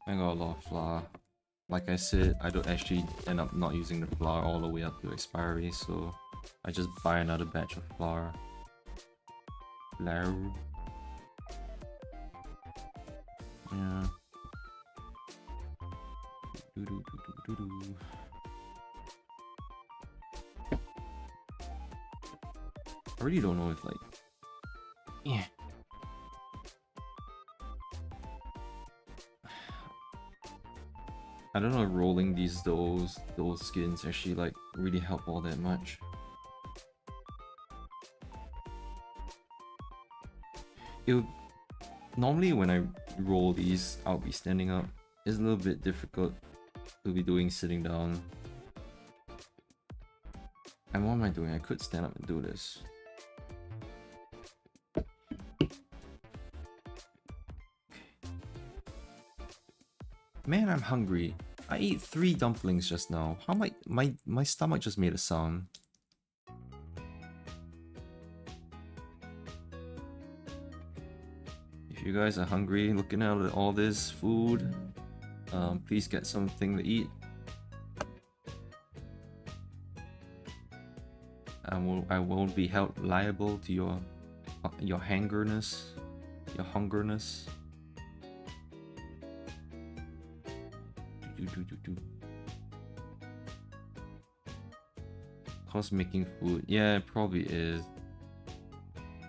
I got a lot of flour. Like I said, I don't actually end up not using the flour all the way up to expiry, so I just buy another batch of flour. Flour. Yeah. I really don't know if like, yeah. I don't know if rolling those skins actually like really help all that much. Normally when I roll these, I'll be standing up. It's a little bit difficult to be doing sitting down. And what am I doing? I could stand up and do this. Man, I'm hungry. I ate 3 dumplings just now. How my stomach just made a sound. If you guys are hungry, looking at all this food, please get something to eat. I won't be held liable to your hungerness, your hungerness. How's making food? Yeah, it probably is.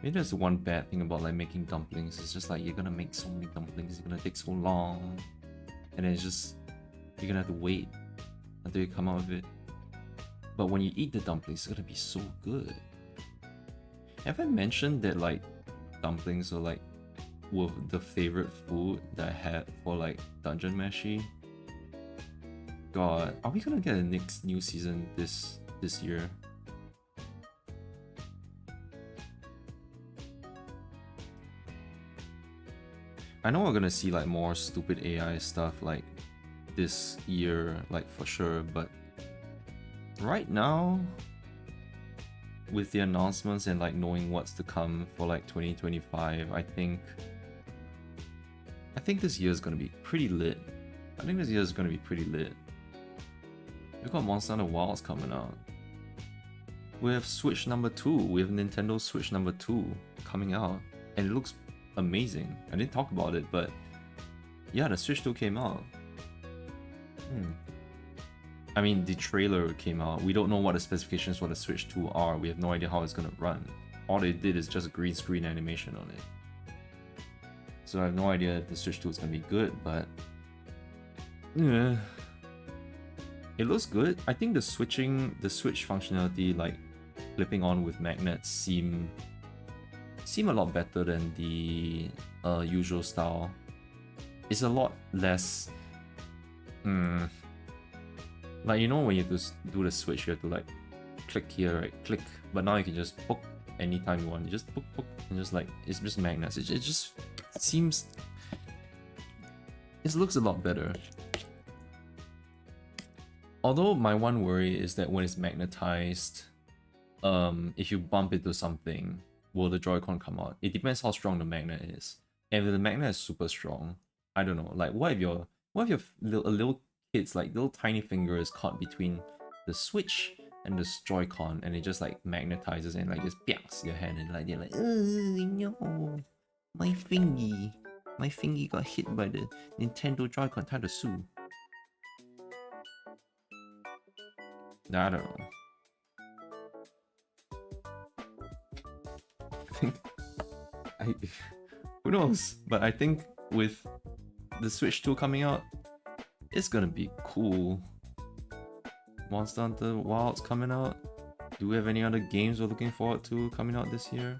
Maybe that's the one bad thing about like making dumplings. It's just like you're gonna make so many dumplings, it's gonna take so long, and then it's just you're gonna have to wait until you come out of it. But when you eat the dumplings, it's gonna be so good. Have I mentioned that like dumplings are like were the favorite food that I had for like Dungeon Meshi? God, are we gonna get a next new season this year? I know we're gonna see like more stupid AI stuff like this year, like for sure, but right now, with the announcements and like knowing what's to come for like 2025, I think this year is gonna be pretty lit. I think this year is gonna be pretty lit. We've got Monster Hunter Wilds coming out. We have Switch number 2. We have Nintendo Switch number 2 coming out, and it looks amazing. I didn't talk about it, but yeah, the Switch 2 came out. I mean, the trailer came out. We don't know what the specifications for the Switch 2 are. We have no idea how it's gonna run. All they did is just green screen animation on it. So I have no idea if the Switch 2 is gonna be good, but yeah, it looks good. I think the Switch functionality, like flipping on with magnets, seem a lot better than the usual style. It's a lot less. Like, you know, when you have to do the switch, you have to like click here, right? Click. But now you can just poke anytime you want. You just poke, and just like, it's just magnets. It just seems. It looks a lot better. Although my one worry is that when it's magnetized, if you bump into something, will the Joy-Con come out? It depends how strong the magnet is. And if the magnet is super strong, I don't know. Like, what if your little kid's like little tiny finger is caught between the Switch and the Joy-Con, and it just like magnetizes and like just pierces your hand, and like they're like, no, my fingy got hit by the Nintendo Joy-Con, time to sue. I don't know. Who knows? But I think with the Switch 2 coming out, it's gonna be cool. Monster Hunter Wilds coming out. Do we have any other games we're looking forward to coming out this year?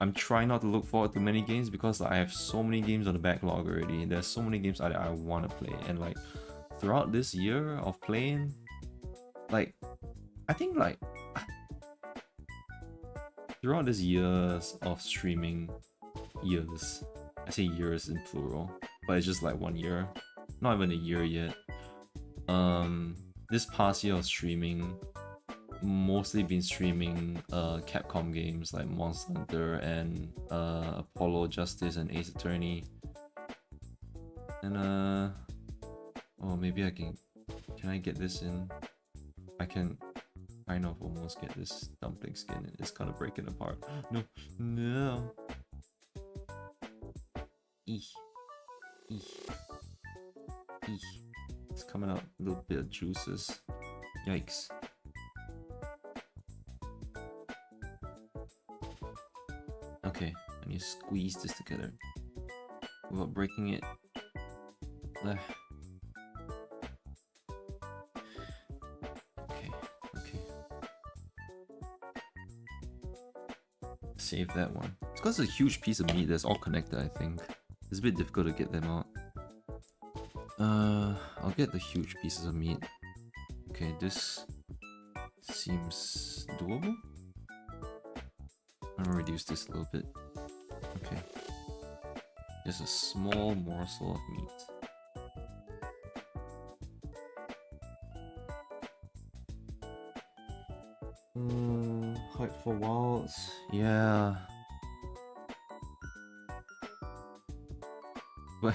I'm trying not to look forward to many games because I have so many games on the backlog already. There's so many games that I want to play, and like throughout this year of playing, like I think like throughout this years of streaming, I say years in plural, but it's just like 1 year, not even a year yet. This past year of streaming, mostly been streaming Capcom games like Monster Hunter and Apollo Justice and Ace Attorney. And oh, maybe I can I get this in? I can kind of almost get this dumpling skin. It's kind of breaking apart. No. Eesh. It's coming out a little bit of juices. Yikes. Okay, I need to squeeze this together without breaking it. Okay. Save that one. It's because it's a huge piece of meat that's all connected, I think. It's a bit difficult to get them out. I'll get the huge pieces of meat. Okay, this seems doable. I'm gonna reduce this a little bit. Okay. Just a small morsel of meat. Hype for Wilds. Yeah. But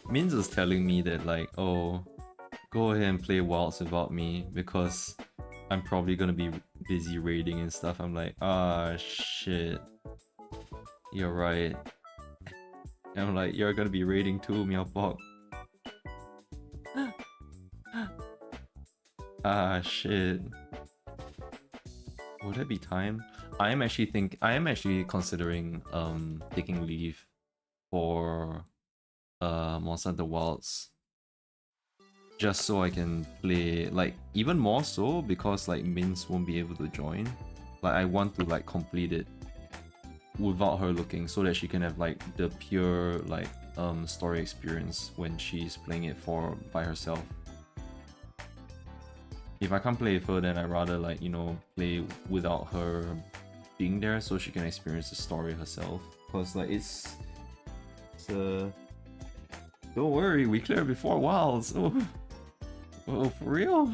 Minz was telling me that like, oh, go ahead and play Wilds without me because I'm probably gonna be busy raiding and stuff. I'm like, ah, shit. You're right. And I'm like, you're gonna be raiding too, Meowpok. Ah, shit. Would that be time? I am actually considering taking leave for Monster Hunter Wilds, just so I can play, like, even more so because like Minz won't be able to join. Like, I want to like complete it without her looking so that she can have like the pure like story experience when she's playing it by herself. If I can't play with her, then I'd rather like, you know, play without her being there so she can experience the story herself. Cause like it's don't worry, we cleared before Wilds. Oh, for real?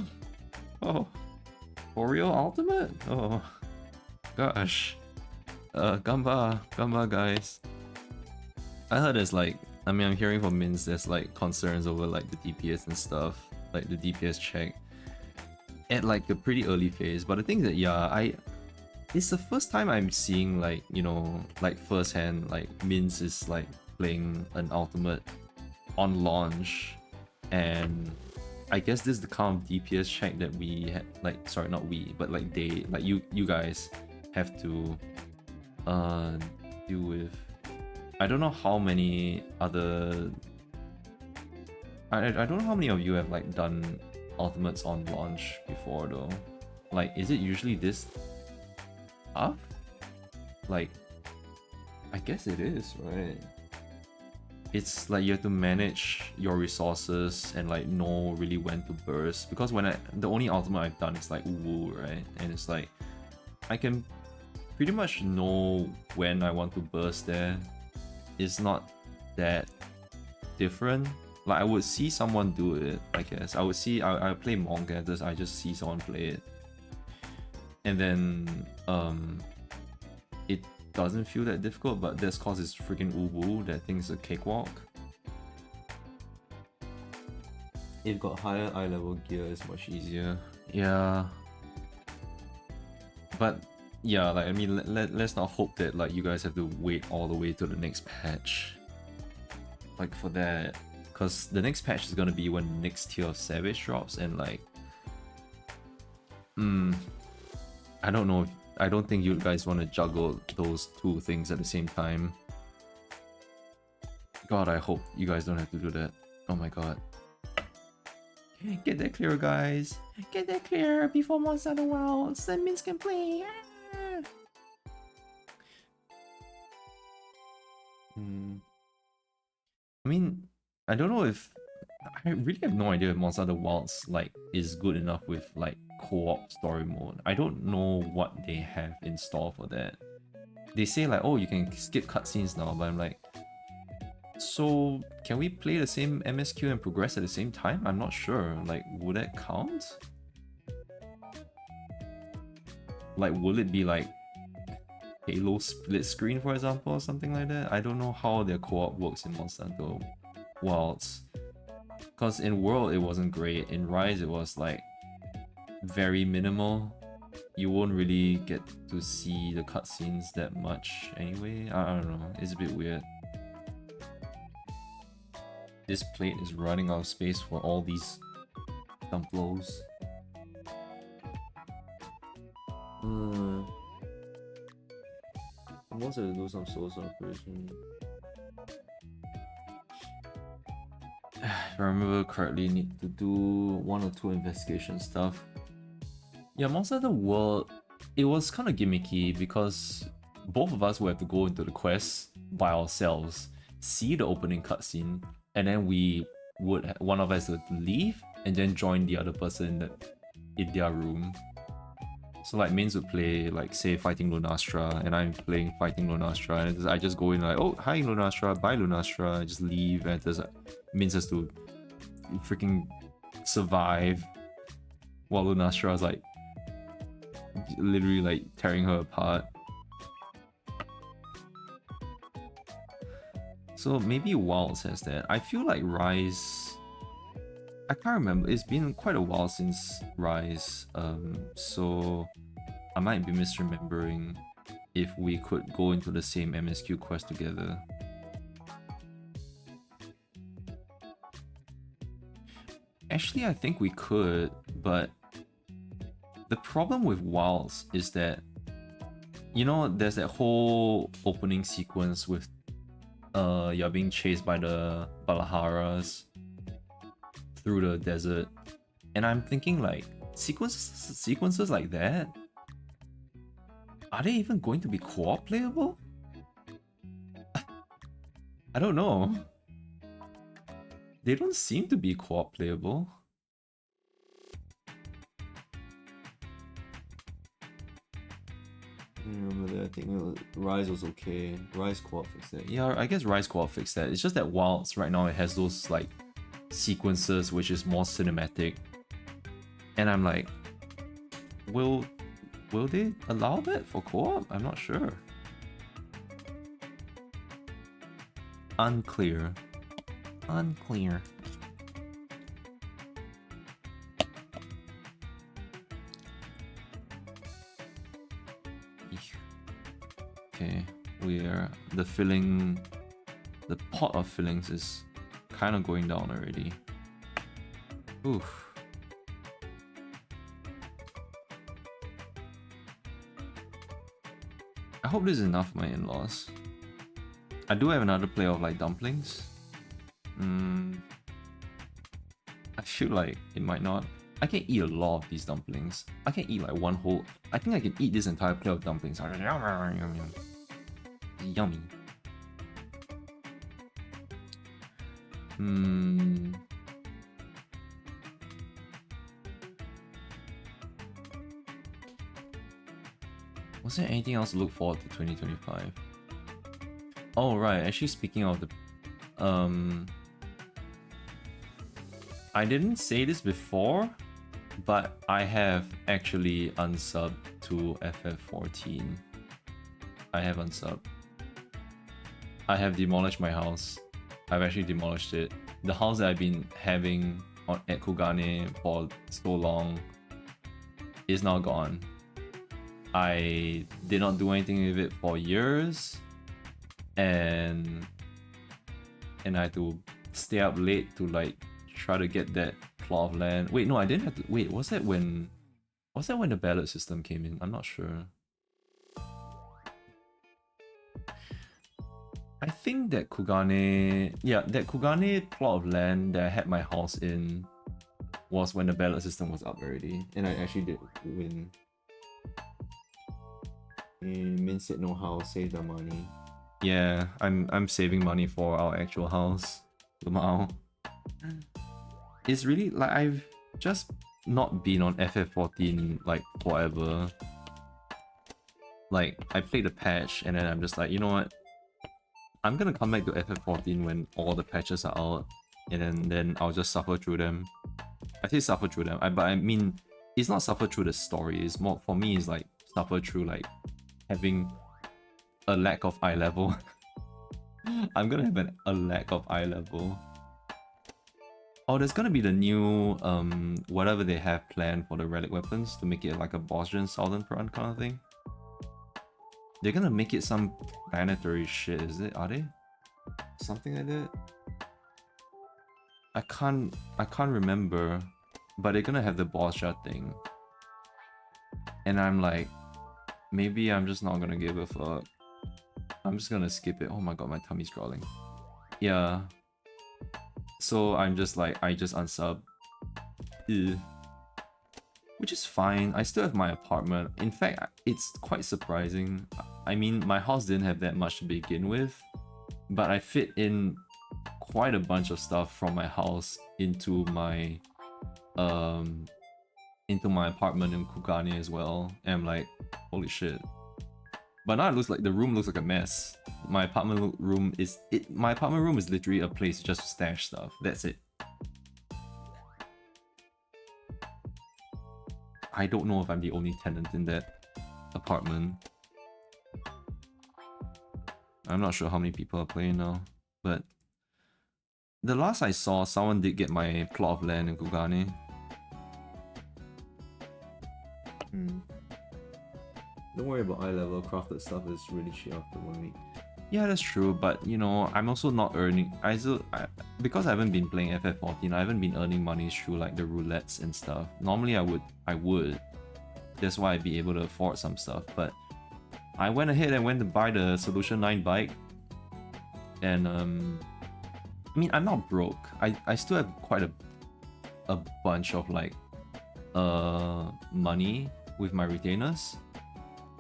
Oh, for real ultimate? Oh, gosh. Gamba guys. I heard there's like, I mean, I'm hearing from Mins there's like concerns over like the DPS and stuff, like the DPS check at like a pretty early phase. But the thing is that it's the first time I'm seeing like, you know, like firsthand like Mins is like playing an ultimate on launch, and I guess this is the kind of DPS check that we had, like, sorry, not we, but like they, like you guys have to deal with. I don't know how many other, I don't know how many of you have like done ultimates on launch before though. Like, is it usually this tough? Like, I guess it is, right? It's like you have to manage your resources and like know really when to burst, because when the only ultimate I've done is like Wu, right? And it's like I can pretty much know when I want to burst there. It's not that different. Like I would see someone do it, I guess. I play Monk characters, I just see someone play it. And then it doesn't feel that difficult, but that's cause it's freaking Uwu, that thing's a cakewalk. If got higher eye level gear, it's much easier. Yeah. But yeah, like I mean, let's not hope that like you guys have to wait all the way to the next patch. Like for that, because the next patch is gonna be when the next tier of Savage drops, and like, I don't know. I don't think you guys want to juggle those two things at the same time. God, I hope you guys don't have to do that. Oh my god. Get that clear, guys. Get that clear before Monster of the Wilds. Then Mins can play. I mean, I don't know if... I really have no idea if Monster of the Wilds like is good enough with like co-op story mode. I don't know what they have in store for that. They say like, oh, you can skip cutscenes now, but I'm like, so can we play the same MSQ and progress at the same time? I'm not sure. Like, would that count? Like, will it be like Halo split screen, for example, or something like that? I don't know how their co-op works in Monster Hunter Wilds. Because in World it wasn't great, in Rise it was like very minimal. You won't really get to see the cutscenes that much anyway. I don't know, it's a bit weird. This plate is running out of space for all these dumplos. I'm also to do some social operation. If I remember correctly, need to do 1 or 2 investigation stuff. Yeah, Monster Hunter World, it was kind of gimmicky because both of us would have to go into the quest by ourselves, see the opening cutscene, and then one of us would leave and then join the other person in their room. So like Mins would play like, say, fighting Lunastra, and I'm playing fighting Lunastra, and I just go in like, oh, hi Lunastra, bye Lunastra, I just leave, and there's Mins has to freaking survive while Lunastra is like literally like tearing her apart. So maybe Wilds has that. I feel like Rise, I can't remember, it's been quite a while since Rise, so I might be misremembering if we could go into the same MSQ quest together. Actually, I think we could, but the problem with Wilds is that, you know, there's that whole opening sequence with you're being chased by the Balaharas through the desert, and I'm thinking like, sequences like that, are they even going to be co-op playable? I don't know. They don't seem to be co-op playable. remember that. I think Rise was okay. Rise Co-op fixed that. Yeah, I guess Rise Co-op fixed that. It's just that Wilds right now it has those like sequences which is more cinematic, and I'm like, will they allow that for co-op? I'm not sure. Unclear. Okay, the pot of fillings is kind of going down already. Oof. I hope this is enough for my in-laws. I do have another plate of like dumplings. I feel like it might not. I can eat a lot of these dumplings. I can eat like one whole. I think I can eat this entire plate of dumplings. Yummy. Was there anything else to look forward to 2025? Oh right, actually speaking of the I didn't say this before, but I have actually unsubbed to FF14. I have unsubbed. I have demolished my house. I've actually demolished it. The house that I've been having at Kugane for so long is now gone. I did not do anything with it for years, and I had to stay up late to like try to get that plot of land. Wait, no, I didn't have to. Wait, was that when the ballot system came in? I'm not sure. I think that Kugane, yeah, that Kugane plot of land that I had my house in was when the ballot system was up already, and I actually did win. Min said no house, save the money. Yeah, I'm saving money for our actual house. Lamau. It's really like I've just not been on FF14 like forever. Like I played the patch and then I'm just like, you know what? I'm gonna come back to FF14 when all the patches are out, and then I'll just suffer through them. I say suffer through them, but I mean it's not suffer through the story. It's more for me. It's like suffer through like having a lack of eye level. I'm gonna have a lack of eye level. Oh, there's gonna be the new whatever they have planned for the relic weapons to make it like a Bosnian Southern run kind of thing. They're gonna make it some planetary shit, is it? Are they? Something like that? I can't remember, but they're gonna have the Bosnia thing. And I'm like, maybe I'm just not gonna give a fuck. I'm just gonna skip it. Oh my god, my tummy's growling. Yeah. So I'm just like, I just unsub. Ew. Which is fine. I still have my apartment. In fact, it's quite surprising. I mean, my house didn't have that much to begin with, but I fit in quite a bunch of stuff from my house into my apartment in Kugane as well. And I'm like, holy shit. But now it looks like the room looks like a mess. My apartment room is literally a place just to stash stuff. That's it. I don't know if I'm the only tenant in that apartment. I'm not sure how many people are playing now, but the last I saw, someone did get my plot of land in Kugane. Don't worry about eye level, crafted stuff is really cheap after 1 week. Yeah, that's true, but you know, I'm also not earning. Because I haven't been playing FF14, I haven't been earning money through like the roulettes and stuff. Normally I would. That's why I'd be able to afford some stuff, but I went ahead and went to buy the Solution 9 bike. And I mean, I'm not broke. I still have quite a bunch of like money with my retainers.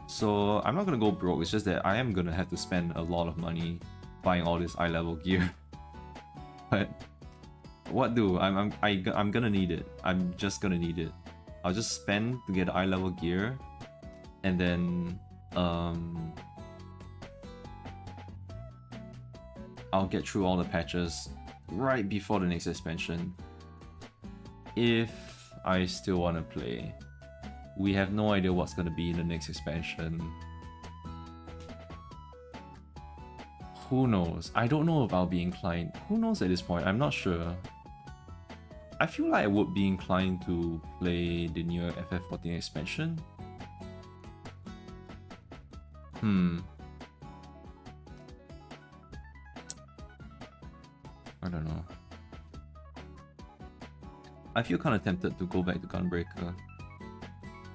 So I'm not gonna go broke. It's just that I am gonna have to spend a lot of money buying all this eye level gear. But what do? I'm gonna need it. I'm just gonna need it. I'll just spend to get eye level gear, and then I'll get through all the patches right before the next expansion. If I still want to play. We have no idea what's going to be in the next expansion. Who knows? I don't know if I'll be inclined. Who knows at this point? I'm not sure. I feel like I would be inclined to play the new FF14 expansion. I don't know. I feel kind of tempted to go back to Gunbreaker.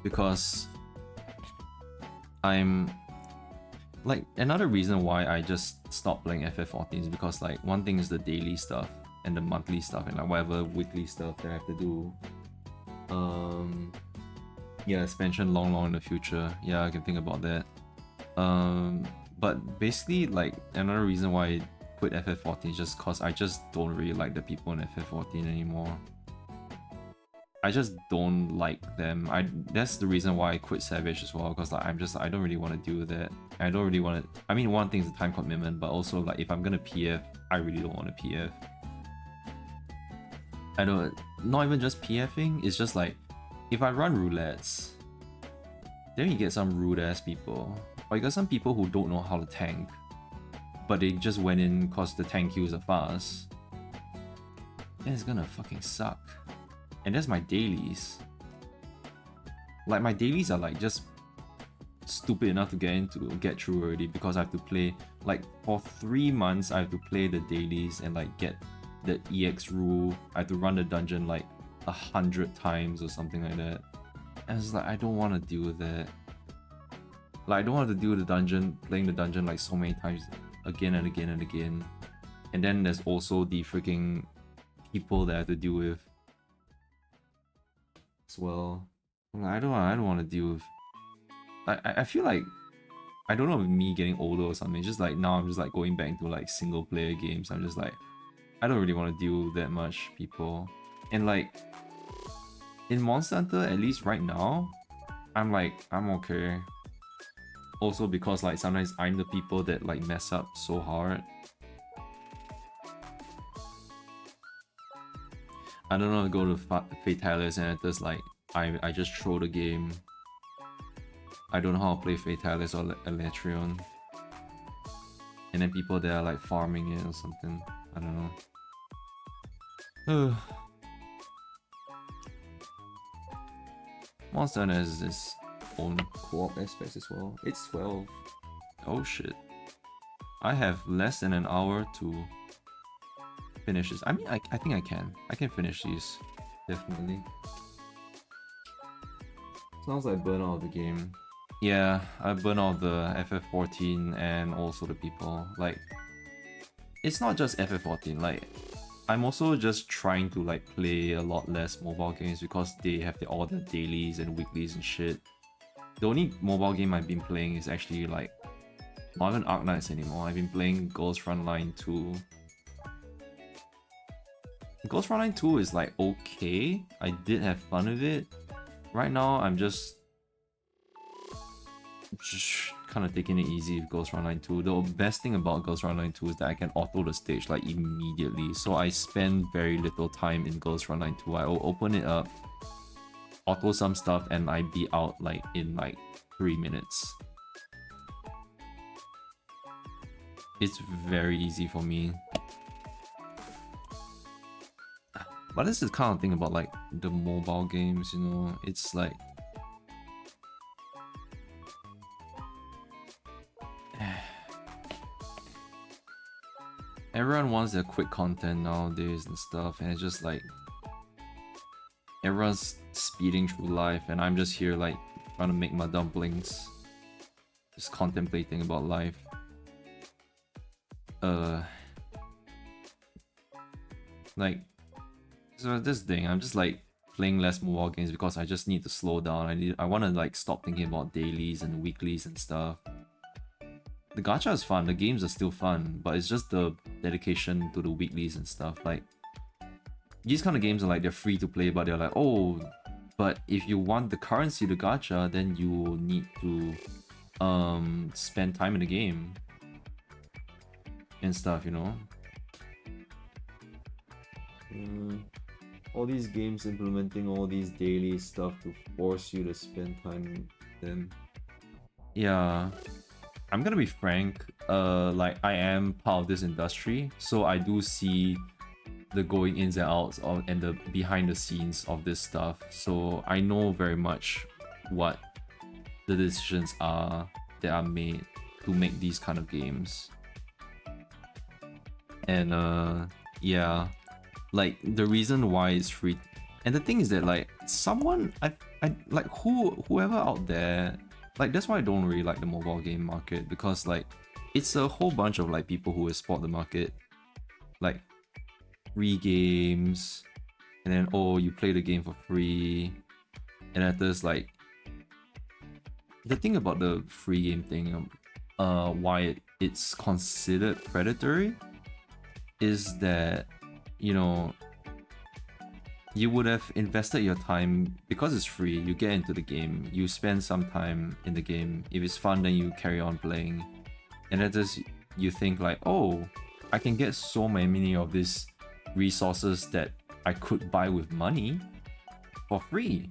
Because I'm like, another reason why I just stopped playing FF14 is because like one thing is the daily stuff and the monthly stuff and like whatever weekly stuff that I have to do. Yeah, expansion long in the future. Yeah, I can think about that. But basically like another reason why I quit FF14 is just cause I just don't really like the people in FF14 anymore. I just don't like them. That's the reason why I quit Savage as well, because like I don't really want to deal with it. I don't really want to. I mean, one thing is the time commitment, but also like if I'm gonna PF, I really don't want to PF. I don't. Not even just PFing. It's just like if I run roulettes, then you get some rude ass people. Or you got some people who don't know how to tank, but they just went in cause the tank queues are fast. Then it's gonna fucking suck. And that's my dailies. Like my dailies are like just stupid enough to get through already because I have to play like for 3 months. I have to play the dailies and like get the EX rule. I have to run the dungeon like 100 times or something like that. And it's like I don't want to deal with that. Like I don't want to deal with the dungeon, playing the dungeon like so many times again and again and again. And then there's also the freaking people that I have to deal with as well. I don't want to deal with. I feel like I don't know if me getting older or something. It's just like now I'm just like going back to like single player games. I'm just like I don't really want to deal with that much people. And like in Monster Hunter, at least right now, I'm okay. Also because like sometimes I'm the people that like mess up so hard. I don't know, go to Fatalis and it's just like I just throw the game. I don't know how to play Fatalis or Elytrion. And then people that are like farming it or something. I don't know. Monster Hunter has its own co-op aspects as well. It's 12. Oh shit. I have less than an hour to finish this. I mean, I think I can. I can finish these. Definitely. Sounds like burnout of the game. Yeah, I burn out the FF14 and also the people. Like, it's not just FF14. Like, I'm also just trying to like play a lot less mobile games because they have all the dailies and weeklies and shit. The only mobile game I've been playing is actually like not even Arknights anymore. I've been playing Ghost Frontline 2. Ghost Frontline 2 is like okay. I did have fun with it. Right now I'm just kind of taking it easy with Ghost Frontline 2. The best thing about Ghost Frontline 2 is that I can auto the stage like immediately. So I spend very little time in Ghost Frontline 2. I will open it up, auto some stuff, and I'd be out like in like 3 minutes. It's very easy for me. But this is the kind of thing about like the mobile games, you know, it's like everyone wants their quick content nowadays and stuff, and it's just like everyone's speeding through life and I'm just here like trying to make my dumplings, just contemplating about life. Like, so this thing, I'm just like playing less mobile games because I just need to slow down. I want to like stop thinking about dailies and weeklies and stuff. The gacha is fun, the games are still fun, but it's just the dedication to the weeklies and stuff. Like, these kind of games are like, they're free to play, but they're like, oh, but if you want the currency to gacha, then you will need to spend time in the game and stuff, you know. All these games implementing all these daily stuff to force you to spend time in them. Yeah, I'm gonna be frank, like I am part of this industry, so I do see the going ins and outs of and the behind the scenes of this stuff. So I know very much what the decisions are that are made to make these kind of games. And yeah, like the reason why it's free, and the thing is that like someone I like whoever out there, like that's why I don't really like the mobile game market, because like it's a whole bunch of like people who exploit the market, like free games, and then oh you play the game for free, and then there's like the thing about the free game thing, why it's considered predatory is that, you know, you would have invested your time because it's free. You get into the game, you spend some time in the game. If it's fun, then you carry on playing, and then just you think like, oh, I can get so many of these resources that I could buy with money for free.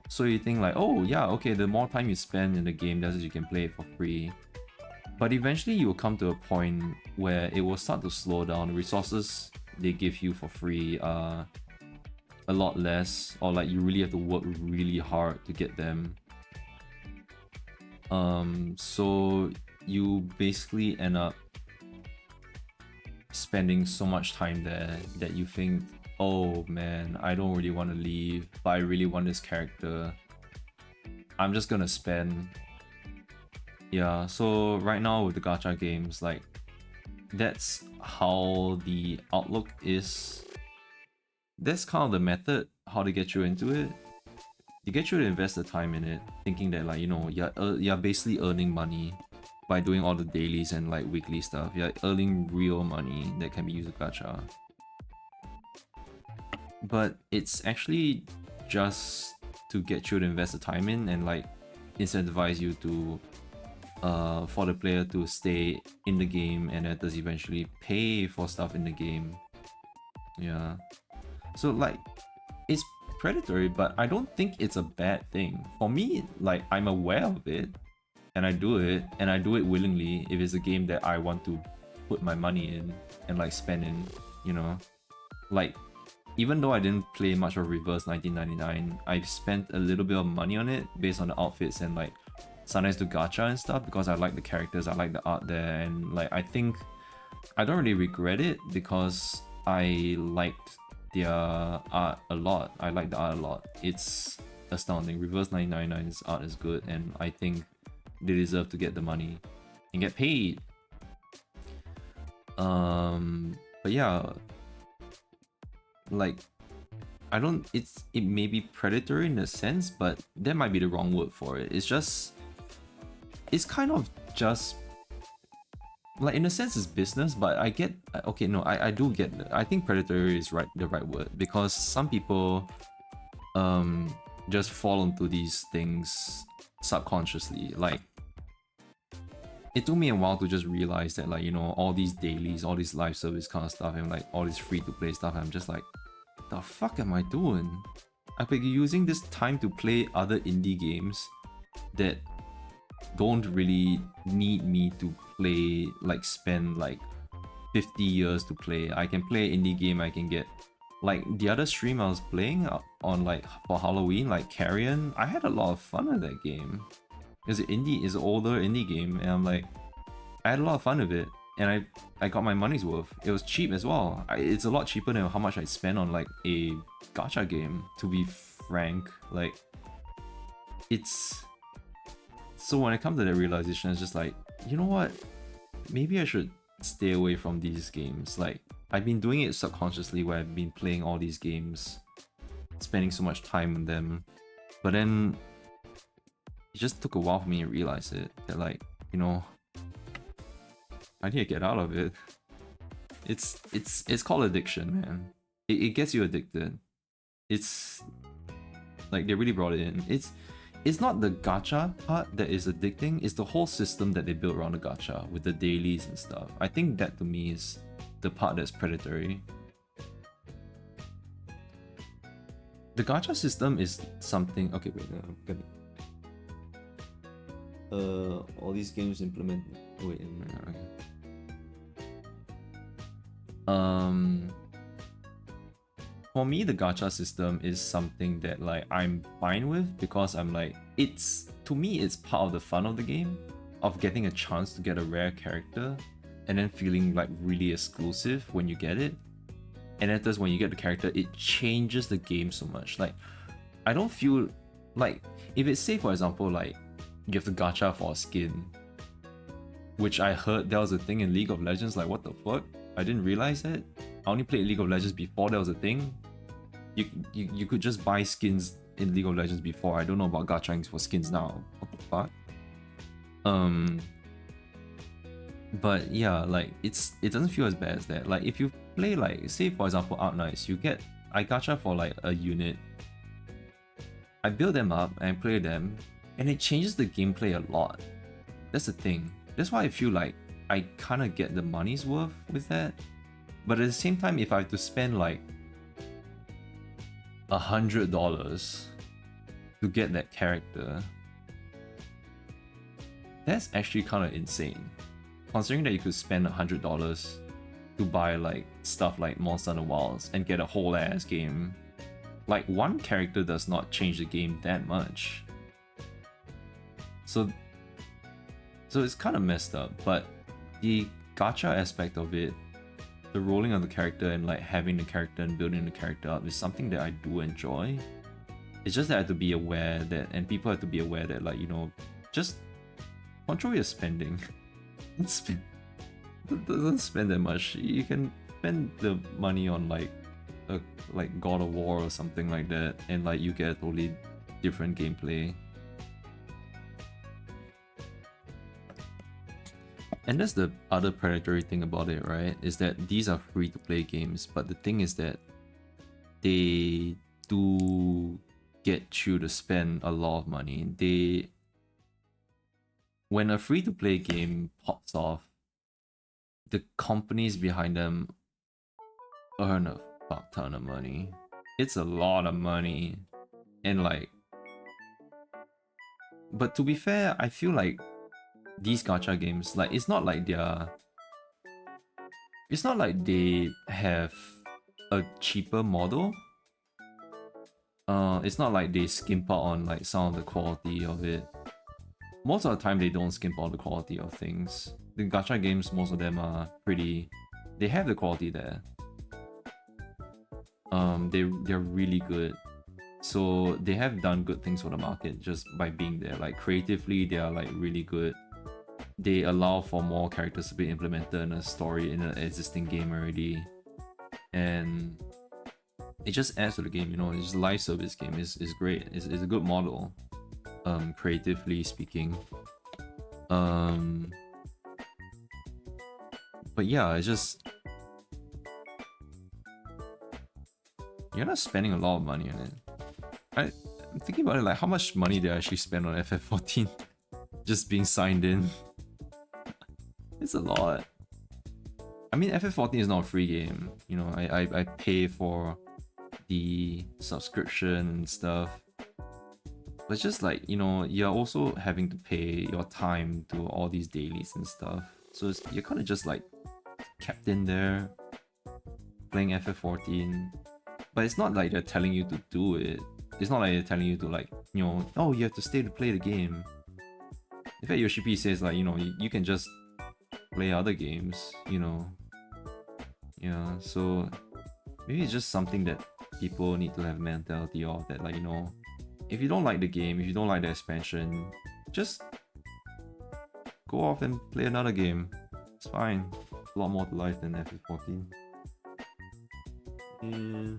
So you think like, oh yeah, okay, the more time you spend in the game, that's you can play it for free. But eventually you will come to a point where it will start to slow down. The resources they give you for free are a lot less, or like you really have to work really hard to get them. So you basically end up spending so much time there that you think, oh man, I don't really want to leave, but I really want this character. I'm just gonna spend. Yeah, so right now with the gacha games, like that's how the outlook is. That's kind of the method how to get you into it. You get you to invest the time in it, thinking that like, you know, you're basically earning money by doing all the dailies and like weekly stuff. You're earning real money that can be used with gacha. But it's actually just to get you to invest the time in and like incentivize you to for the player to stay in the game, and that does eventually pay for stuff in the game. Yeah. So like it's predatory, but I don't think it's a bad thing. For me, like I'm aware of it and I do it, and I do it willingly if it's a game that I want to put my money in and like spend in, you know. Like even though I didn't play much of Reverse 1999, I spent a little bit of money on it based on the outfits and like sometimes do gacha and stuff because I like the characters, I like the art there, and like I think I don't really regret it because I liked their art a lot. I like the art a lot. It's astounding. Reverse 999's art is good, and I think they deserve to get the money and get paid. But yeah, like I don't. It may be predatory in a sense, but that might be the wrong word for it. It's kind of just like in a sense it's business, but I get okay. No, I do get. I think predatory is the right word, because some people just fall into these things subconsciously. Like it took me a while to just realize that, like, you know, all these dailies, all these live service kind of stuff, and like all this free to play stuff, I'm just like, the fuck am I doing? I've been using this time to play other indie games that don't really need me to play, like spend like 50 years to play. I can play indie game, I can get like the other stream I was playing on like for Halloween, like Carrion. I had a lot of fun with that game. It's an older indie game, and I'm like, I had a lot of fun with it, and I got my money's worth. It was cheap as well. It's a lot cheaper than how much I spent on like a gacha game, to be frank. Like it's so when it comes to that realization, it's just like, you know what? Maybe I should stay away from these games. Like I've been doing it subconsciously, where I've been playing all these games, spending so much time on them, but then it just took a while for me to realize it, that like, you know, I need to get out of it. It's called addiction, man. It gets you addicted. It's like they really brought it in. it's not the gacha part that is addicting, it's the whole system that they built around the gacha with the dailies and stuff. I think that to me is the part that's predatory. The gacha system is something. Okay, wait, I'm gonna. All these games implement. Wait, okay. For me, the gacha system is something that like I'm fine with because I'm like, to me it's part of the fun of the game, of getting a chance to get a rare character, and then feeling like really exclusive when you get it. And then when you get the character, it changes the game so much. Like, I don't feel like if it's, say for example, like you have to gacha for a skin, which I heard there was a thing in League of Legends. Like, what the fuck? I didn't realize it. I only played League of Legends before there was a thing. You could just buy skins in League of Legends before. I don't know about gachaing for skins now. What the fuck? But yeah, like it doesn't feel as bad as that. Like if you play like, say for example Out Knights, I gacha for like a unit. I build them up and play them, and it changes the gameplay a lot. That's the thing. That's why I feel like I kind of get the money's worth with that. But at the same time, if I have to spend like $100 to get that character, that's actually kind of insane. Considering that you could spend $100 to buy like stuff like Monster Hunter Wilds and get a whole ass game. Like one character does not change the game that much. So it's kind of messed up, but the gacha aspect of it, the rolling of the character and like having the character and building the character up is something that I do enjoy. It's just that I have to be aware that, and people have to be aware that, like, you know, just control your spending. Don't spend that much. You can spend the money on like God of War or something like that, and like you get a totally different gameplay. And that's the other predatory thing about it, right? Is that these are free to play games, but the thing is that they do get you to spend a lot of money. When a free to play game pops off, the companies behind them earn a fuck ton of money. It's a lot of money. And like, but to be fair, I feel like these gacha games, like, it's not like they have a cheaper model. It's not like they skimp out on like some of the quality of it. Most of the time they don't skimp on the quality of things. The gacha games, most of them are pretty, they have the quality there. They're really good. So they have done good things for the market just by being there. Like creatively, they are like really good. They allow for more characters to be implemented in a story in an existing game already, and it just adds to the game. You know, it's live service game is great. It's a good model, creatively speaking. But yeah, it's just you're not spending a lot of money on it. I'm thinking about it, like how much money did I actually spend on FF14 just being signed in. It's a lot. I mean, FF14 is not a free game. You know, I pay for the subscription and stuff. But it's just like, you know, you're also having to pay your time to all these dailies and stuff. So you're kind of just like kept in there playing FF14. But it's not like they're telling you to do it. It's not like they're telling you to, like, you know, oh, you have to stay to play the game. In fact, Yoshi says, like, you know, you can just play other games, you know. Yeah, so maybe it's just something that people need to have mentality of, that, like, you know, if you don't like the game, if you don't like the expansion, just go off and play another game. It's fine. A lot more to life than FF14. Yeah.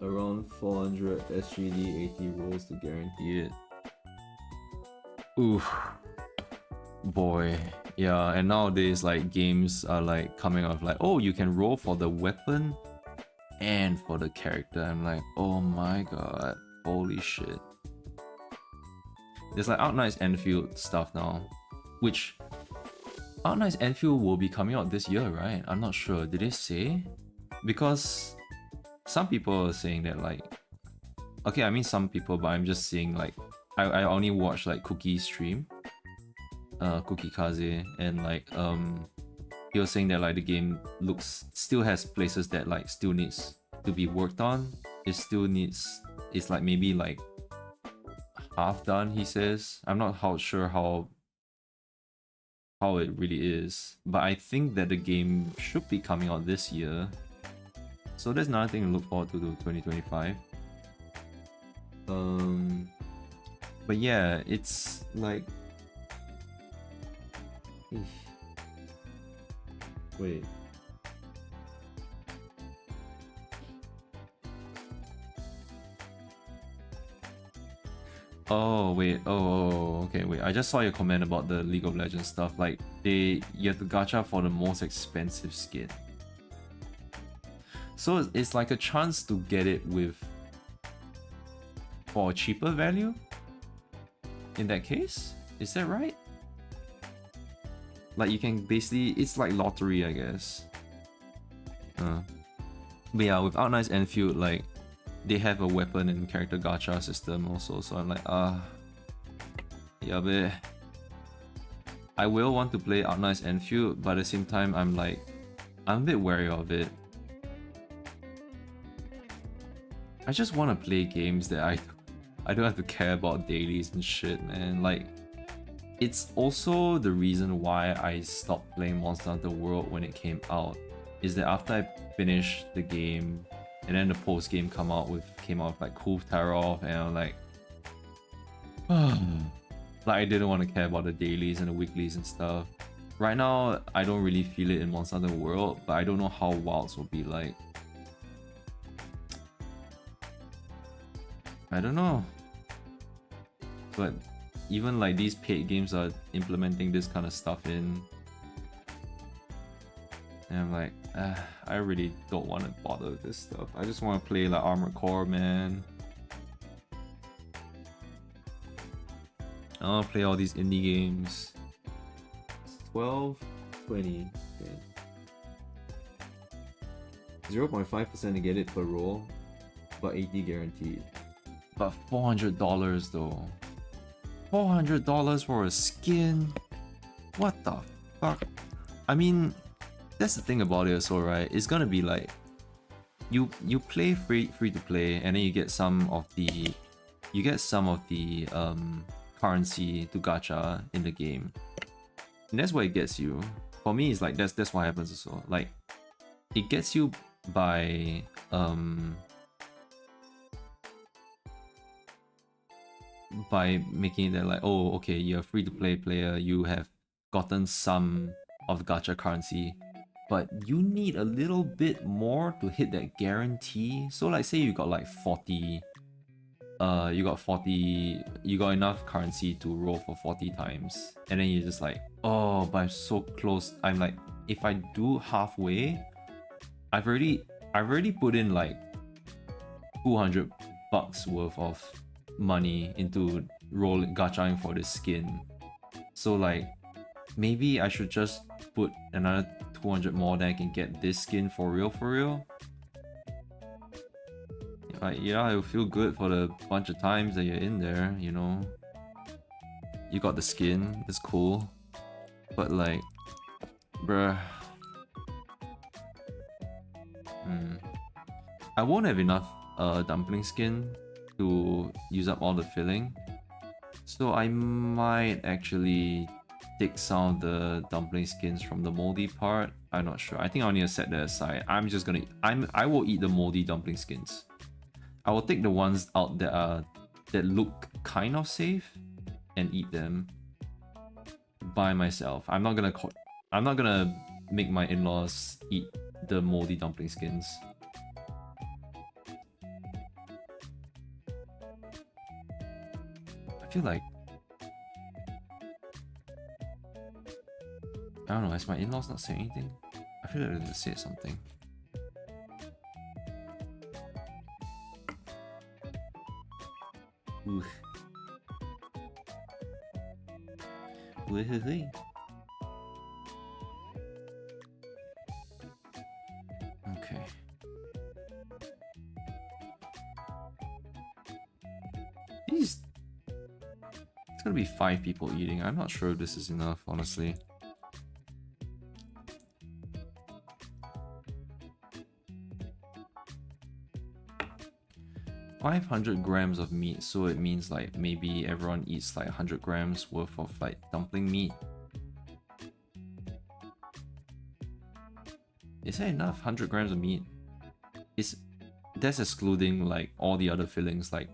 Around 400 SGD, 80 rolls to guarantee it. Oof. Boy. Yeah, and nowadays like games are like coming up like, oh, you can roll for the weapon and for the character, I'm like, oh my god, holy shit. There's like Outnights Enfield stuff now, which Outnights Enfield will be coming out this year, right? I'm not sure. Did they say? Because some people are saying that like, okay, I mean some people, but I'm just seeing like, I only watch like Cookie stream, Cookie Kaze, and like he was saying that like the game still has places that like still needs to be worked on. It still needs, it's like maybe like half done, he says. I'm not sure how it really is, but I think that the game should be coming out this year. So there's another thing to look forward to 2025. But yeah, it's like, wait. Oh wait, okay, wait. I just saw your comment about the League of Legends stuff. Like you have to gacha for the most expensive skin. So it's like a chance to get it for a cheaper value? In that case? Is that right? Like you can basically, it's like lottery, I guess. But yeah, with Outnights Enfield, like they have a weapon and character gacha system also, so I'm like, yeah, but I will want to play Outnights Enfield, but at the same time, I'm a bit wary of it. I just want to play games that I don't have to care about dailies and shit, man. Like, it's also the reason why I stopped playing Monster Hunter World when it came out, is that after I finished the game, and then the post game came out with like Cool Tarov, and I'm like, like I didn't want to care about the dailies and the weeklies and stuff. Right now, I don't really feel it in Monster Hunter World, but I don't know how Wilds will be like. I don't know. But even like these paid games are implementing this kind of stuff in. And I'm like, I really don't want to bother with this stuff. I just want to play like Armored Core, man. I want to play all these indie games. 12, 20, okay. 0.5% to get it per roll, but 80 guaranteed. But $400 though. $400 for a skin? What the fuck? I mean, that's the thing about it also, right? It's gonna be like you play free to play, and then you get some of the currency to gacha in the game, and that's what it gets you. For me, it's like that's what happens also. Like it gets you by making it like, oh, okay, you're a free to play player, you have gotten some of the gacha currency, but you need a little bit more to hit that guarantee. So like say you got like 40, you got enough currency to roll for 40 times, and then you're just like, oh, but I'm so close. I'm like, if I do halfway, I've already put in like $200 worth of money into gachaing for this skin. So like maybe I should just put another 200 more, then I can get this skin for real. Like, yeah, it'll feel good for the bunch of times that you're in there, you know. You got the skin, it's cool. But like, bruh. I won't have enough dumpling skin to use up all the filling. So I might actually take some of the dumpling skins from the moldy part. I'm not sure. I think I'll need to set that aside. I will eat the moldy dumpling skins. I will take the ones out that look kind of safe and eat them by myself. I'm not gonna make my in-laws eat the moldy dumpling skins. I feel like, I don't know, has my in-laws not saying anything? I feel like they said something. Ooh. Wee-hee-hee. Okay. These... It's gonna be 5 people eating. I'm not sure if this is enough, honestly. $500 of meat, so it means like maybe everyone eats like 100 grams worth of like dumpling meat. Is that enough? 100 grams of meat? That's excluding like all the other fillings, like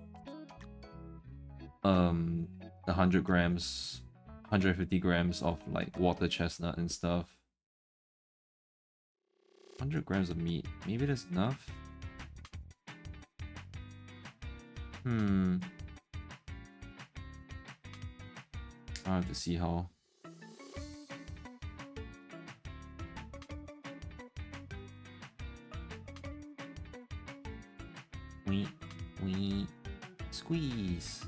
the 100 grams, 150 grams of like water chestnut and stuff. 100 grams of meat. Maybe that's enough? I'll have to see how. We squeeze.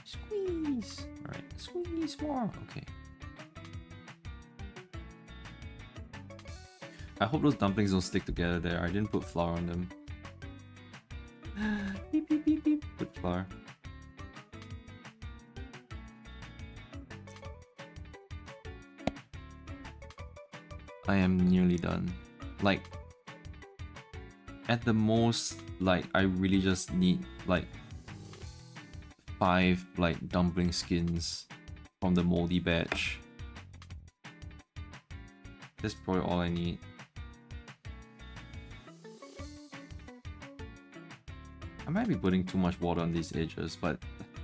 Squeeze. All right, squeeze more. Okay. I hope those dumplings don't stick together there. I didn't put flour on them. Beep, beep, beep, beep. Put flour. I am nearly done. Like, at the most, like, I really just need, like, 5, like, dumpling skins from the moldy batch. That's probably all I need. I might be putting too much water on these edges, but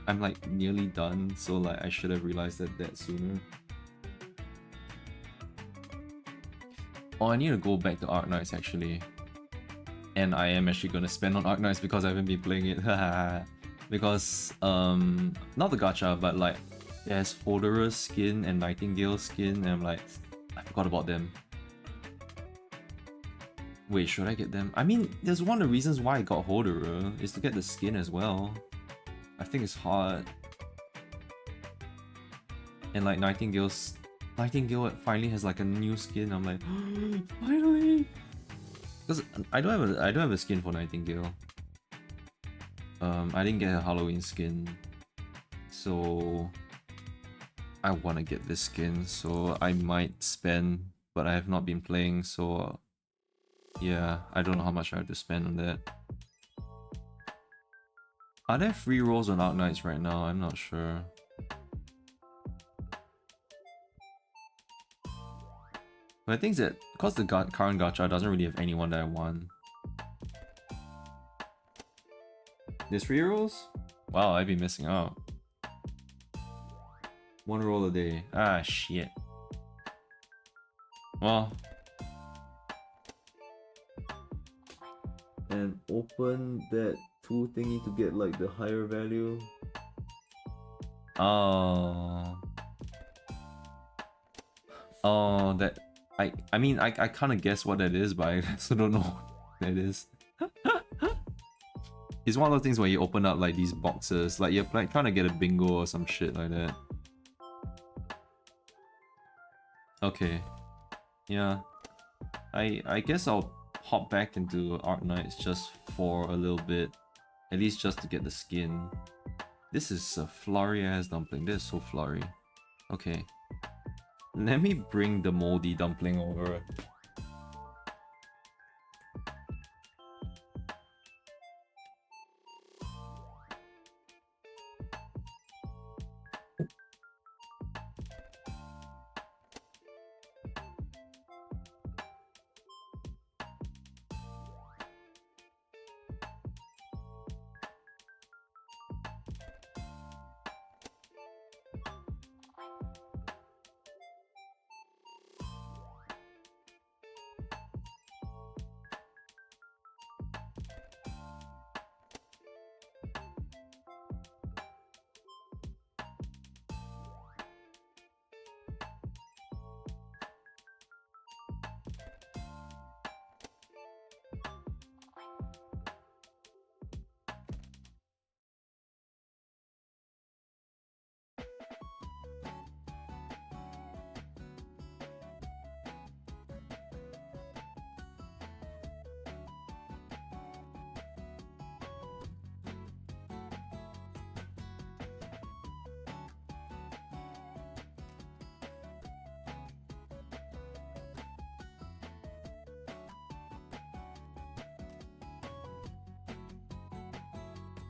I'm like nearly done, so like I should have realized that sooner. Oh, I need to go back to Arknights actually. And I am actually gonna spend on Arknights because I haven't been playing it. Because not the gacha, but like there's Hodera's skin and Nightingale's skin, and I'm like, I forgot about them. Wait, should I get them? I mean, there's one of the reasons why I got Hodera is to get the skin as well. I think it's hard. And like Nightingale finally has like a new skin. I'm like, finally! Because I don't have a skin for Nightingale. I didn't get a Halloween skin, so I want to get this skin. So I might spend, but I have not been playing, so yeah, I don't know how much I have to spend on that. Are there free rolls on Arknights right now? I'm not sure. But I think that because the current gacha doesn't really have anyone that I want. There's free rolls? Wow, I've been missing out. 1 roll a day. Ah, shit. Well. And open that 2 thingy to get like the higher value. Oh. Oh, that... I mean, I kind of guess what that is, but I also don't know what that is. It's one of those things where you open up like these boxes, like you're like trying to get a bingo or some shit like that. Okay. Yeah. I guess I'll hop back into Arknights just for a little bit. At least just to get the skin. This is a flurry ass dumpling. This is so flurry. Okay. Let me bring the moldy dumpling over.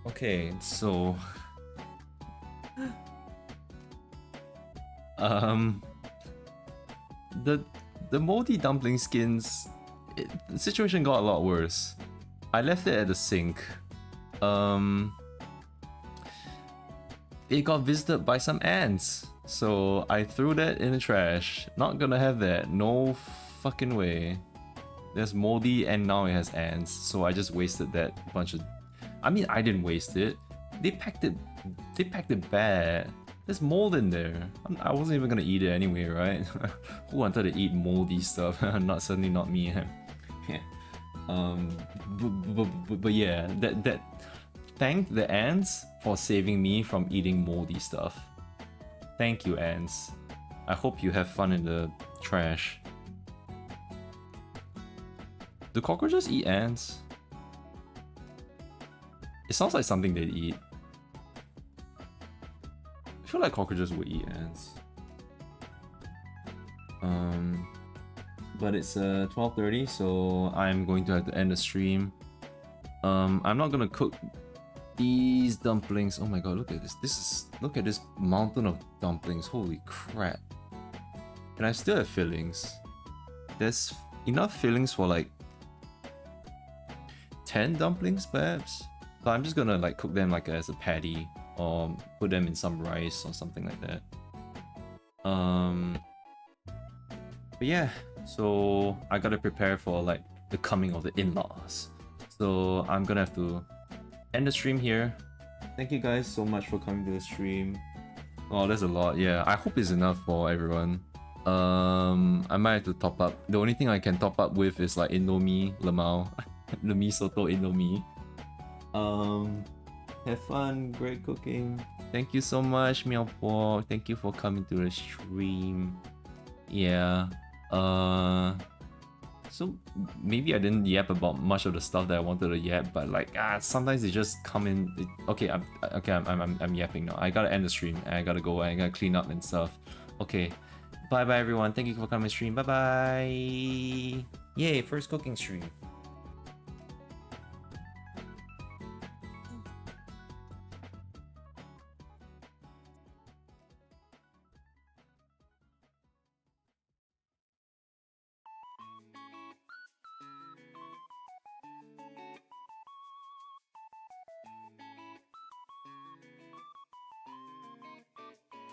Okay, so um the moldy dumpling skins, the situation got a lot worse. I left it at the sink. It got visited by some ants, so I threw that in the trash. Not gonna have that, no fucking way. There's moldy and now it has ants, so I just wasted that bunch of... I mean, I didn't waste it. They packed it bad. There's mold in there. I wasn't even gonna eat it anyway, right? Who wanted to eat moldy stuff? Certainly not me. Yeah. But yeah, that thank the ants for saving me from eating moldy stuff. Thank you, ants. I hope you have fun in the trash. Do cockroaches eat ants? It sounds like something they'd eat. I feel like cockroaches would eat ants. But it's 12:30, so I'm going to have to end the stream. I'm not gonna cook these dumplings. Oh my god, look at this. Look at this mountain of dumplings. Holy crap. And I still have fillings. There's enough fillings for like 10 dumplings perhaps. So I'm just gonna like cook them like as a patty or put them in some rice or something like that. But yeah, so I gotta prepare for like the coming of the in-laws. So I'm gonna have to end the stream here. Thank you guys so much for coming to the stream. Oh, there's a lot. Yeah, I hope it's enough for everyone. I might have to top up. The only thing I can top up with is like Indomie, lemao, the mee soto Indomie. Have fun, great cooking. Thank you so much, Meow Pork. Thank you for coming to the stream. Yeah. So maybe I didn't yap about much of the stuff that I wanted to yap, but like sometimes they just come in. Okay, I'm yapping now. I gotta end the stream. I gotta go. I gotta clean up and stuff. Okay, bye everyone. Thank you for coming to stream. Bye. Yay, first cooking stream.